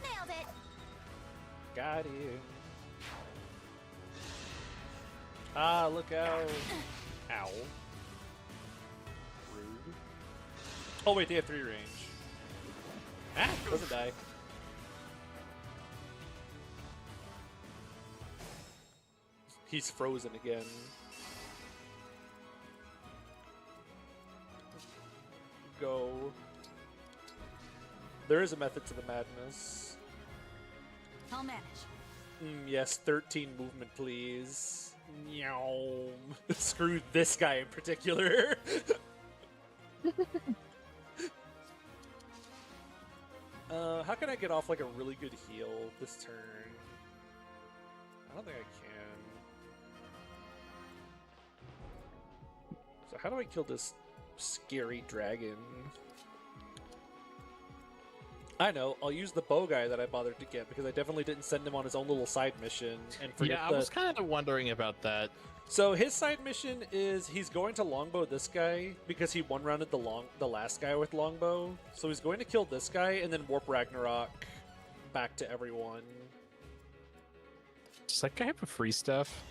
Nailed it. Got you. Ah, look out. Ow. Rude. Oh wait, they have 3 range. Ah, doesn't die. He's frozen again. Go. There is a method to the madness. I'll manage. Yes, 13 movement, please. Meow. Screw this guy in particular. How can I get off like a really good heal this turn? I don't think I can. So how do I kill this scary dragon? I know, I'll use the bow guy that I bothered to get because I definitely didn't send him on his own little side mission. And forget I was kind of wondering about that. So his side mission is he's going to longbow this guy because he one-rounded the last guy with longbow. So he's going to kill this guy and then warp Ragnarok back to everyone. Does that guy have a free stuff?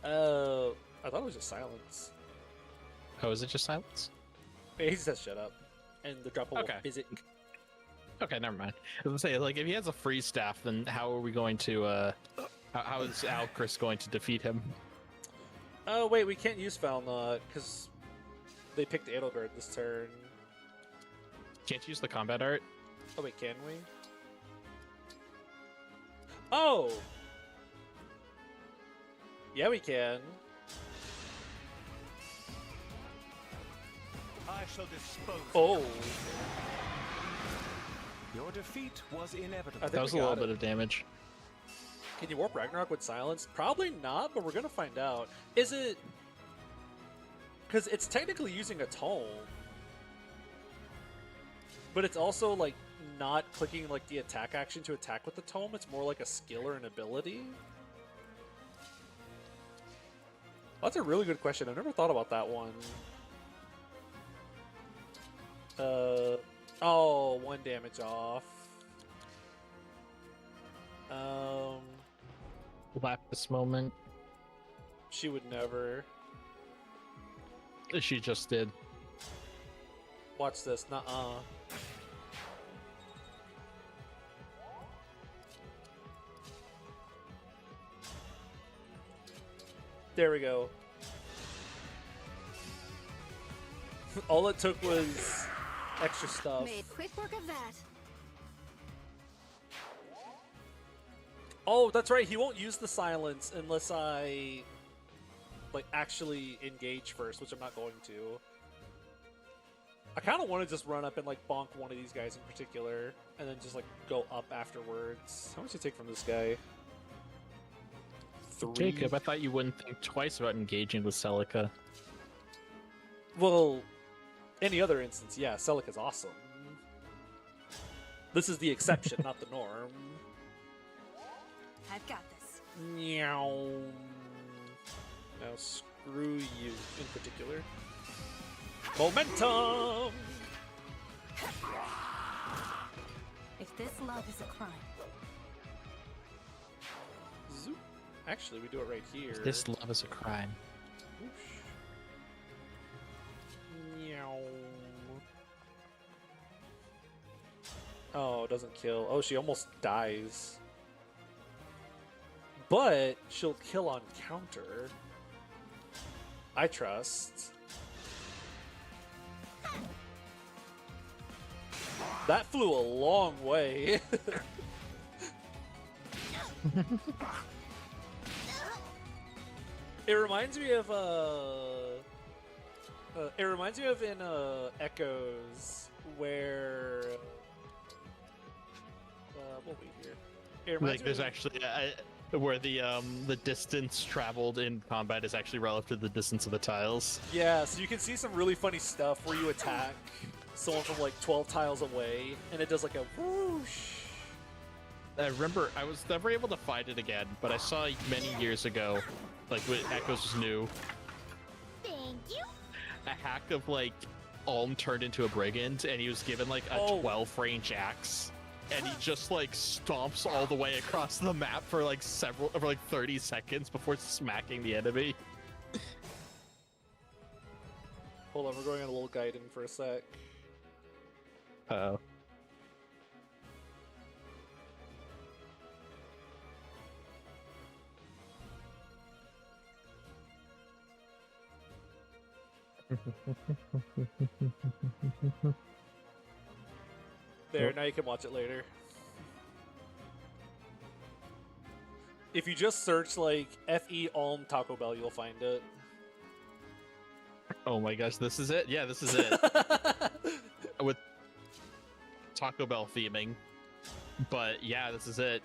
I thought it was just silence. Oh, is it just silence? Yeah, he says shut up. And the drop will physic. Okay, never mind. I was gonna say, like, if he has a free staff, then how are we going to, how is Alcryst going to defeat him? Oh, wait, we can't use Falnot, because they picked Edelgard this turn. Can't use the combat art? Oh, wait, can we? Oh! Yeah, we can. I shall dispose. Oh! Your defeat was inevitable. That was a little bit of damage. Can you warp Ragnarok with silence? Probably not, but we're gonna find out. Is it... Because it's technically using a tome. But it's also, like, not clicking, like, the attack action to attack with the tome. It's more like a skill or an ability. That's a really good question. I've never thought about that one. Oh, 1 damage off. Lapis moment. She would never. She just did. Watch this. Nuh-uh. There we go. All it took was extra stuff. Made quick work of that. Oh, that's right. He won't use the silence unless I, like, actually engage first, which I'm not going to. I kind of want to just run up and, like, bonk one of these guys in particular, and then just, like, go up afterwards. How much do you take from this guy? 3. Jacob, I thought you wouldn't think twice about engaging with Celica. Well, any other instance, yeah, Celica's awesome. This is the exception, not the norm. I've got this. Meow. Now screw you in particular. Momentum! If this love is a crime. Zoop. Actually, we do it right here. This love is a crime. Whoosh. Meow. Oh, it doesn't kill. Oh, she almost dies. But she'll kill on counter. I trust. That flew a long way. It reminds me of in Echoes where what we hear. It reminds Like, me there's of- actually where the distance traveled in combat is actually relative to the distance of the tiles. Yeah, so you can see some really funny stuff where you attack someone from like 12 tiles away, and it does like a whoosh. I remember I was never able to find it again, but I saw many years ago, like when Echoes was new, Thank you. a hack of like Ulm turned into a brigand, and he was given like a 12 range axe, and he just like stomps all the way across the map for like 30 seconds before smacking the enemy. Hold on, we're going on a little guide in for a sec. Uh-oh. There, now you can watch it later. If you just search like FE Ulm Taco Bell, you'll find it. Oh my gosh, this is it? Yeah, this is it. With Taco Bell theming. But yeah, this is it.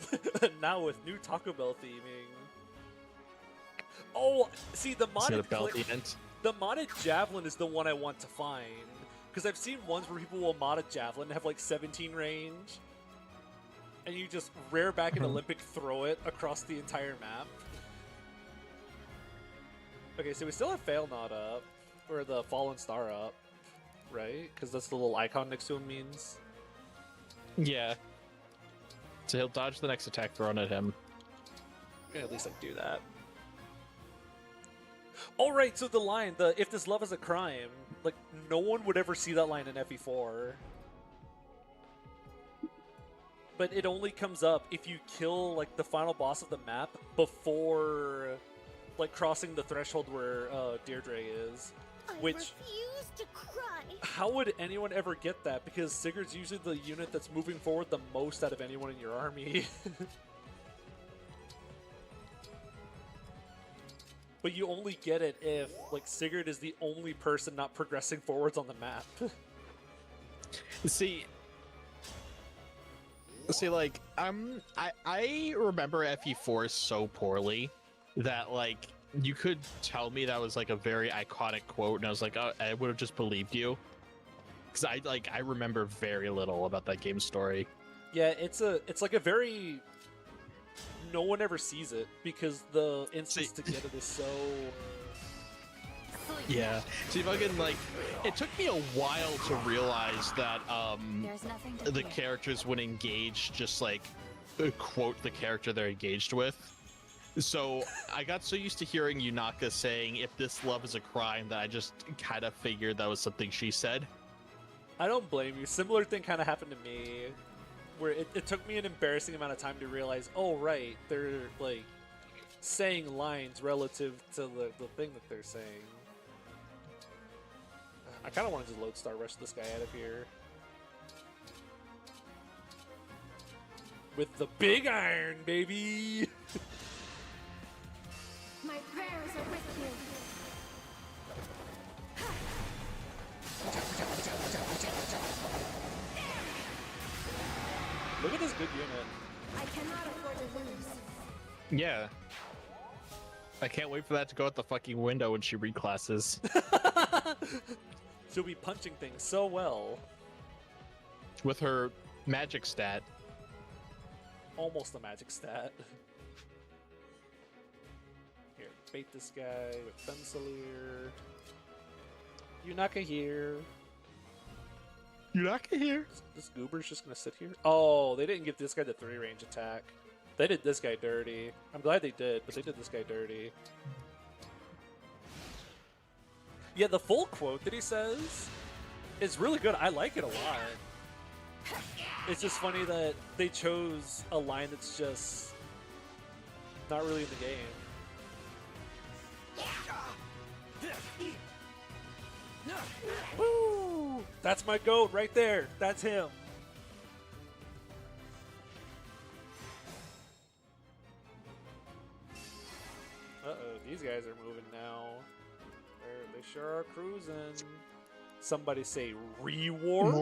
Now with new Taco Bell theming. Oh, see the modded javelin is the one I want to find, because I've seen ones where people will mod a javelin and have like 17 range, and you just rear back an Olympic throw it across the entire map. Okay, so we still have Fail Not up, or the Fallen Star up, right? Because that's the little icon next to him means. Yeah. So he'll dodge the next attack thrown at him. Yeah, at least I can do that. All right, so the line, if this love is a crime, like no one would ever see that line in FE4. But it only comes up if you kill like the final boss of the map before like crossing the threshold where Deirdre is. Which refuse to cry. How would anyone ever get that? Because Sigurd's usually the unit that's moving forward the most out of anyone in your army. But you only get it if, like, Sigurd is the only person not progressing forwards on the map. See, like, I remember FE4 so poorly that, like, you could tell me that was, like, a very iconic quote, and I was like, oh, I would have just believed you. Because I remember very little about that game story. Yeah, it's like a very... No one ever sees it because the instance to get it is so... Yeah. See, fucking, like, it took me a while to realize that, the characters when engaged just, like, quote the character they're engaged with. So, I got so used to hearing Yunaka saying, if this love is a crime, that I just kind of figured that was something she said. I don't blame you. Similar thing kind of happened to me, where it took me an embarrassing amount of time to realize, oh, right, they're, like, saying lines relative to the thing that they're saying. I kind of want to just Lodestar rush this guy out of here. With the big iron, baby! My prayers are with you. Look at this good unit. I cannot afford to lose. Yeah. I can't wait for that to go out the fucking window when she reclasses. She'll be punching things so well. With her magic stat. Almost a magic stat. Here, bait this guy with Fensalier. Yunaka here. Yunaka here? This goober's just gonna sit here? Oh, they didn't give this guy the 3-range attack. They did this guy dirty. I'm glad they did, but they did this guy dirty. Yeah, the full quote that he says is really good. I like it a lot. It's just funny that they chose a line that's just not really in the game. Woo! That's my goat right there. That's him. Uh-oh, these guys are moving now. They sure are cruising. Somebody say reward?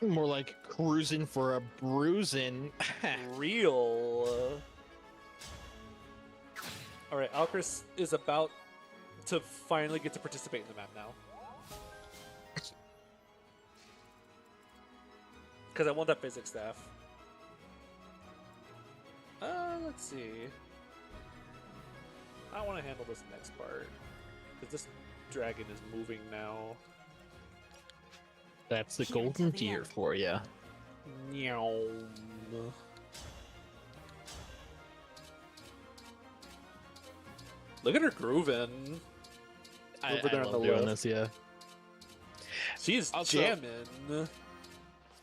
More like cruising for a bruising. Real. Alright, Alcryst is about to finally get to participate in the map now. Because I want that physics staff. Let's see. I want to handle this next part. Because this dragon is moving now. That's the golden deer for you. Meow. Look at her grooving. I Over there on love the doing left. this, yeah. She's Also, jamming.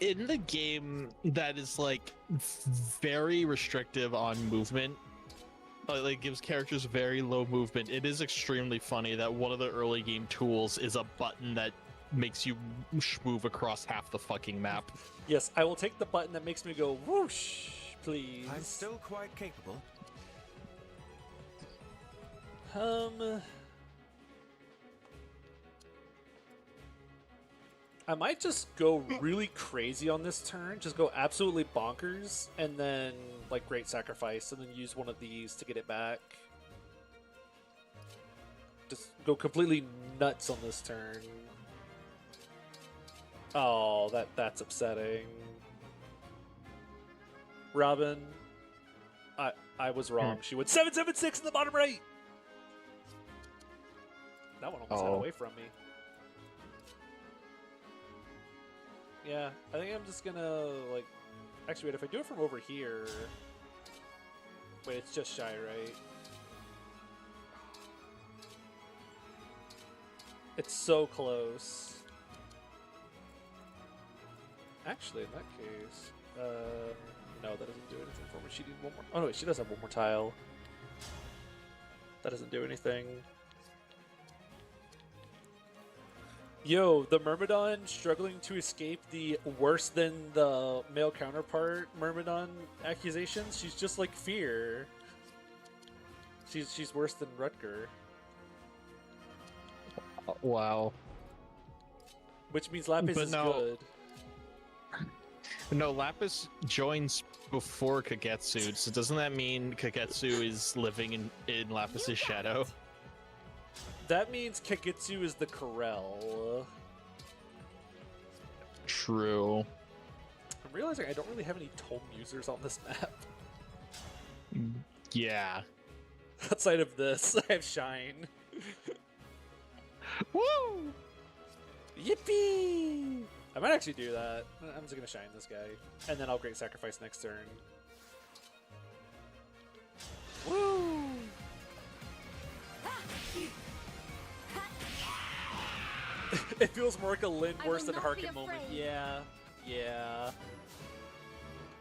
In the game that is like very restrictive on movement, like gives characters very low movement, it is extremely funny that one of the early game tools is a button that makes you move across half the fucking map. Yes, I will take the button that makes me go whoosh, please. I'm still quite capable. I might just go really crazy on this turn, just go absolutely bonkers, and then like Great Sacrifice, and then use one of these to get it back. Just go completely nuts on this turn. Oh, that's upsetting. Robin, I was wrong. She went 776 in the bottom right. That one almost got away from me. Yeah, I think I'm just gonna, like... Actually, wait, if I do it from over here... Wait, it's just shy, right? It's so close. Actually, in that case... no, that doesn't do anything for me. She needs one more... Oh, no, wait, she does have one more tile. That doesn't do anything. Yo, the Myrmidon struggling to escape the worse than the male counterpart Myrmidon accusations. She's just like Fear. She's worse than Rutger. Wow. Which means Lapis is good. No, Lapis joins before Kagetsu, so doesn't that mean Kagetsu is living in Lapis's shadow? That means Kagetsu is the Corel. True. I'm realizing I don't really have any tome users on this map. Yeah. Outside of this, I have Shine. Woo! Yippee! I might actually do that. I'm just gonna Shine this guy. And then I'll Great Sacrifice next turn. Woo! It feels more like a Lynn worse than Harkin moment. Yeah, yeah.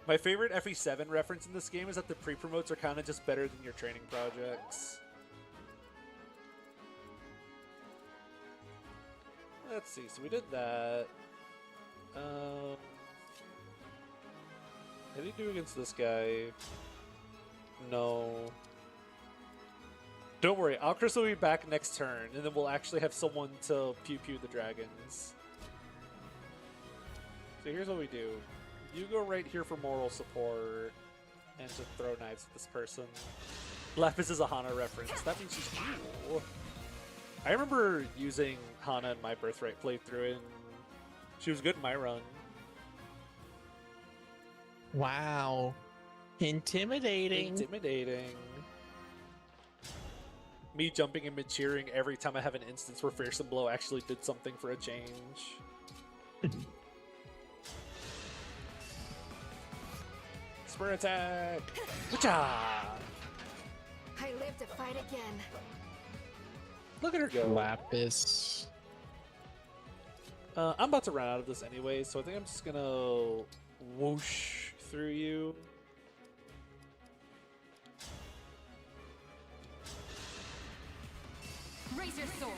My favorite FE7 reference in this game is that the pre-promotes are kind of just better than your training projects. Let's see, so we did that. How do you do against this guy? No. Don't worry, Alcryst will be back next turn, and then we'll actually have someone to pew-pew the dragons. So here's what we do. You go right here for moral support, and just throw knives at this person. Lapis is a Hana reference. That means she's cool. I remember using Hana in my Birthright playthrough, and she was good in my run. Wow. Intimidating. Intimidating. Me jumping and mid-cheering every time I have an instance where Fearsome Blow actually did something for a change. Spur attack! Whatcha! I live to fight again. Look at her go. Lapis. I'm about to run out of this anyway, so I think I'm just gonna whoosh through you. Raise your sword.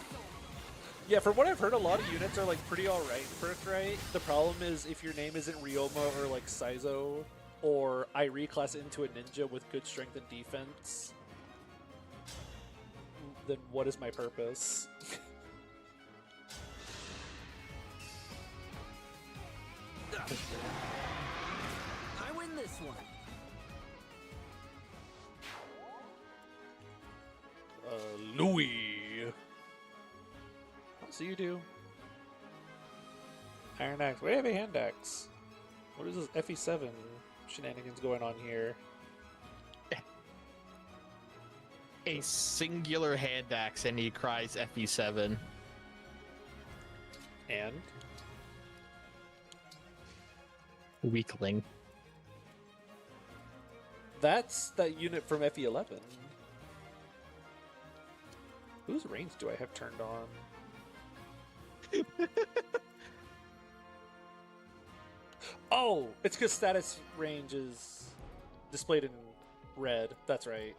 Yeah, from what I've heard, a lot of units are like pretty alright in Birthright. The problem is if your name isn't Ryoma or like Saizo, or I reclass into a ninja with good strength and defense, then what is my purpose? I win this one. Louis. What do you do? Iron Axe. Way heavy hand axe. What is this FE7 shenanigans going on here? A singular hand axe, and he cries FE7. And? Weakling. That's that unit from FE11. Whose range do I have turned on? Oh, it's because status range is displayed in red. That's right.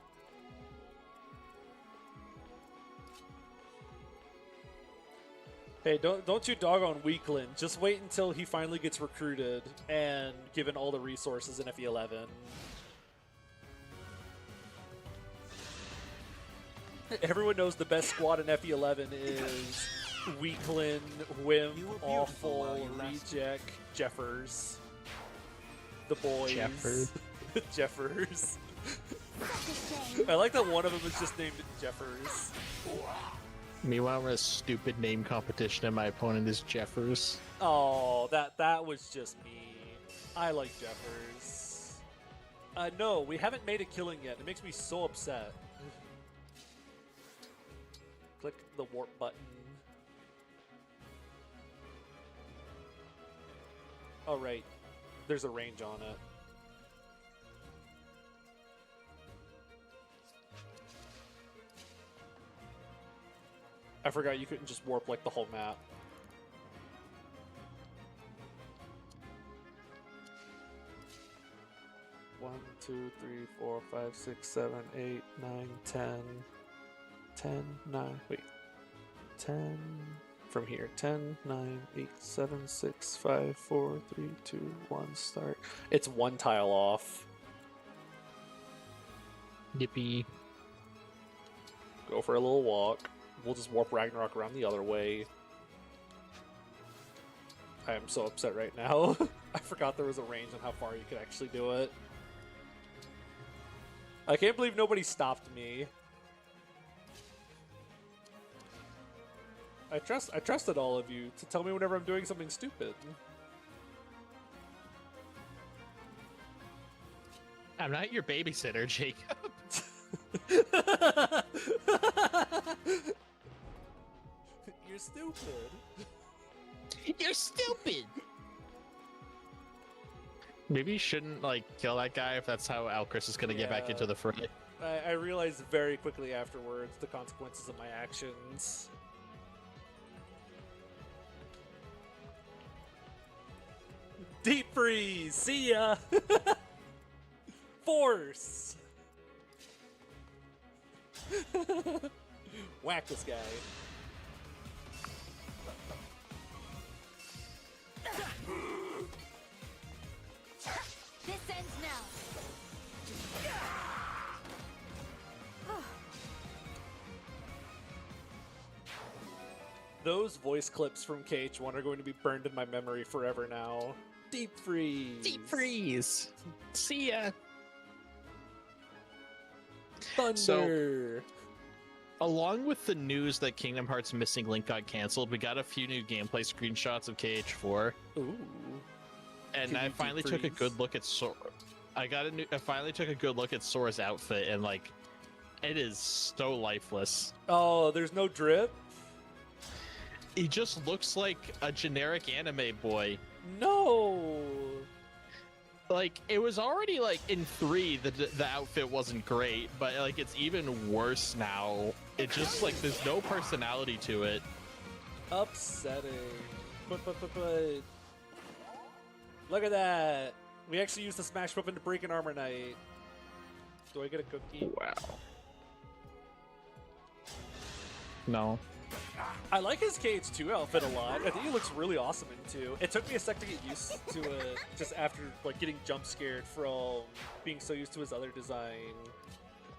Hey, don't you dog on Weakland. Just wait until he finally gets recruited and given all the resources in FE11. Everyone knows the best squad in FE11 is Weakland, Whim, Awful, Reject, Jeffers. The boys. Jeffers. Jeffers. I like that one of them is just named Jeffers. Meanwhile, we're in a stupid name competition, and my opponent is Jeffers. Oh, that was just me. I like Jeffers. No, we haven't made a killing yet. It makes me so upset. Click the warp button. Oh, right. There's a range on it. I forgot you couldn't just warp like the whole map. One, 2, 3, 4, 5, 6, 7, 8, 9, 10. 10, 9, wait. 10 from here. 10, 9, 8, 7, 6, 5, 4, 3, 2, 1, start. It's one tile off. Yippee. Go for a little walk. We'll just warp Ragnarok around the other way. I am so upset right now. I forgot there was a range on how far you could actually do it. I can't believe nobody stopped me. I trusted all of you to tell me whenever I'm doing something stupid. I'm not your babysitter, Jacob. You're stupid. You're stupid. Maybe you shouldn't like kill that guy if that's how Alcryst is gonna get back into the fray. I realized very quickly afterwards the consequences of my actions. Deep freeze! See ya! Force! Whack this guy. This ends now. Those voice clips from KH1 are going to be burned in my memory forever now. Deep freeze! Deep freeze! See ya! Thunder! So, along with the news that Kingdom Hearts Missing Link got canceled, we got a few new gameplay screenshots of KH4. Ooh. And I finally took a good look at Sora. I finally took a good look at Sora's outfit, and like, it is so lifeless. Oh, there's no drip? He just looks like a generic anime boy. No! Like, it was already like in 3 the outfit wasn't great, but like it's even worse now. It just like there's no personality to it. Upsetting. But. Look at that! We actually used the Smash weapon to break an Armor Knight. Do I get a cookie? Wow. No. I like his KH2 outfit a lot. I think he looks really awesome in 2. It took me a sec to get used to it, just after like getting jump scared from being so used to his other design.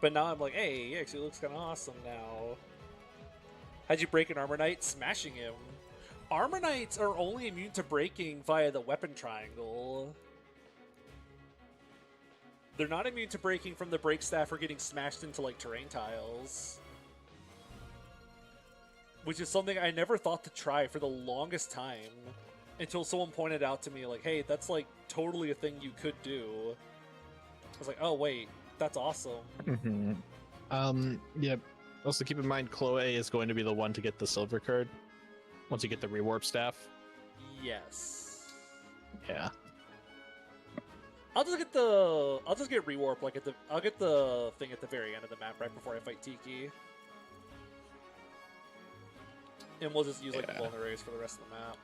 But now I'm like, hey, he actually looks kind of awesome now. How'd you break an Armor Knight? Smashing him. Armor Knights are only immune to breaking via the weapon triangle. They're not immune to breaking from the break staff or getting smashed into like terrain tiles. which is something I never thought to try for the longest time until someone pointed out to me, like, hey, that's like totally a thing you could do. I was like, oh wait, that's awesome. Yeah. Also keep in mind, Chloé is going to be the one to get the silver card once you get the rewarp staff. Yes. Yeah. I'll just get rewarp like I'll get the thing at the very end of the map right before I fight Tiki. And we'll just use like the vulneraries for the rest of the map.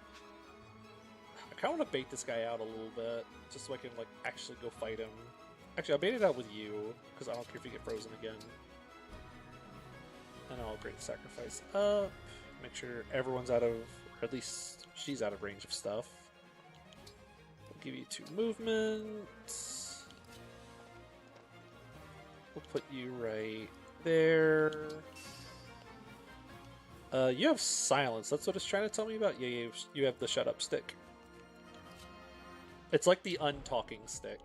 I kind of want to bait this guy out a little bit, just so I can like actually go fight him. Actually, I'll bait it out with you, because I don't care if you get frozen again. And I'll upgrade the sacrifice up. Make sure everyone's out of, or at least she's out of range of stuff. We'll give you 2 movement. We'll put you right there. You have silence. That's what it's trying to tell me about. Yeah, you have the shut up stick. It's like the untalking stick.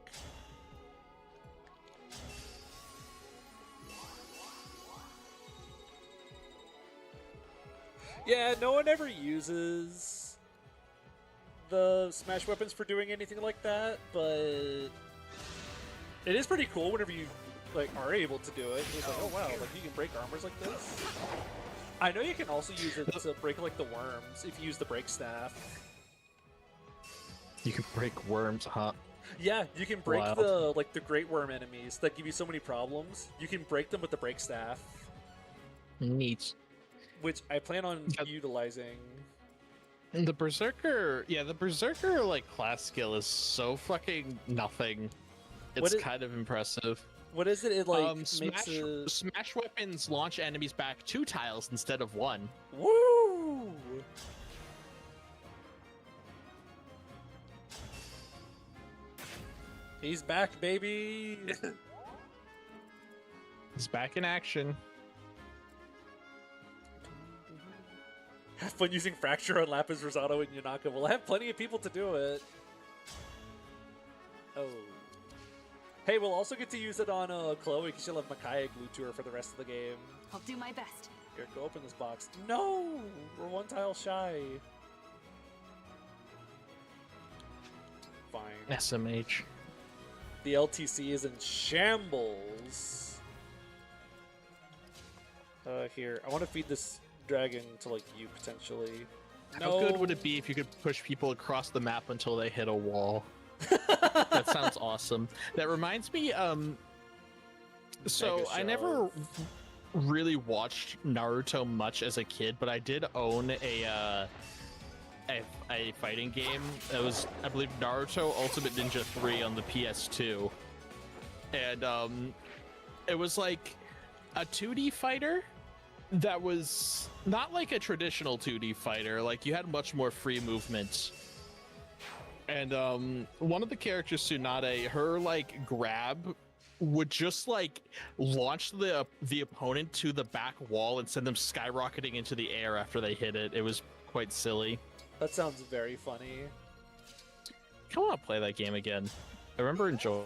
Yeah, no one ever uses the smash weapons for doing anything like that, but it is pretty cool whenever you like are able to do it. It's like, oh wow, like you can break armors like this. I know you can also use it to break like the worms if you use the break staff. You can break worms, huh? Yeah, you can break the great worm enemies that give you so many problems. You can break them with the break staff. Neat. Which I plan on utilizing. The Berserker, the Berserker like class skill is so fucking nothing. It's kind of impressive. What is it? It like makes smash weapons launch enemies back 2 tiles instead of 1. Woo! He's back, baby. He's back in action. Have fun using Fracture on Lapis, Rosado, and Yunaka. We'll have plenty of people to do it. Oh. Hey, we'll also get to use it on Chloé because she'll have Micaiah glued to her for the rest of the game. I'll do my best. Here, go open this box. No! We're 1 tile shy. Fine. SMH. The LTC is in shambles. Here, I want to feed this dragon to like you potentially. How good would it be if you could push people across the map until they hit a wall? That sounds awesome. That reminds me, so I never really watched Naruto much as a kid, but I did own a fighting game. It was, I believe, Naruto Ultimate Ninja 3 on the PS2, and it was like a 2D fighter that was not like a traditional 2D fighter. Like, you had much more free movement. And one of the characters, Tsunade, her like grab would just like launch the opponent to the back wall and send them skyrocketing into the air after they hit it. It was quite silly. That sounds very funny. I want to play that game again. I remember enjoying.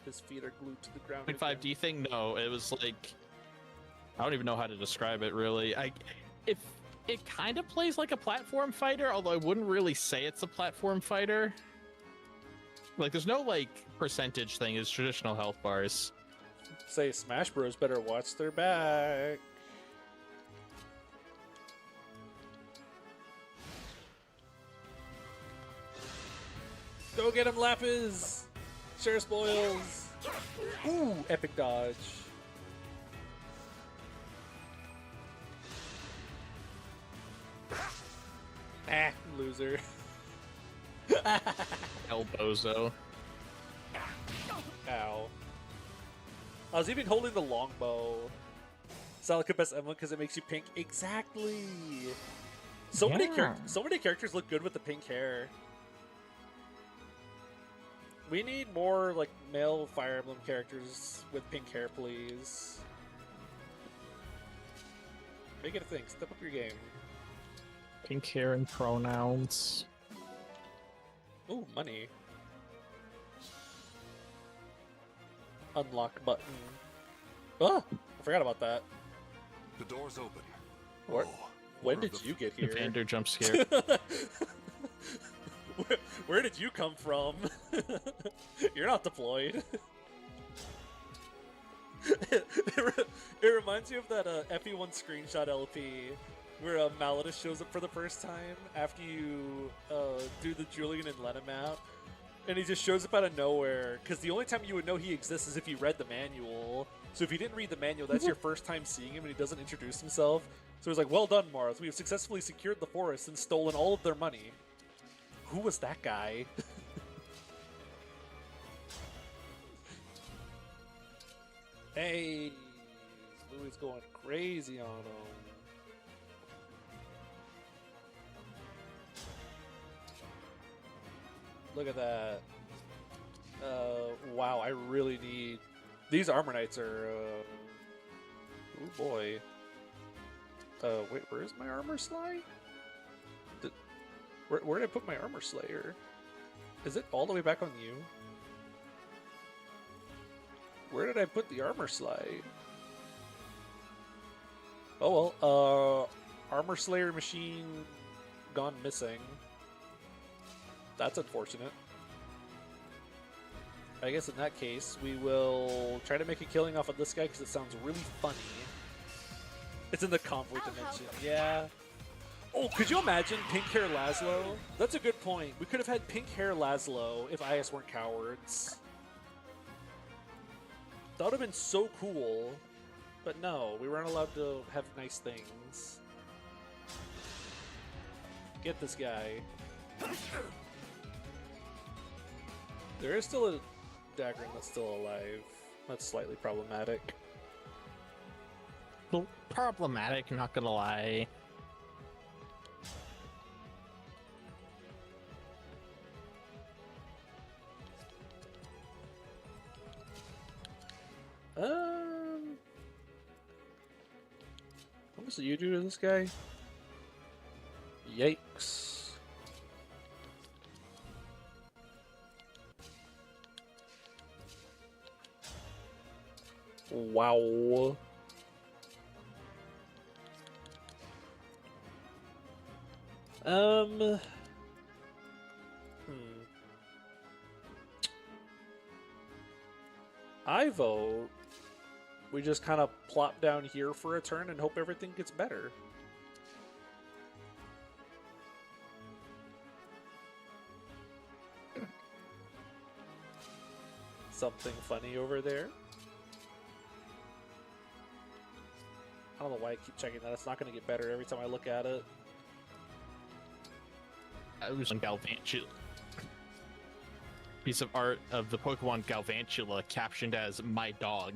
His feet are glued to the ground. 5D thing? No, it was like, I don't even know how to describe it really. It kind of plays like a platform fighter, although I wouldn't really say it's a platform fighter. Like, there's no like percentage thing. It's traditional health bars. Say Smash Bros better watch their back. Go get him, Lapis! Share spoils! Ooh, epic dodge. Ah, loser. El Bozo. Ow. I was even holding the longbow. Celica best Emblem because it makes you pink. Exactly! So many characters look good with the pink hair. We need more like male Fire Emblem characters with pink hair, please. Make it a thing. Step up your game. Pink hair and pronouns. Ooh, money. Unlock button. Oh, I forgot about that. The door's open. When did you get here? Vander jump scare. Where did you come from? You're not deployed. It reminds me of that FE1 screenshot LP where Malladus shows up for the first time after you do the Julian and Lena map. And he just shows up out of nowhere, because the only time you would know he exists is if you read the manual. So if you didn't read the manual, that's your first time seeing him and he doesn't introduce himself. So he's like, well done, Marth. We have successfully secured the forest and stolen all of their money. Who was that guy? Hey, Louis going crazy on him. Look at that. Wow, I really need... These Armor Knights are... Oh boy. Wait, where is my Armor Slide? Where did I put my Armor Slayer? Is it all the way back on you? Where did I put the Armor Slide? Oh well, Armor Slayer machine gone missing. That's unfortunate. I guess in that case, we will try to make a killing off of this guy because it sounds really funny. It's in the conflict dimension. Yeah. Oh, could you imagine pink hair Laszlo? That's a good point. We could have had pink hair Laszlo if IS weren't cowards. That would have been so cool. But no, we weren't allowed to have nice things. Get this guy. There is still a dagger that's still alive. That's slightly problematic. Well, problematic, not gonna lie. What much do you do to this guy? Yikes. Wow. I vote we just kind of plop down here for a turn and hope everything gets better. Something funny over there. I don't know why I keep checking that. It's not going to get better every time I look at it. I was on Galvantula. Piece of art of the Pokemon Galvantula captioned as "my dog."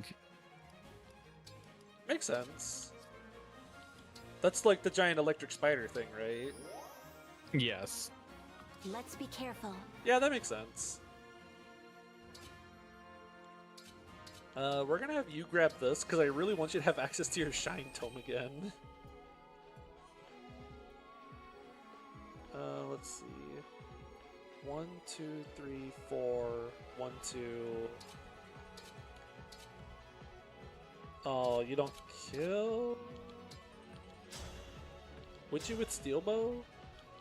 Makes sense. That's like the giant electric spider thing, right? Yes. Let's be careful. Yeah, that makes sense. We're gonna have you grab this because I really want you to have access to your Shine Tome again. Let's see. 1, 2, 3, 4. 1, 2. Oh, you don't kill? Would you with Steel Bow?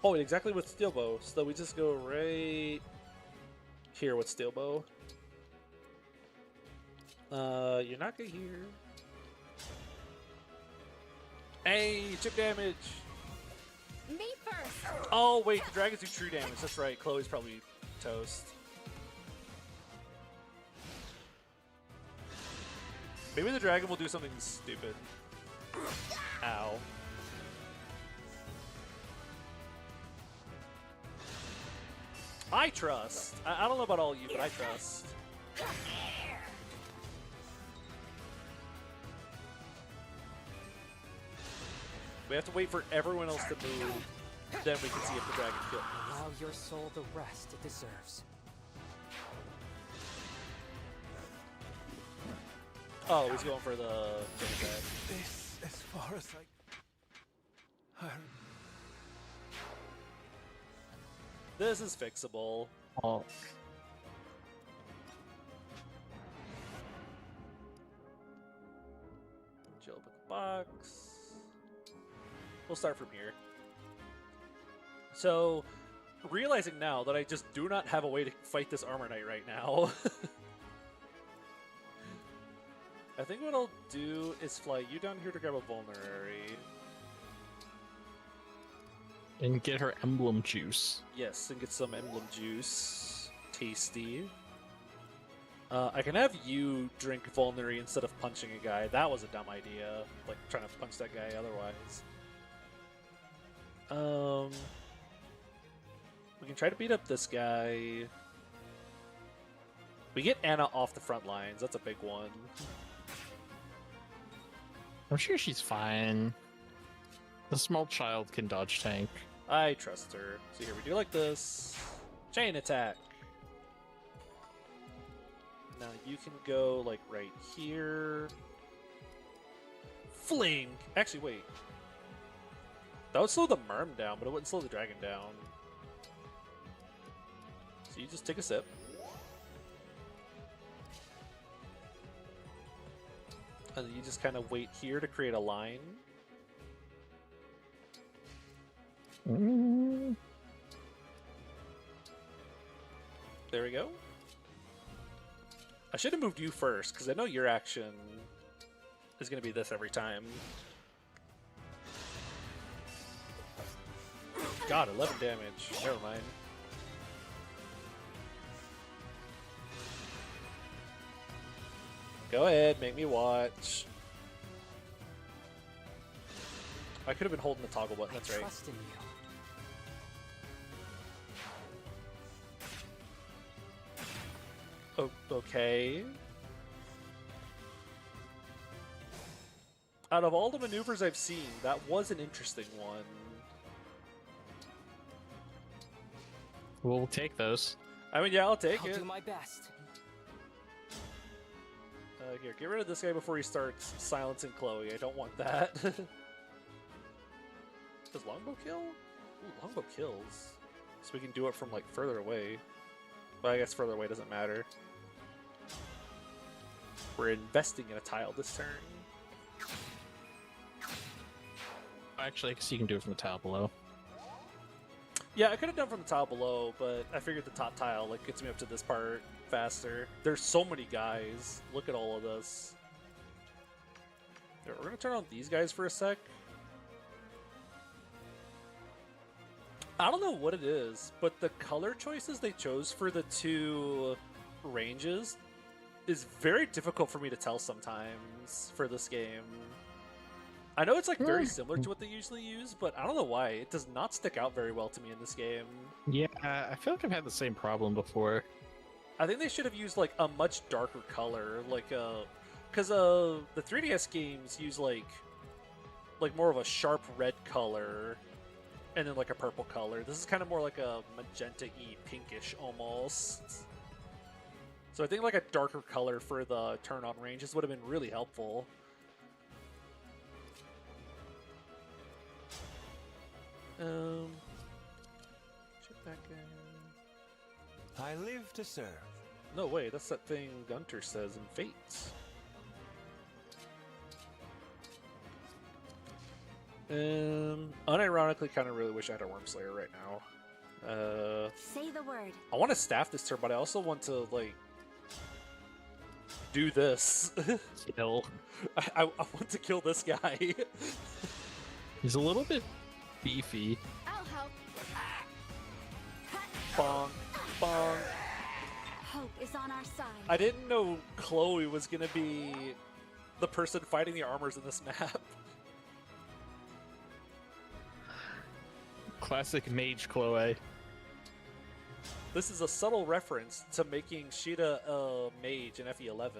Oh, exactly with Steel Bow. So we just go right here with Steel Bow. Yunaka here. Hey, chip damage! Me first! Oh, wait, the dragons do true damage. That's right, Chloe's probably toast. Maybe the dragon will do something stupid. Ow. I trust. I don't know about all of you, but I trust. We have to wait for everyone else to move, then we can see if the dragon kills. Allow your soul the rest it deserves. Oh, he's going for the genocide. This, as far as I... This is fixable. Oh. Chill up in the box. we'll start from here. So, realizing now that I just do not have a way to fight this Armor Knight right now, I think what I'll do is fly you down here to grab a Vulnerary. And get her Emblem juice. Yes, and get some Emblem juice. Tasty. I can have you drink Vulnerary instead of punching a guy. That was a dumb idea. Like, trying to punch that guy otherwise. We can try to beat up this guy. We get Anna off the front lines. That's a big one. I'm sure she's fine. The small child can dodge tank. I trust her. So here we do like this. Chain attack. Now you can go like right here. Fling! Actually, wait. That would slow the Merrin down, but it wouldn't slow the dragon down. So you just take a sip. And you just kind of wait here to create a line. There we go. I should have moved you first, because I know your action is going to be this every time. God, 11 damage. Never mind. Go ahead, make me watch. I could have been holding the toggle button, that's right. Trust in you. Oh, okay. Out of all the maneuvers I've seen, that was an interesting one. We'll take those. I mean, yeah, I'll take it. I'll do my best. Here, get rid of this guy before he starts silencing Chloé. I don't want that. Does Longbow kill? Ooh, Longbow kills. So we can do it from, like, further away. But I guess further away doesn't matter. We're investing in a tile this turn. Actually, I guess you can do it from the tile below. Yeah, I could have done from the tile below, but I figured the top tile like gets me up to this part faster. There's so many guys. Look at all of this. Here, we're gonna turn on these guys for a sec. I don't know what it is, but the color choices they chose for the two ranges is very difficult for me to tell sometimes for this game. I know it's like very similar to what they usually use, but I don't know why. It does not stick out very well to me in this game. Yeah, I feel like I've had the same problem before. I think they should have used like a much darker color, like because the 3DS games use like more of a sharp red color, and then like a purple color. This is kind of more like a magenta-y, pinkish almost. So I think like a darker color for the turn-on ranges would have been really helpful. Chip back in. I live to serve. No way, that's that thing Gunter says in Fates. Unironically, kind of really wish I had a Wormslayer right now. Say the word. I want to staff this turn, but I also want to like do this. Kill. I want to kill this guy. He's a little bit beefy. I'll help. Bonk, bonk. Hope is on our side. I didn't know Chloé was gonna be the person fighting the armors in this map. Classic mage Chloé. This is a subtle reference to making Sheeta a mage in FE11.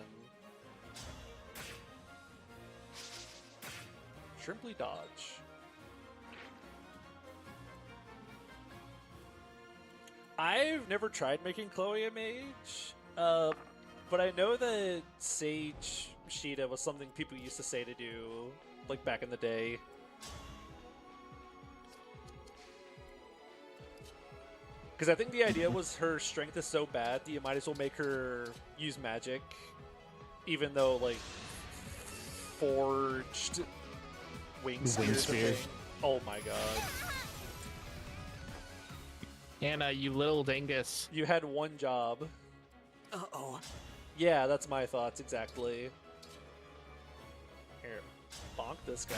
Shrimply dodge. I've never tried making Chloé a mage, but I know that Sage Sheeta was something people used to say to do, like back in the day. Because I think the idea was her strength is so bad that you might as well make her use magic, even though like forged wing spear. Oh my god. Anna, you little dingus. You had one job. Uh-oh. Yeah, that's my thoughts exactly. Here, bonk this guy.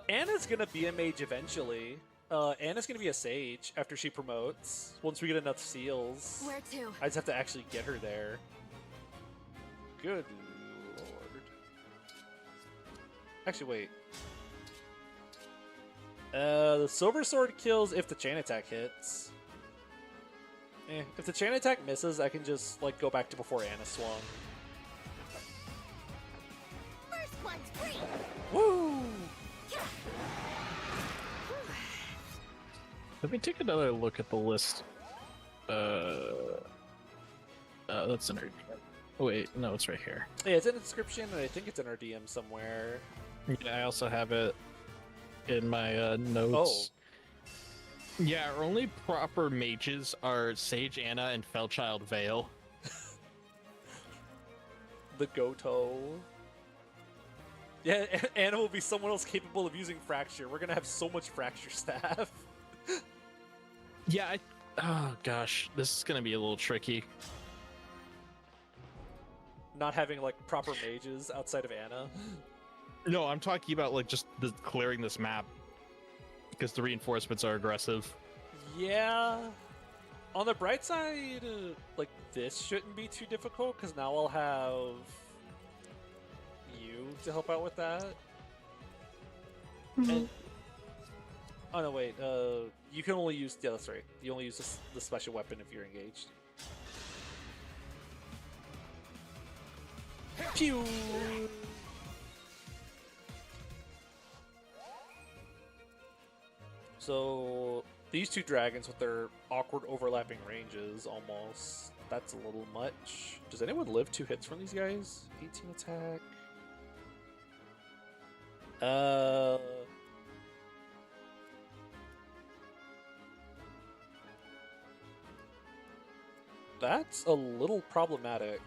Anna's gonna be a mage eventually. Anna's gonna be a sage after she promotes. Once we get enough seals. Where to? I just have to actually get her there. Good lord. Actually, wait. The silver sword kills if the chain attack hits. If the chain attack misses, I can just like go back to before Anna swung. First one's free. Woo! Let me take another look at the list. That's in our... Oh, wait, no, it's right here. Yeah, it's in the description, and I think it's in our DM somewhere. Yeah, I also have it in my notes. Oh. Yeah, our only proper mages are Sage Anna and Felchild Vale. The Goto. Yeah, Anna will be someone else capable of using Fracture. We're gonna have so much Fracture staff. Yeah, oh gosh, this is gonna be a little tricky. Not having like proper mages outside of Anna. No, I'm talking about like just clearing this map because the reinforcements are aggressive. Yeah. On the bright side, like this shouldn't be too difficult because now I'll have you to help out with that. And, oh no, wait. You can only use. Yeah, that's right. You only use the special weapon if you're engaged. Pew! So these two dragons with their awkward overlapping ranges, almost. That's a little much. Does anyone live 2 hits from these guys? 18 attack. That's a little problematic.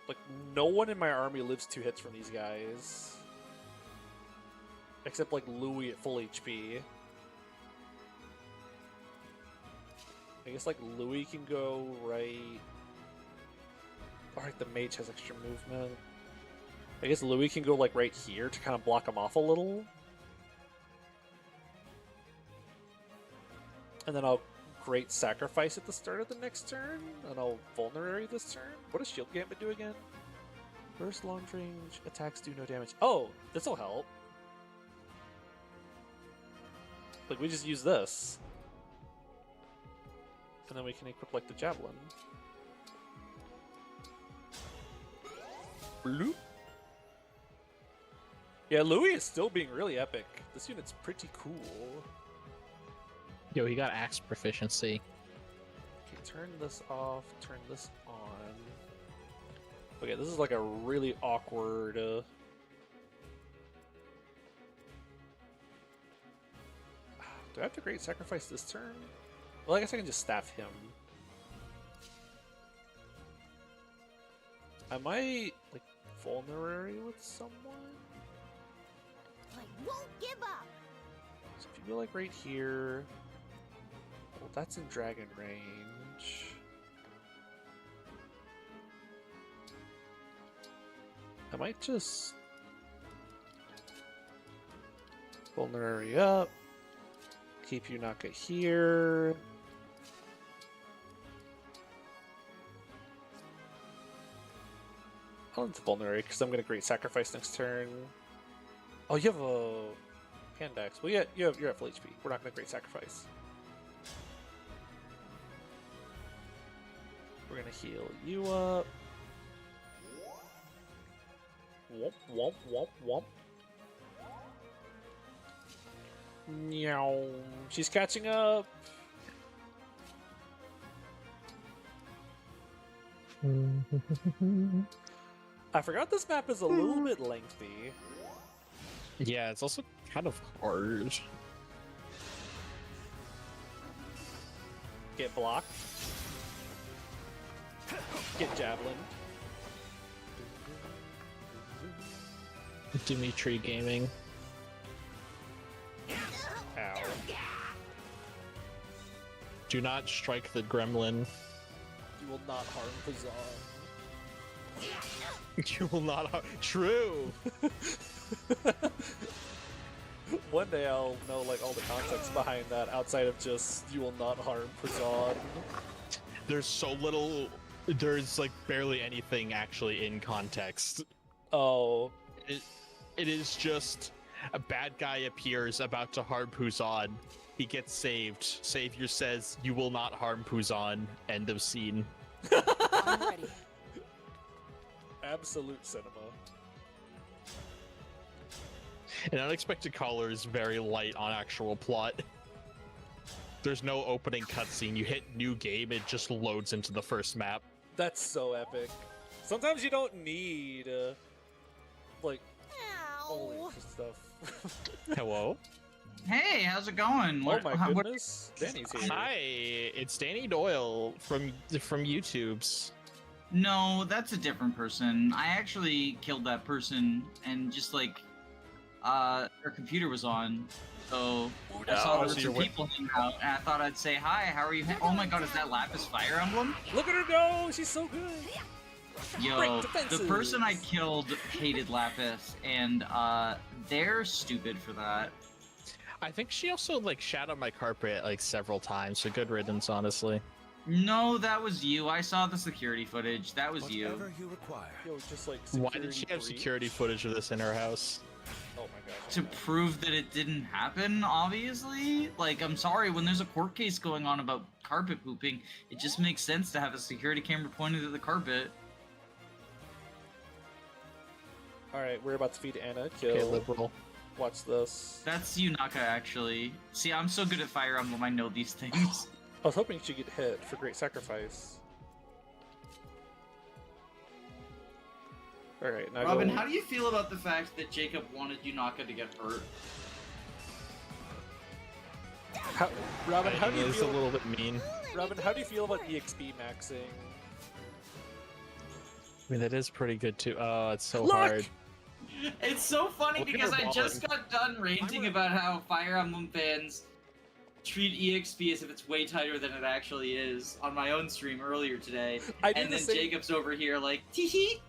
Like, no one in my army lives 2 hits from these guys. Except, like, Louis at full HP. I guess, like, Louis can go right... Alright, the mage has extra movement. I guess Louis can go, like, right here to kind of block him off a little. And then I'll Great Sacrifice at the start of the next turn, and I'll Vulnerary this turn. What does Shield Gambit do again? Burst long range attacks do no damage. Oh, this'll help. Like, we just use this. And then we can equip, like, the Javelin. Bloop. Yeah, Louis is still being really epic. This unit's pretty cool. Yo, he got axe proficiency. Okay, turn this off, turn this on. Okay, this is like a really awkward... Do I have to Great Sacrifice this turn? Well, I guess I can just staff him. I might, like, Vulnerary with someone? I won't give up. So if you go, like, right here... Well, that's in dragon range. I might just... Vulnerary up. Keep Yunaka here. I'll into Vulnerary because I'm going to Great Sacrifice next turn. Oh, you have a hand axe. Well, yeah, you're at full HP. We're not going to Great Sacrifice. We're going to heal you up. Womp, womp, womp, womp. Meow. She's catching up. I forgot this map is a little bit lengthy. Yeah, it's also kind of hard. Get blocked. Get javelin. Dimitri Gaming. Ow. Do not strike the gremlin. You will not harm Pazan. You will not harm. True! One day I'll know like all the context behind that outside of just you will not harm Pazan. There's so little. There's like barely anything actually in context. Oh. It is just a bad guy appears about to harm Puzan. He gets saved. Savior says, "You will not harm Puzan." End of scene. I'm ready. Absolute cinema. An unexpected caller is very light on actual plot. There's no opening cutscene. You hit new game, it just loads into the first map. That's so epic. Sometimes you don't need like holy stuff. Hello? Hey, how's it going? Oh my goodness, Danny's here. Hi, it's Danny Doyle from YouTube's. No, that's a different person. I actually killed that person and just like her computer was on. So I saw there were some people hanging out, and I thought I'd say hi. How are you? Oh my god, is that Lapis Fire Emblem? Look at her go! She's so good. Yo, the person I killed hated Lapis, and they're stupid for that. I think she also like shat on my carpet like several times. So good riddance, honestly. No, that was you. I saw the security footage. That was Whatever you require. Yo, just like Why did she have security footage of this in her house? Oh my god. To prove that it didn't happen, obviously. Like, I'm sorry, when there's a court case going on about carpet pooping, it just makes sense to have a security camera pointed at the carpet. Alright, we're about to feed Anna. Kill. Okay, liberal. Watch this. That's Yunaka, actually. See, I'm so good at Fire Emblem, I know these things. I was hoping she'd get hit for great sacrifice. Alright, now Robin, go. how do you feel about the fact that Jacob wanted Yunaka to get hurt? Robin, how do you It's feel? a little bit mean. Robin, how do you feel about EXP maxing? I mean, that is pretty good too. Oh, it's so Look! hard. It's so funny Look at because her I just got done ranting about how Fire Emblem fans treat EXP as if it's way tighter than it actually is on my own stream earlier today. And then Jacob's over here like, tee-hee,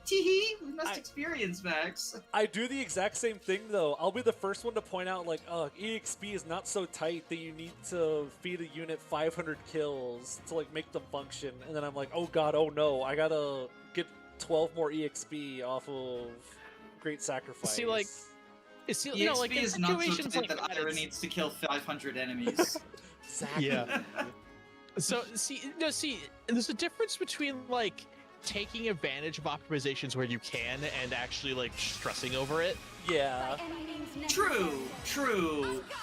we must experience Max. I do the exact same thing though. I'll be the first one to point out like, EXP is not so tight that you need to feed a unit 500 kills to like make them function. And then I'm like, oh god, oh no, I gotta get 12 more EXP off of Great Sacrifice. See, like, EXP you know, like in is not so situations tight like that Ira this- needs to kill 500 enemies. Exactly. Yeah. So see, there's a difference between like taking advantage of optimizations where you can and actually like stressing over it. Yeah. True.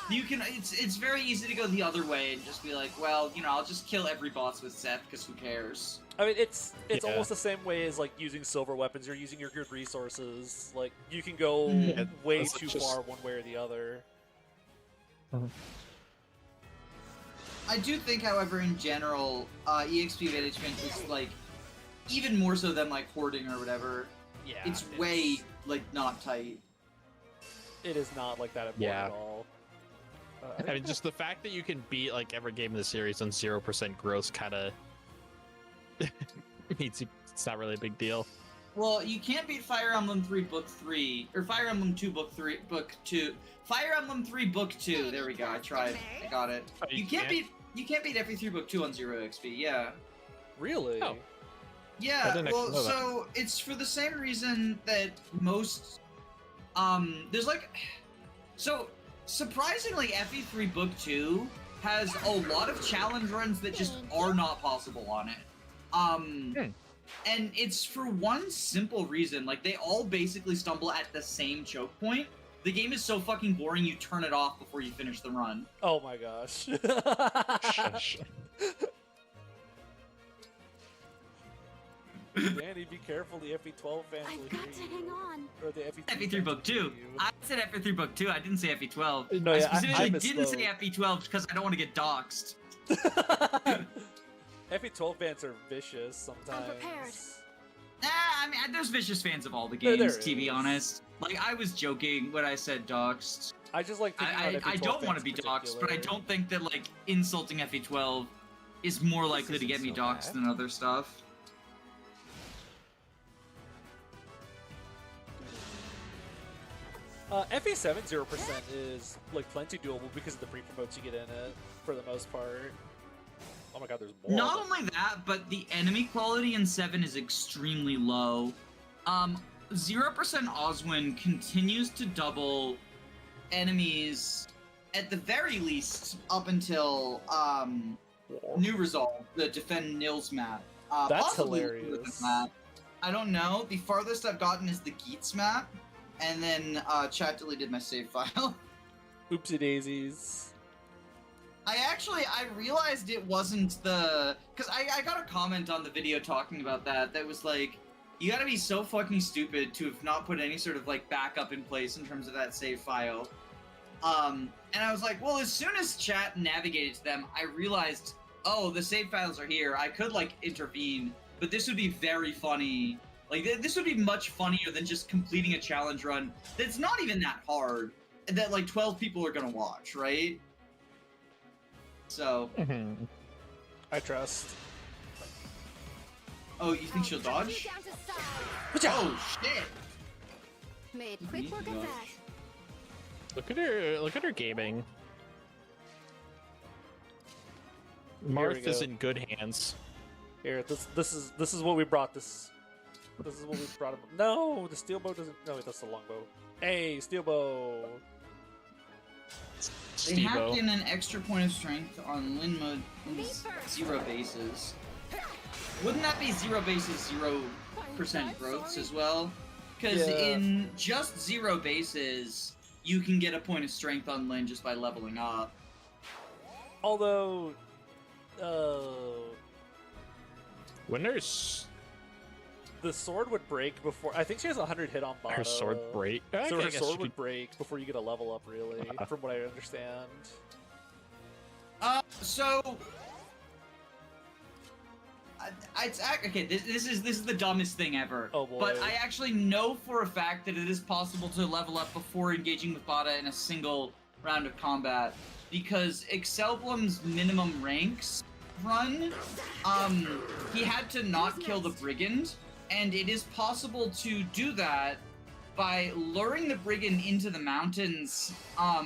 You can. It's very easy to go the other way and just be like, well, you know, I'll just kill every boss with Seth because who cares? I mean, it's Yeah. almost the same way as like using silver weapons. You're using your good resources. Like you can go way That's too just- far one way or the other. I do think, however, in general, EXP management is like even more so than like hoarding or whatever. Yeah. It's way like not tight. It is not like that Yeah. at all. I mean, just the fact that you can beat like every game in the series on 0% gross kind of means it's not really a big deal. Well, you can't beat Fire Emblem 3 Book 3 or Fire Emblem 2 Book 3 Book 2. Fire Emblem 3 Book 2. There we go. I tried. I got it. Oh, You can't beat every 3 Book 2 on 0 XP. Yeah. Really? Oh. Yeah, didn't well, actually know that. so it's for the same reason that most, there's like, so surprisingly, FE3 Book 2 has a lot of challenge runs that just are not possible on it. And it's for one simple reason, like they all basically stumble at the same choke point. The game is so fucking boring, you turn it off before you finish the run. Oh my gosh. Shush. Danny, be careful. The FE12 fans will I've hear got to you. hang on. Or the FE2 FE3 fans Book will 2. hear you. I said FE3 Book 2, I didn't say FE12. No, I yeah, I specifically didn't misspoke. say FE12 because I don't want to get doxxed. FE12 fans are vicious sometimes. I'm prepared. I mean, there's vicious fans of all the There games, to is. be honest. Like, I was joking when I said doxed. I just like thinking about I FE12 don't want to fans be in doxed, but I particular. don't think that, like, insulting FE12 is more likely to get me isn't so doxed bad. than other stuff. FE7 0% is like plenty doable because of the pre-promotes you get in it for the most part. Oh my god, there's more. Not only that, but the enemy quality in 7 is extremely low. 0% Oswin continues to double enemies at the very least up until New Resolve, the Defend Nils map. That's possibly hilarious. Map. I don't know. The farthest I've gotten is the Geats map, and then chat deleted my save file. Oopsie daisies. I realized it wasn't the... Because I got a comment on the video talking about that was like, you gotta be so fucking stupid to have not put any sort of, like, backup in place in terms of that save file. And I was like, well, as soon as chat navigated to them, I realized, oh, the save files are here. I could, like, intervene, but this would be very funny. Like, this would be much funnier than just completing a challenge run that's not even that hard, that, like, 12 people are gonna watch, right? So... I trust. Oh, you think she'll dodge? Whatcha? Oh, shit! Made quick work of that. Look at her gaming. we Marth is go. in good hands. Here, this is what we brought this. This is what we brought him. No, the steel bow doesn't. No, that's the longbow. Hey, steel bow. They hacked in an extra point of strength on Lin Mode's 0 bases. Wouldn't that be 0 bases, 0% growths as well? Because in just 0 bases, you can get a point of strength on Lin just by leveling up. Although, Winner's the sword would break before. I think she has 100 hit on bottom. her sword break. So her sword would break before you get a level up, really, from what I understand. So... okay, this is the dumbest thing ever. Oh boy. But I actually know for a fact that it is possible to level up before engaging with Bada in a single round of combat. Because Excelblum's minimum ranks run, he had to not kill the Brigand, and it is possible to do that by luring the Brigand into the mountains. Yeah,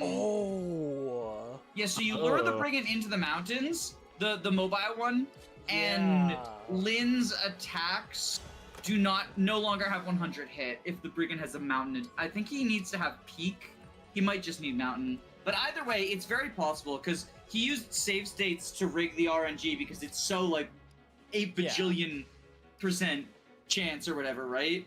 so you lure the Brigand into the mountains, the mobile one, and Lin's attacks do no longer have 100 hit if the Brigand has a mountain. I think he needs to have peak. He might just need mountain. But either way, it's very possible, because he used save states to rig the RNG because it's so, like, 8 bajillion % chance or whatever, right?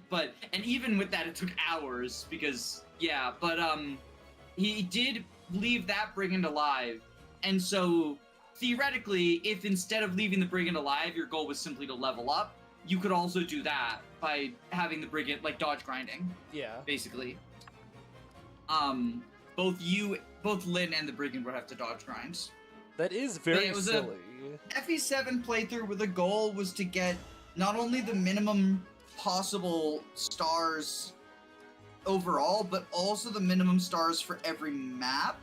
And even with that, it took hours, because, he did leave that Brigand alive. And so, theoretically, if instead of leaving the Brigand alive, your goal was simply to level up, you could also do that by having the Brigand, like, dodge grinding. Yeah. Basically. Both Lin and the Brigand would have to dodge grinds. That is very silly. FE7 playthrough where the goal was to get not only the minimum possible stars overall, but also the minimum stars for every map.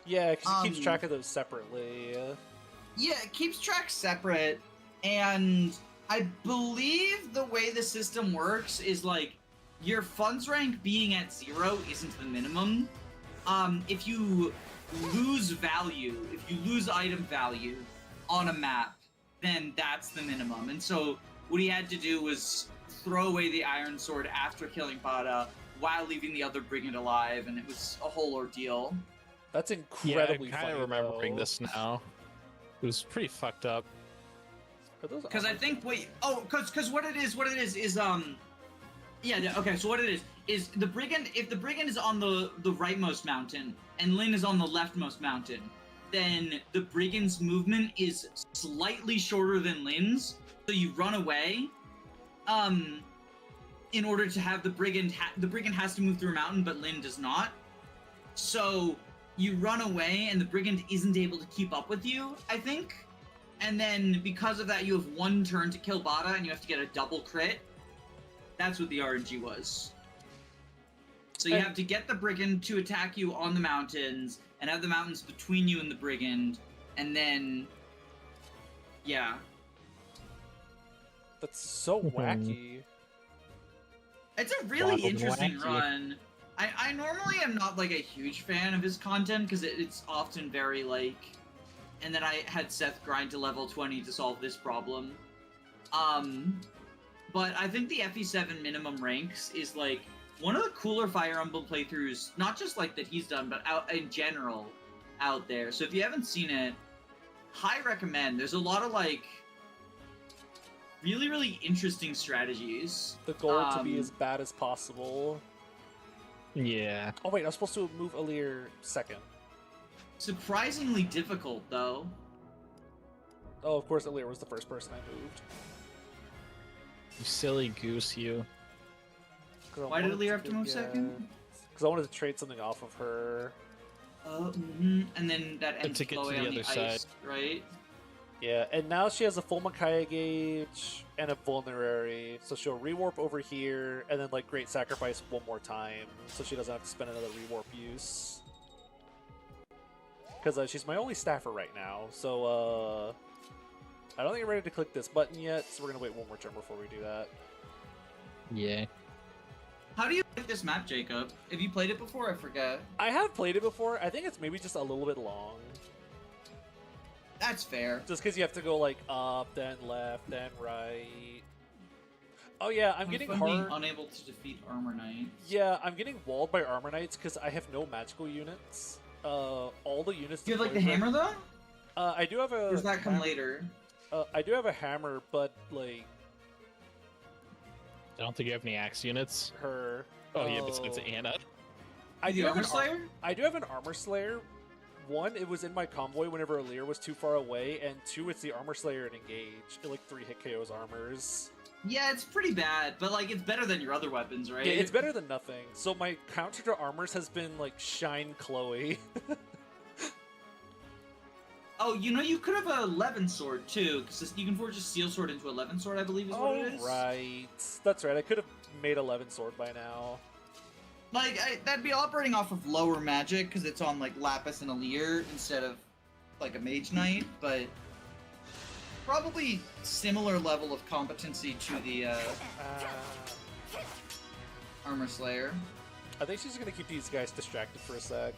Yeah, because it keeps track of those separately. Yeah, it keeps track separate, and I believe the way the system works is, like, your funds rank being at 0 isn't the minimum. If you lose value, if you lose item value on a map, then that's the minimum. And so what he had to do was throw away the Iron Sword after killing Bada while leaving the other Brigand alive, and it was a whole ordeal. That's incredibly I'm kind funny, of remembering though. this now. It was pretty fucked up. Because I think, because what it is is, okay, so what it is the Brigand, if the Brigand is on the rightmost mountain, and Lin is on the leftmost mountain, then the Brigand's movement is slightly shorter than Lin's, so you run away, in order to have the Brigand, the Brigand has to move through a mountain, but Lin does not. So, you run away, and the Brigand isn't able to keep up with you, I think. And then, because of that, you have 1 turn to kill Bada, and you have to get a double crit. That's what the RNG was. So you have to get the brigand to attack you on the mountains, and have the mountains between you and the brigand, and then... Yeah. That's so wacky. It's a really Wild and interesting wacky. run. I normally am not, like, a huge fan of his content, because it's often very, like... And then I had Seth grind to level 20 to solve this problem. But I think the FE7 minimum ranks is, like, one of the cooler Fire Emblem playthroughs, not just, like, that he's done, but out in general out there. So if you haven't seen it, high recommend. There's a lot of, like, really, really interesting strategies. The goal to be as bad as possible. Yeah. Oh wait, I was supposed to move Alir second. Surprisingly difficult, though. Oh, of course, Alir was the first person I moved. You silly goose, you. Why did Alir have to move second? Because I wanted to trade something off of her. And then that ends to get to Chloé the on other the side. ice, right? Yeah, and now she has a full Micaiah gauge and a vulnerary, so she'll rewarp over here, and then like Great Sacrifice one more time, so she doesn't have to spend another rewarp use. Because she's my only staffer right now, so I don't think I'm ready to click this button yet, so we're gonna wait one more turn before we do that. Yeah. How do you like this map, Jacob? Have you played it before? I forget. I have played it before. I think it's maybe just a little bit long. That's fair. Just because you have to go like up, then left, then right. Oh yeah, I'm getting hard. Being unable to defeat Armor Knights. Yeah, I'm getting walled by Armor Knights because I have no magical units. All the units. Do you have like the hammer though? I do have a. Or does that come later? I do have a hammer, but like. I don't think you have any axe units. Her. Oh yeah, besides Anna. I do have Armor Slayer. I do have an Armor Slayer. One, it was in my convoy whenever Alir was too far away, and two, it's the Armor Slayer and Engage. It like 3 hit KOs armors. Yeah, it's pretty bad, but like it's better than your other weapons, right? Yeah, it's better than nothing. So my counter to armors has been like Shine Chloé. Oh, you know, you could have a 11 sword too, because you can forge a steel sword into 11 sword, I believe is what it is. Right. That's right. I could have made 11 sword by now. Like, that'd be operating off of lower magic, because it's on, like, Lapis and Alir instead of, like, a Mage Knight, but probably similar level of competency to the, Armor Slayer. I think she's going to keep these guys distracted for a sec.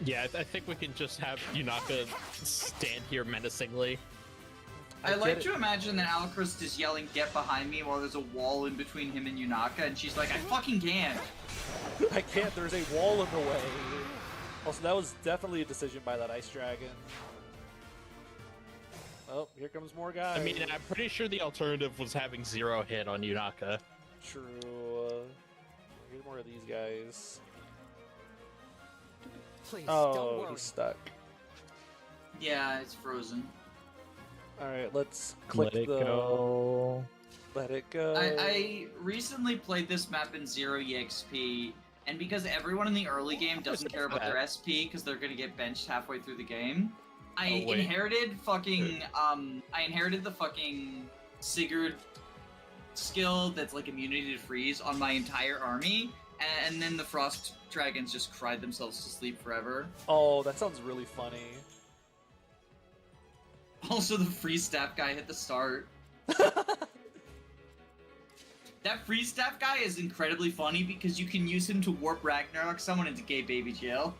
Yeah, I think we can just have Yunaka stand here menacingly. I like to imagine that Alcryst is yelling, "Get behind me," while there's a wall in between him and Yunaka, and she's like, "I fucking can't." I can't. There's a wall in the way. Also, that was definitely a decision by that ice dragon. Oh, here comes more guys. I mean, I'm pretty sure the alternative was having 0 hit on Yunaka. True. Get more of these guys. Please, don't worry. He's stuck. Yeah, it's frozen. Alright, let's click Let it go. Let it go. I recently played this map in 0 EXP, and because everyone in the early game doesn't care about their SP because they're gonna get benched halfway through the game, I inherited fucking I inherited the fucking Sigurd skill that's like immunity to freeze on my entire army, and then the frost dragons just cried themselves to sleep forever. Oh, that sounds really funny. Also, the freeze staff guy hit the start. That freeze staff guy is incredibly funny because you can use him to warp Ragnarok someone into gay baby jail.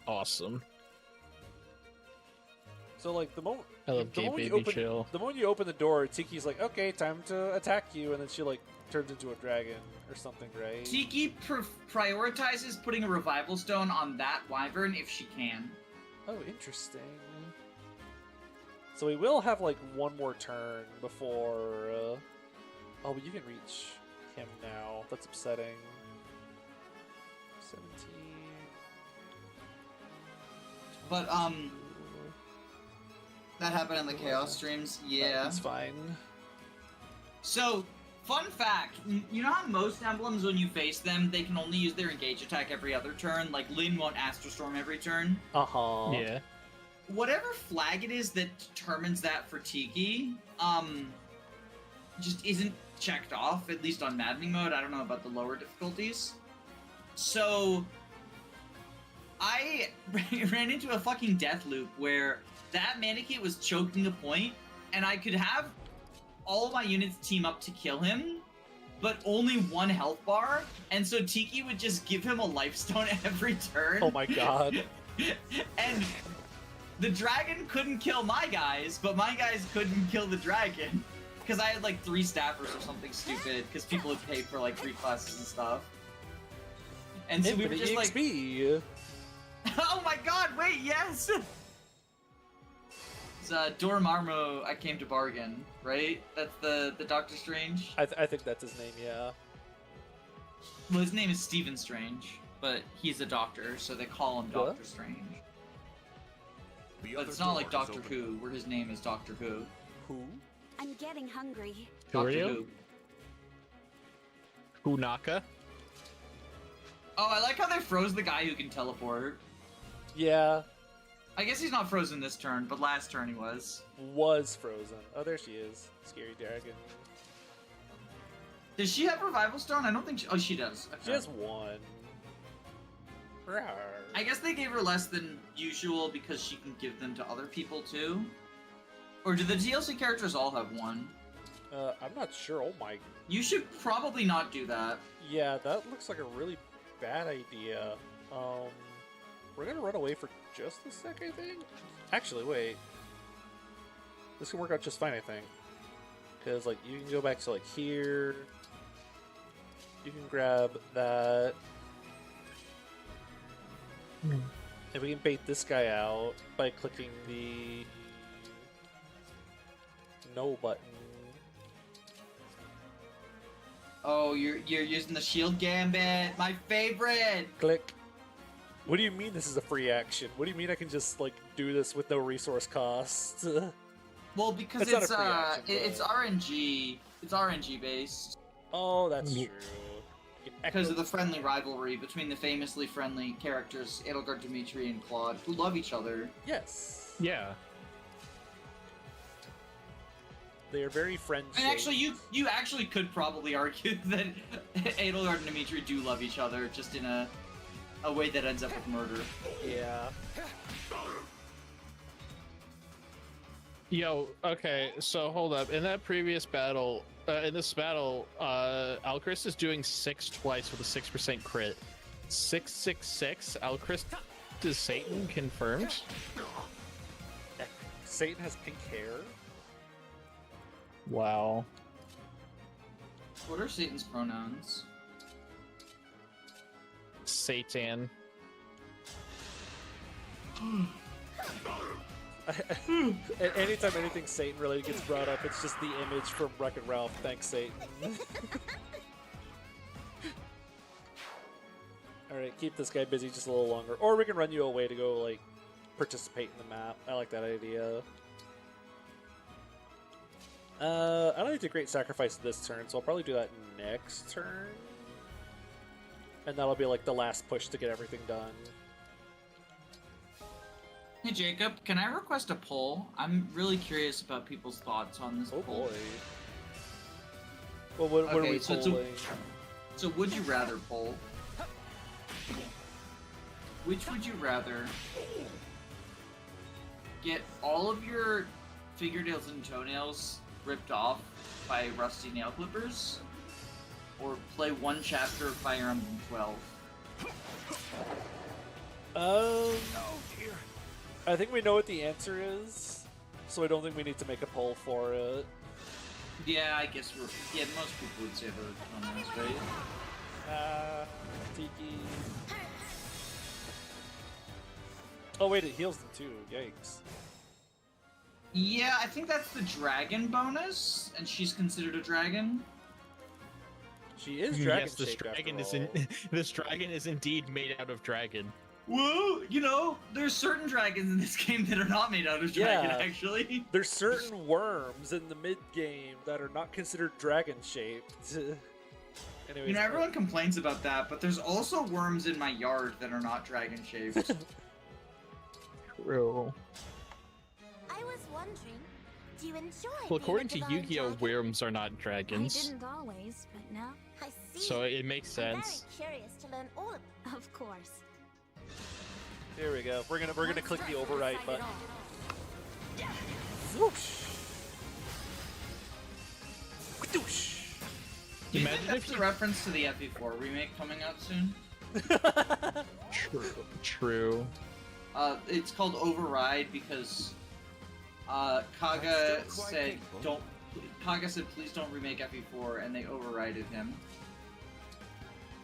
Awesome. So like the moment I love gay baby jail. The moment you open the door, Tiki's like, "Okay, time to attack you," and then she like turns into a dragon or something, right? Tiki prioritizes putting a revival stone on that wyvern if she can. Oh, interesting. So we will have like one more turn before. Oh, but you can reach him now. That's upsetting. 17. But that happened in the Chaos streams. Yeah, that's fine. So, fun fact: you know how most emblems, when you face them, they can only use their engage attack every other turn. Like Lyn won't Astral Storm every turn. Yeah. Whatever flag it is that determines that for Tiki, just isn't checked off, at least on maddening mode. I don't know about the lower difficulties. So I ran into a fucking death loop where that Manakee was choking a point, and I could have all of my units team up to kill him, but only 1 health bar, and so Tiki would just give him a life stone every turn. Oh my god. And the dragon couldn't kill my guys, but my guys couldn't kill the dragon. Because I had like 3 staffers or something stupid, because people had paid for like 3 classes and stuff. And so we were just like... Oh my god, wait, yes! It's Dormammu, I came to bargain, right? That's the Doctor Strange? I think that's his name, yeah. Well, his name is Stephen Strange, but he's a doctor, so they call him Doctor Strange. But it's not like Doctor Who, where his name is Doctor Who. Who? I'm getting hungry. Who are Doctor you? Yunaka? Oh, I like how they froze the guy who can teleport. Yeah. I guess he's not frozen this turn, but last turn he was. Was frozen. Oh, there she is. Scary dragon. Does she have Revival Stone? I don't think she... Oh, she does. Okay. She has 1. Rawr. I guess they gave her less than usual because she can give them to other people too. Or do the DLC characters all have 1? I'm not sure. Oh my... You should probably not do that. Yeah, that looks like a really bad idea. We're gonna run away for just a sec, I think? Actually, wait. This can work out just fine, I think. Because, like, you can go back to, like, here. You can grab that. And we can bait this guy out by clicking the no button. Oh, you're using the shield gambit, my favorite. Click. What do you mean this is a free action? What do you mean I can just like do this with no resource cost? Well, because it's RNG. It's RNG based. Oh, that's true. Because of the friendly rivalry between the famously friendly characters Edelgard, Dimitri, and Claude, who love each other. Yes. Yeah. They are very friendly. And actually, you actually could probably argue that Edelgard and Dimitri do love each other, just in a way that ends up with murder. Yeah. Yo, okay, so hold up. In that previous battle, in this battle, Alcryst is doing 6 twice with a 6% crit. 666, Alcryst is Satan confirmed? Satan has pink hair? Wow. What are Satan's pronouns? Satan. Anytime anything Satan related gets brought up, it's just the image from Wreck-It Ralph. Thanks, Satan. Alright, keep this guy busy just a little longer. Or we can run you away to go, like, participate in the map. I like that idea. I don't need to great sacrifice this turn, so I'll probably do that next turn. And that'll be like the last push to get everything done. Hey Jacob, can I request a poll? I'm really curious about people's thoughts on this poll. Oh boy. Well, what are we polling? So would you rather poll? Which would you rather get all of your fingernails and toenails ripped off by rusty nail clippers, or play 1 chapter of Fire Emblem 12? I think we know what the answer is, so I don't think we need to make a poll for it. Yeah, I guess most people would say the toenails, right? Tiki. Oh wait, it heals them too, yikes. Yeah, I think that's the dragon bonus, and she's considered a dragon. She is dragon Yes, this shaped dragon after is all. this dragon is indeed made out of dragon. Well, you know, there's certain dragons in this game that are not made out of dragon, Yeah. actually. There's certain worms in the mid-game that are not considered dragon-shaped. Anyways, You know, everyone complains about that, but there's also worms in my yard that are not dragon-shaped. True. I was wondering, you enjoy Well, being according a to divine Yu-Gi-Oh, dragon? worms are not dragons. I didn't always, but now. I see. So it makes I'm sense. very curious to learn all of Of course. Here we go. We're gonna click the override button. Whoosh. Whoosh. Do you Imagine think that's if a reference to the FE4 remake coming out soon? True. It's called Override because Kaga said please don't remake FE4, and they overrided him.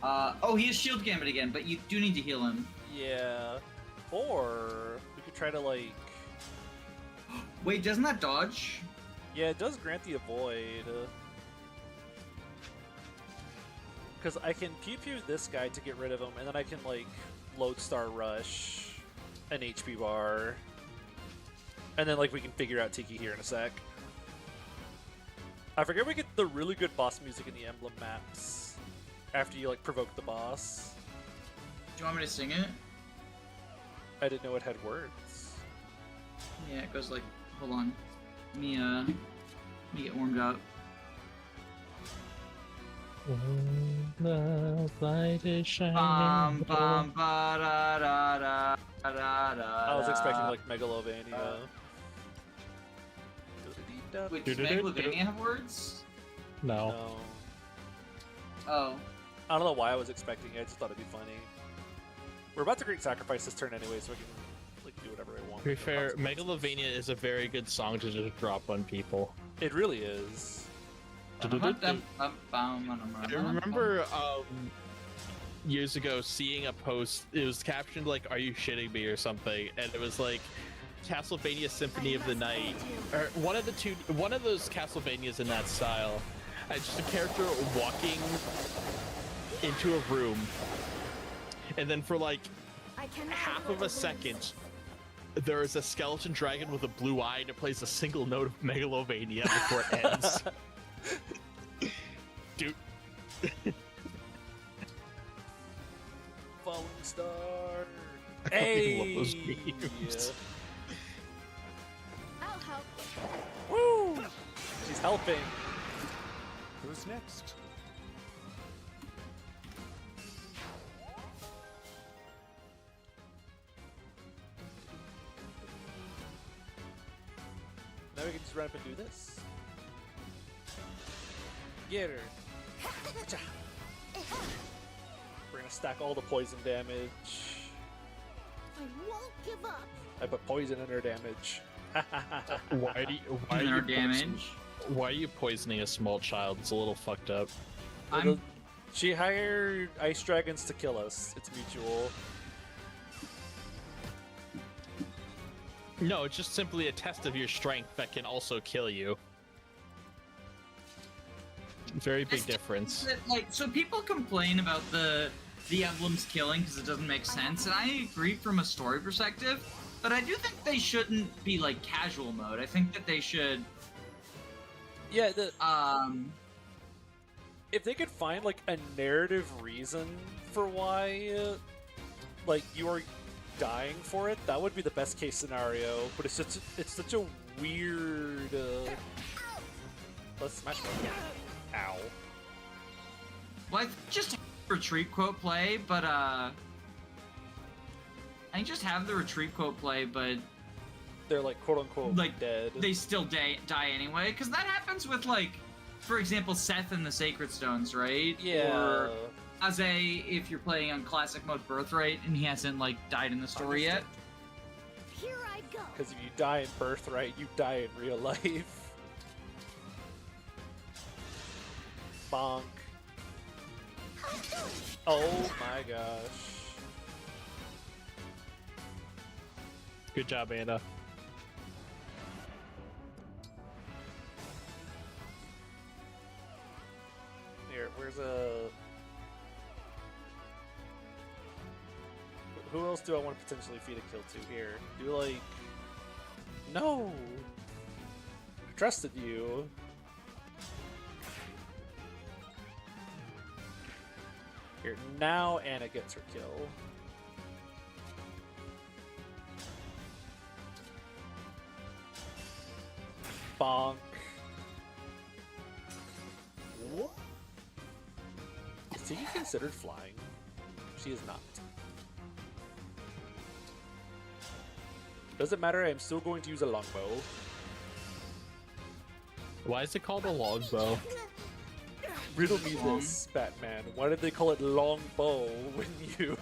Oh, he has Shield Gambit again, but you do need to heal him. Yeah. Or we could try to like. Wait, doesn't that dodge? Yeah, it does grant the avoid. Because I can pew-pew this guy to get rid of him, and then I can like Lodestar Rush an HP bar. And then like we can figure out Tiki here in a sec. I forget we get the really good boss music in the Emblem maps after you like provoke the boss. Do you want me to sing it? I didn't know it had words. Yeah, it goes like, hold on. Let me get warmed up. The light is shining. Bum, ba, da, da, da, da, da, I was expecting like Megalovania. Wait, does Megalovania have words? No. Oh. I don't know why I was expecting it, I just thought it'd be funny. We're about to Great Sacrifice this turn anyway, so we can like do whatever I want. To be fair, Megalovania is a very good song to just drop on people. It really is. I remember years ago seeing a post, it was captioned like, "Are you shitting me?" or something, and it was like Castlevania Symphony of the Night, or one of those Castlevanias in that style, and just a character walking into a room, and then for like half of a second there is a skeleton dragon with a blue eye and it plays a single note of Megalovania before it ends. Dude. Falling Star. I Hey. love those memes. I'll help. Woo! She's helping. Who's next? Now we can just run up and do this. Get her. Cha. We're gonna stack all the poison damage. I won't give up. I put poison in her damage. Why are you poisoning a small child? It's a little fucked up. She hired ice dragons to kill us. It's mutual. No, it's just simply a test of your strength that can also kill you. Very big difference. Like, so people complain about the emblems killing because it doesn't make sense, and I agree from a story perspective, but I do think they shouldn't be like casual mode. I think that they should. Yeah. If they could find like a narrative reason for why, like you are dying for it, that would be the best case scenario. But it's such a weird. Let's smash one. Ow. Well, I just have the retreat quote play, but I just have the retreat quote play, but they're like quote unquote like dead. They still die anyway, because that happens with like, for example, Seth and the Sacred Stones, right? Yeah. Or Aze, if you're playing on classic mode Birthright and he hasn't like died in the story yet. Here I go. Because if you die in Birthright, you die in real life. Bonk. Oh my gosh. Good job, Anna. Here, where's a... Who else do I want to potentially feed a kill to here? Do like... No! I trusted you. Here, now Anna gets her kill. Bonk. Is Tiki considered flying? She is not. Doesn't matter, I'm still going to use a longbow. Why is it called a longbow? Riddle me this, Batman. Why did they call it longbow when you...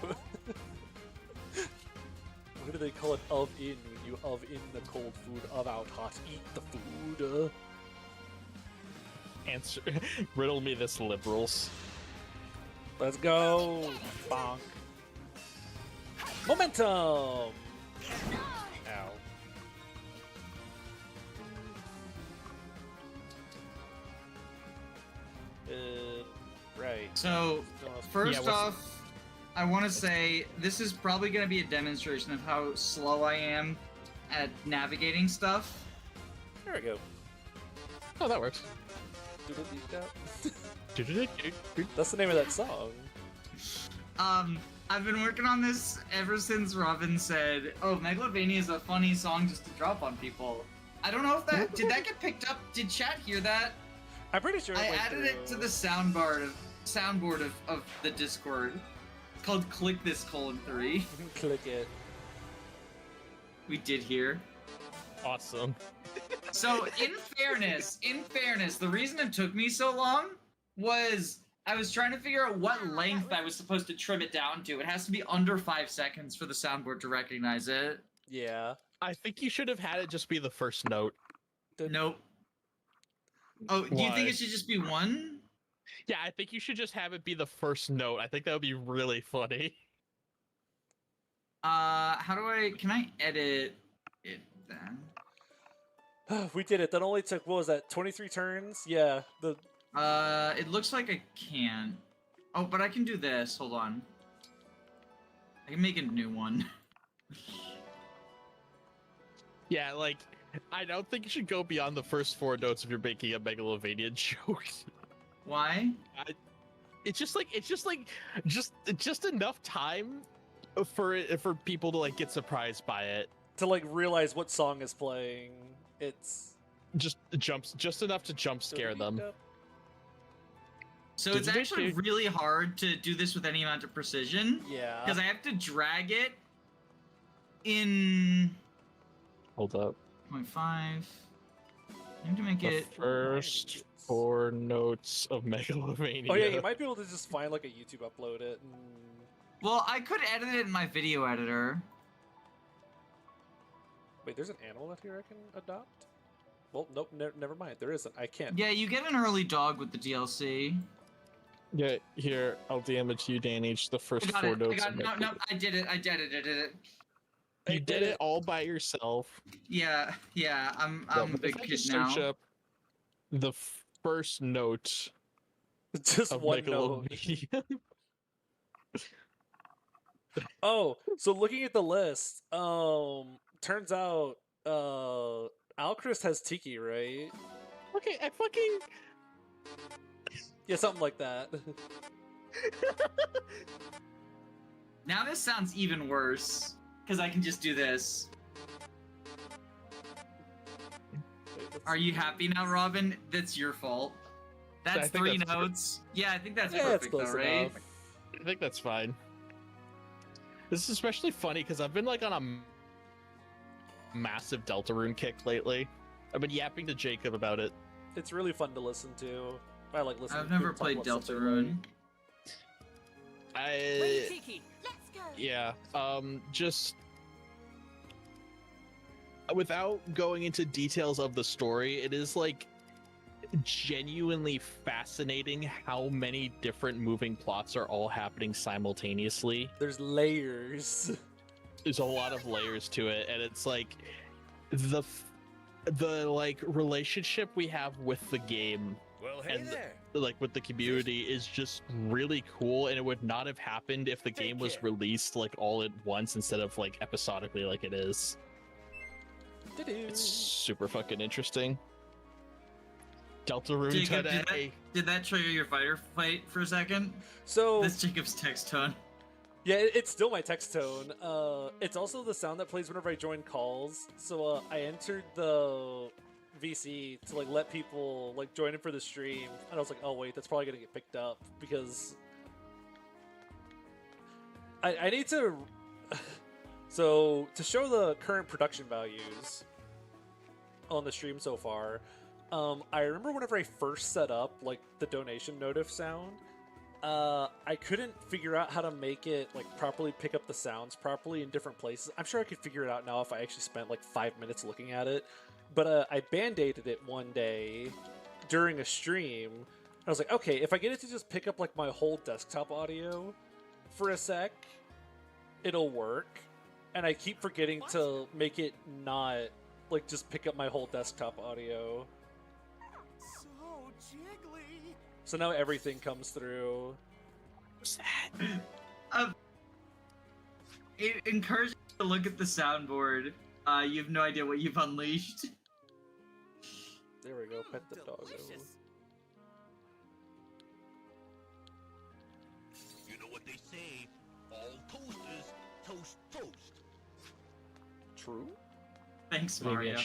Why do they call it of in when you of in the cold food, of out hot, eat the food? Answer. Riddle me this, liberals. Let's go! Bonk. Momentum! Ow. Right. So, first off, I want to say this is probably going to be a demonstration of how slow I am at navigating stuff. There we go. Oh, that works. That's the name of that song. I've been working on this ever since Robin said, "Oh, Megalovania is a funny song just to drop on people." I don't know if that did that get picked up. Did chat hear that? I'm pretty sure I added it to the soundboard of the Discord. It's called "Click This: 3." Click it. We did hear. Awesome. So, in fairness, the reason it took me so long was I was trying to figure out what length I was supposed to trim it down to. It has to be under 5 seconds for the soundboard to recognize it. Yeah. I think you should have had it just be the first note. Nope. Oh, do you think it should just be one? Yeah, I think you should just have it be the first note. I think that would be really funny. Can I edit it then? We did it. That only took, what was that, 23 turns? Yeah. It looks like I can't. Oh, but I can do this. Hold on. I can make a new one. Yeah, like, I don't think you should go beyond the first 4 notes if you're making a Megalovania joke. Why? It's just enough time for people to like get surprised by it. To like realize what song is playing. It's just enough to jump scare them. So it's actually really hard to do this with any amount of precision. Yeah. Because I have to drag it in... Hold up. 0.5. I need to make it... First 4 notes of Megalovania. Oh yeah, you might be able to just find like a YouTube upload it. Well, I could edit it in my video editor. Wait, there's an animal out here I can adopt? Well, nope, never mind. There isn't. I can't. Yeah, you get an early dog with the DLC. Yeah, here, I'll DM it to you, Danny. Just the first 4 notes. No, I did it. I did it. You did it all by yourself. Yeah, I'm a big kid now. Search up the first note. Just of one note. Oh, so looking at the list, turns out, Alcryst has Tiki, right? Okay, I fucking... Yeah, something like that. Now this sounds even worse, because I can just do this. Are you happy now, Robin? That's your fault. That's 3 notes. Yeah, I think that's perfect though, right? Enough. I think that's fine. This is especially funny because I've been like on a massive Deltarune kick lately. I've been yapping to Jacob about it. It's really fun to listen to. I like listening. I've never played Deltarune. Let's go. Yeah, just without going into details of the story, it is like genuinely fascinating how many different moving plots are all happening simultaneously. There's layers. There's a lot of layers to it, and it's like the like relationship we have with the game like with the community is just really cool, and it would not have happened if the game was released like all at once instead of like episodically like it is. It's super fucking interesting. Deltarune today. Did that trigger your fighter fight for a second? So that's Jacob's text tone. Yeah, it's still my text tone. It's also the sound that plays whenever I join calls. So I entered the VC to like let people like join in for the stream, and I was like, oh wait, that's probably gonna get picked up because I need to. So to show the current production values on the stream so far, I remember whenever I first set up like the donation notif sound, I couldn't figure out how to make it like properly pick up the sounds properly in different places. I'm sure I could figure it out now if I actually spent like 5 minutes looking at it. But I band-aided it one day during a stream. I was like, okay, if I get it to just pick up like my whole desktop audio for a sec, it'll work. And I keep forgetting to make it not like just pick up my whole desktop audio. So jiggly. So now everything comes through. It encourages you to look at the soundboard. You have no idea what you've unleashed. There we go, pet the doggo. You know what they say, all toasters toast toast. True? Thanks, Mario.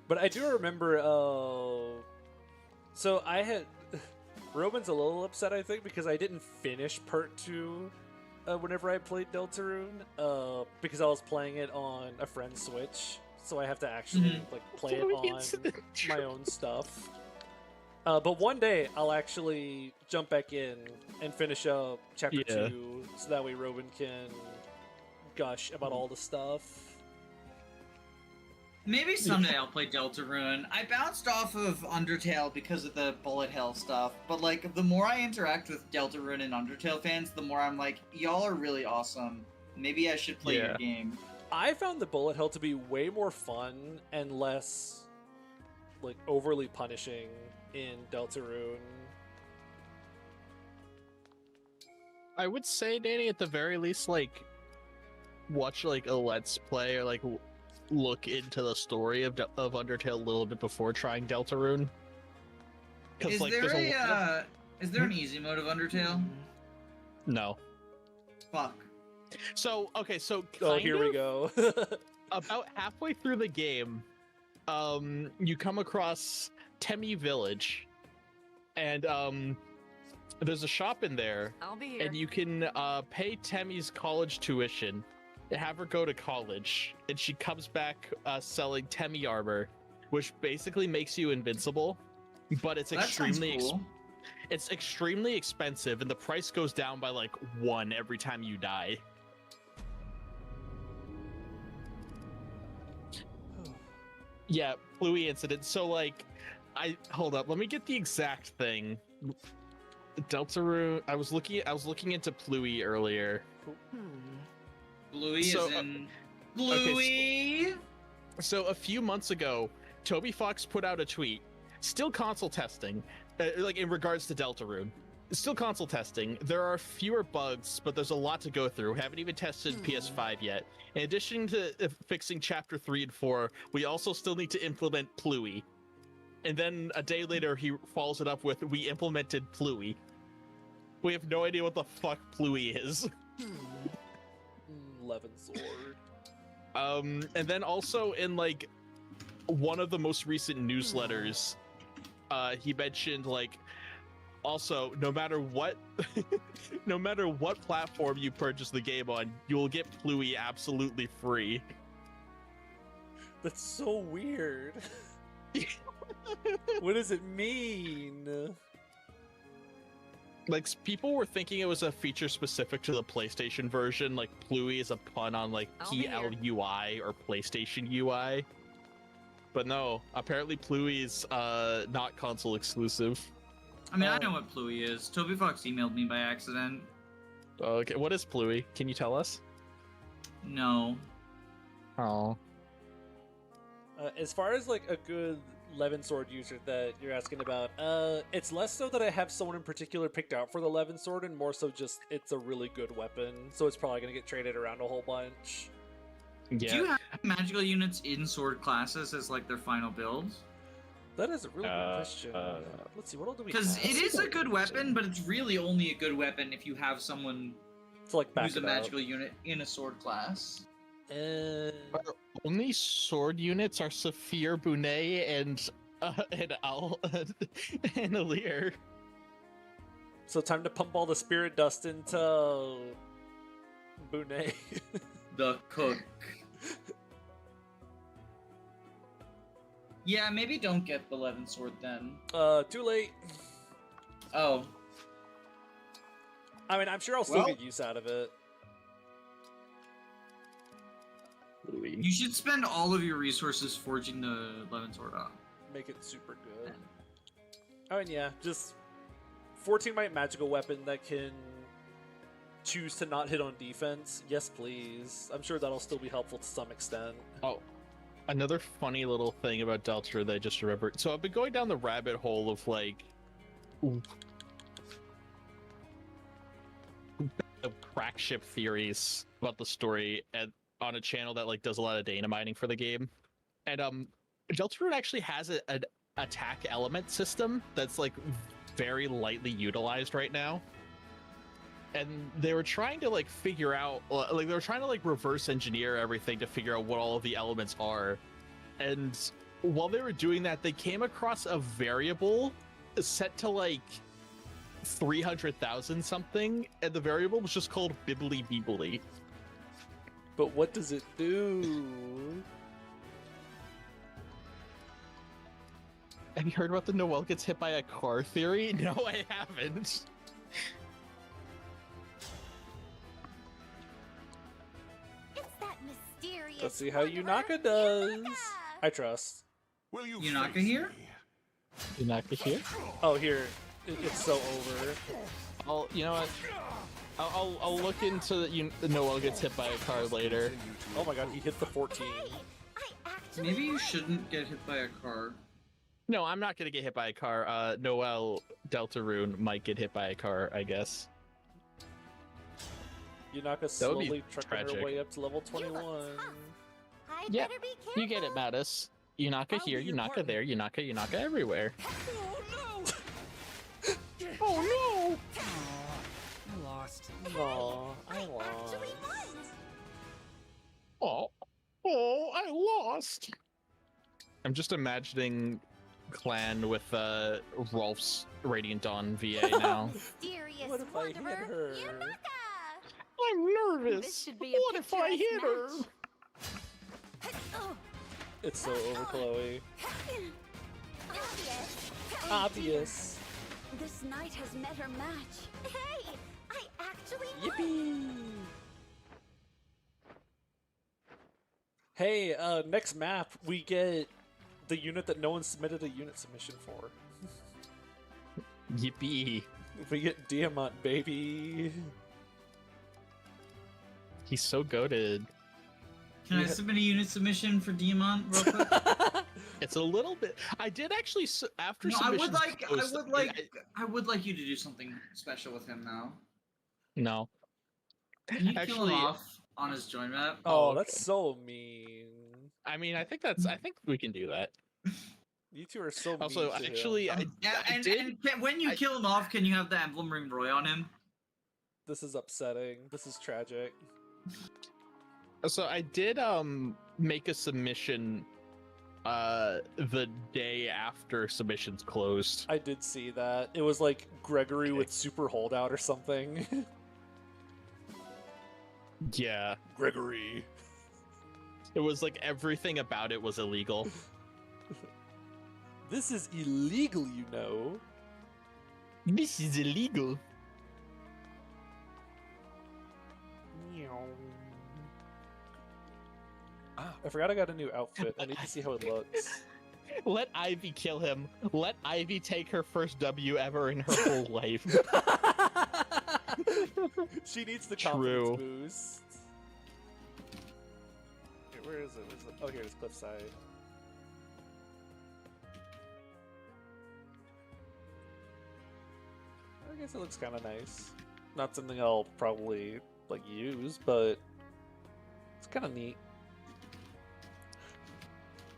But I do remember, so I had, Robin's a little upset, I think, because I didn't finish part 2 whenever I played Deltarune, because I was playing it on a friend's Switch, so I have to actually like play it on my own stuff. But one day I'll actually jump back in and finish up chapter 2, so that way Robin can gush about all the stuff. Maybe someday I'll play Deltarune. I bounced off of Undertale because of the bullet hell stuff, but like the more I interact with Deltarune and Undertale fans, the more I'm like, y'all are really awesome. Maybe I should play your game. I found the bullet hell to be way more fun and less like overly punishing in Deltarune. I would say, Danny, at the very least, like watch like a Let's Play or like look into the story of Undertale a little bit before trying Deltarune. Is like, there is there an easy mode of Undertale? No. Fuck. So okay, so here we go. About halfway through the game, you come across Temmie Village, and there's a shop in there, I'll be here. and you can pay Temmie's college tuition, have her go to college, and she comes back selling Temmie armor, which basically makes you invincible, but it's it's extremely expensive, and the price goes down by like 1 every time you die. Yeah, Chloé incident. So like, hold up. Let me get the exact thing. Deltarune. I was looking into Chloé earlier. Chloé is in Chloé. Okay, so a few months ago, Toby Fox put out a tweet. Still console testing, like in regards to Deltarune. Still console testing. There are fewer bugs, but there's a lot to go through. Haven't even tested PS5 yet. In addition to fixing Chapter 3 and 4, we also still need to implement Chloé. And then a day later, he follows it up with, we implemented Chloé. We have no idea what the fuck Chloé is. Levin Sword. And then also in like one of the most recent newsletters, he mentioned like, also, no matter what platform you purchase the game on, you will get Chloé absolutely free. That's so weird. What does it mean? Like, people were thinking it was a feature specific to the PlayStation version, like Chloé is a pun on like PLUI or PlayStation UI. But no, apparently Chloé is not console exclusive. I mean, I know what Chloé is. Toby Fox emailed me by accident. Okay, what is Chloé? Can you tell us? No. Oh. As far as like a good Levin Sword user that you're asking about, it's less so that I have someone in particular picked out for the Levin Sword, and more so just it's a really good weapon, so it's probably gonna get traded around a whole bunch. Yeah. Do you have magical units in sword classes as like their final builds? That is a really good question. Let's see, what all do we have? Because it is a good weapon, but it's really only a good weapon if you have someone to like back who's a magical unit in a sword class. And Our only sword units are Saphir, Bunet, and Alir. So time to pump all the spirit dust into Bunet. The cook. Yeah, maybe don't get the 11 sword then. Too late. Oh. I mean, I'm sure I'll still get use out of it. You should spend all of your resources forging the 11 sword up. Make it super good. Oh, and yeah, just 14 might magical weapon that can choose to not hit on defense. Yes, please. I'm sure that'll still be helpful to some extent. Oh, another funny little thing about Delta that I just remembered. So I've been going down the rabbit hole of like crack ship theories about the story on a channel that like does a lot of data mining for the game, and Deltarune actually has an attack element system that's like very lightly utilized right now, and they were trying to like figure out, like they were trying to like reverse engineer everything to figure out what all of the elements are, and while they were doing that, they came across a variable set to like 300,000 something, and the variable was just called Bibbly Beebly. But what does it do? Have you heard about the Noelle gets hit by a car theory? No, I haven't. It's that mysterious. Let's see how Yunaka does. I trust. Will you Yunaka here? Yunaka here? Oh, here. It's so over. You know what? I'll look into the Noelle gets hit by a car later. Oh my god, he hit the 14. Maybe you shouldn't get hit by a car. No, I'm not gonna get hit by a car. Noelle Deltarune might get hit by a car, I guess. Yunaka slowly trucking her way up to level 21. Yeah, you get it, Mattis. Yunaka here, Yunaka there, Yunaka everywhere. Oh no! I lost. Aw, I lost. Oh, I lost. I'm just imagining Clan with Rolf's Radiant Dawn VA now. Mysterious What if I hit her? I'm nervous. This should be a What if I hit her? It's so over, Chloe. Obvious. This knight has met her match. Hey, I actually Yippee! Hey, next map, we get the unit that no one submitted a unit submission for. Yippee. We get Diamant, baby. He's so goated. Can I submit a unit submission for Diamant real quick? It's a little bit. I did actually after. No, submissions I would like you to do something special with him now. No. Can you kill him off on his join map? Oh, that's so mean. I mean, I think we can do that. You two are so mean. Also, to actually, him. And when you kill him off, can you have the Emblem Ring Roy on him? This is upsetting. This is tragic. So I did make a submission the day after submissions closed. I did see that. It was like Gregory with super holdout or something. Yeah. Gregory. It was like everything about it was illegal. This is illegal, you know. This is illegal. I forgot I got a new outfit. I need to see how it looks. Let Ivy kill him. Let Ivy take her first W ever in her whole life. She needs the confidence boost. Here, where is it? Oh, here it is, Cliffside. I guess it looks kind of nice. Not something I'll probably like use, but it's kind of neat.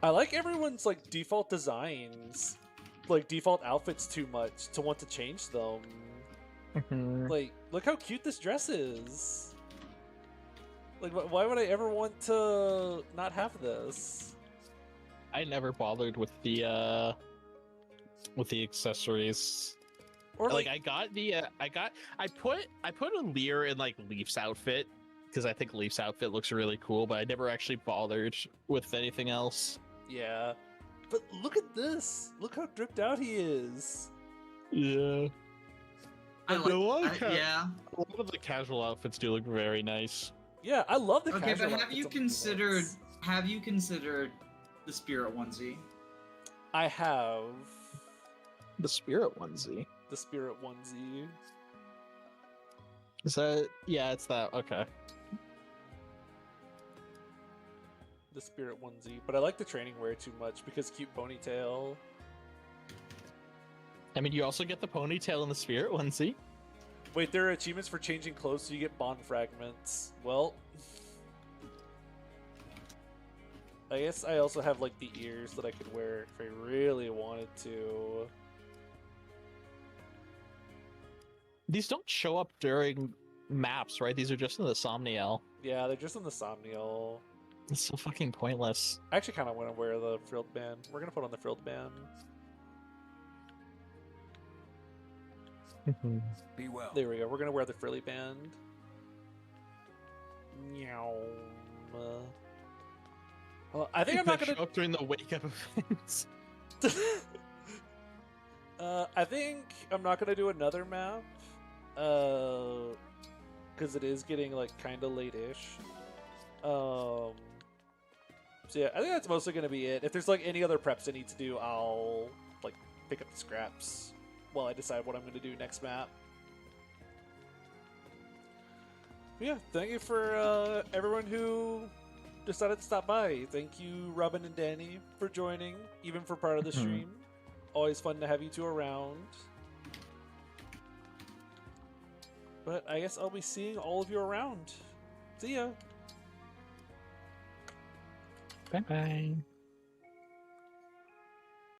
I like everyone's like default designs, like default outfits too much to want to change them. Like, look how cute this dress is. Like, why would I ever want to not have this? I never bothered with the accessories. Or like I got the I put a Lear in like Leif's outfit because I think Leif's outfit looks really cool, but I never actually bothered with anything else. Yeah. But look at this. Look how dripped out he is. Yeah. I like, yeah. A lot of the casual outfits do look very nice. Yeah, I love the Okay, casual but outfits on have you considered the Spirit onesie? I have the Spirit onesie. The Spirit onesie. Is that? Yeah, it's that. Okay. The Spirit onesie, but I like the training wear too much because cute ponytail. I mean, you also get the ponytail in the Spirit onesie. Wait, there are achievements for changing clothes, so you get bond fragments. Well, I guess I also have like the ears that I could wear if I really wanted to. These don't show up during maps, right? These are just in the Somniel. Yeah, they're just in the Somniel. It's so fucking pointless. I actually kind of want to wear the frilled band. We're gonna put on the frilled band. Be well. There we go. We're gonna wear the frilly band. Meow. Well, I think I'm not gonna show up during the wake up events. I think I'm not gonna do another map. Because it is getting like kind of late-ish. So yeah, I think that's mostly gonna be it. If there's like any other preps I need to do, I'll like pick up the scraps while I decide what I'm gonna do next map. But yeah, thank you for everyone who decided to stop by. Thank you, Robin and Danny, for joining, even for part of the stream. Always fun to have you two around. But I guess I'll be seeing all of you around. See ya! Bye-bye.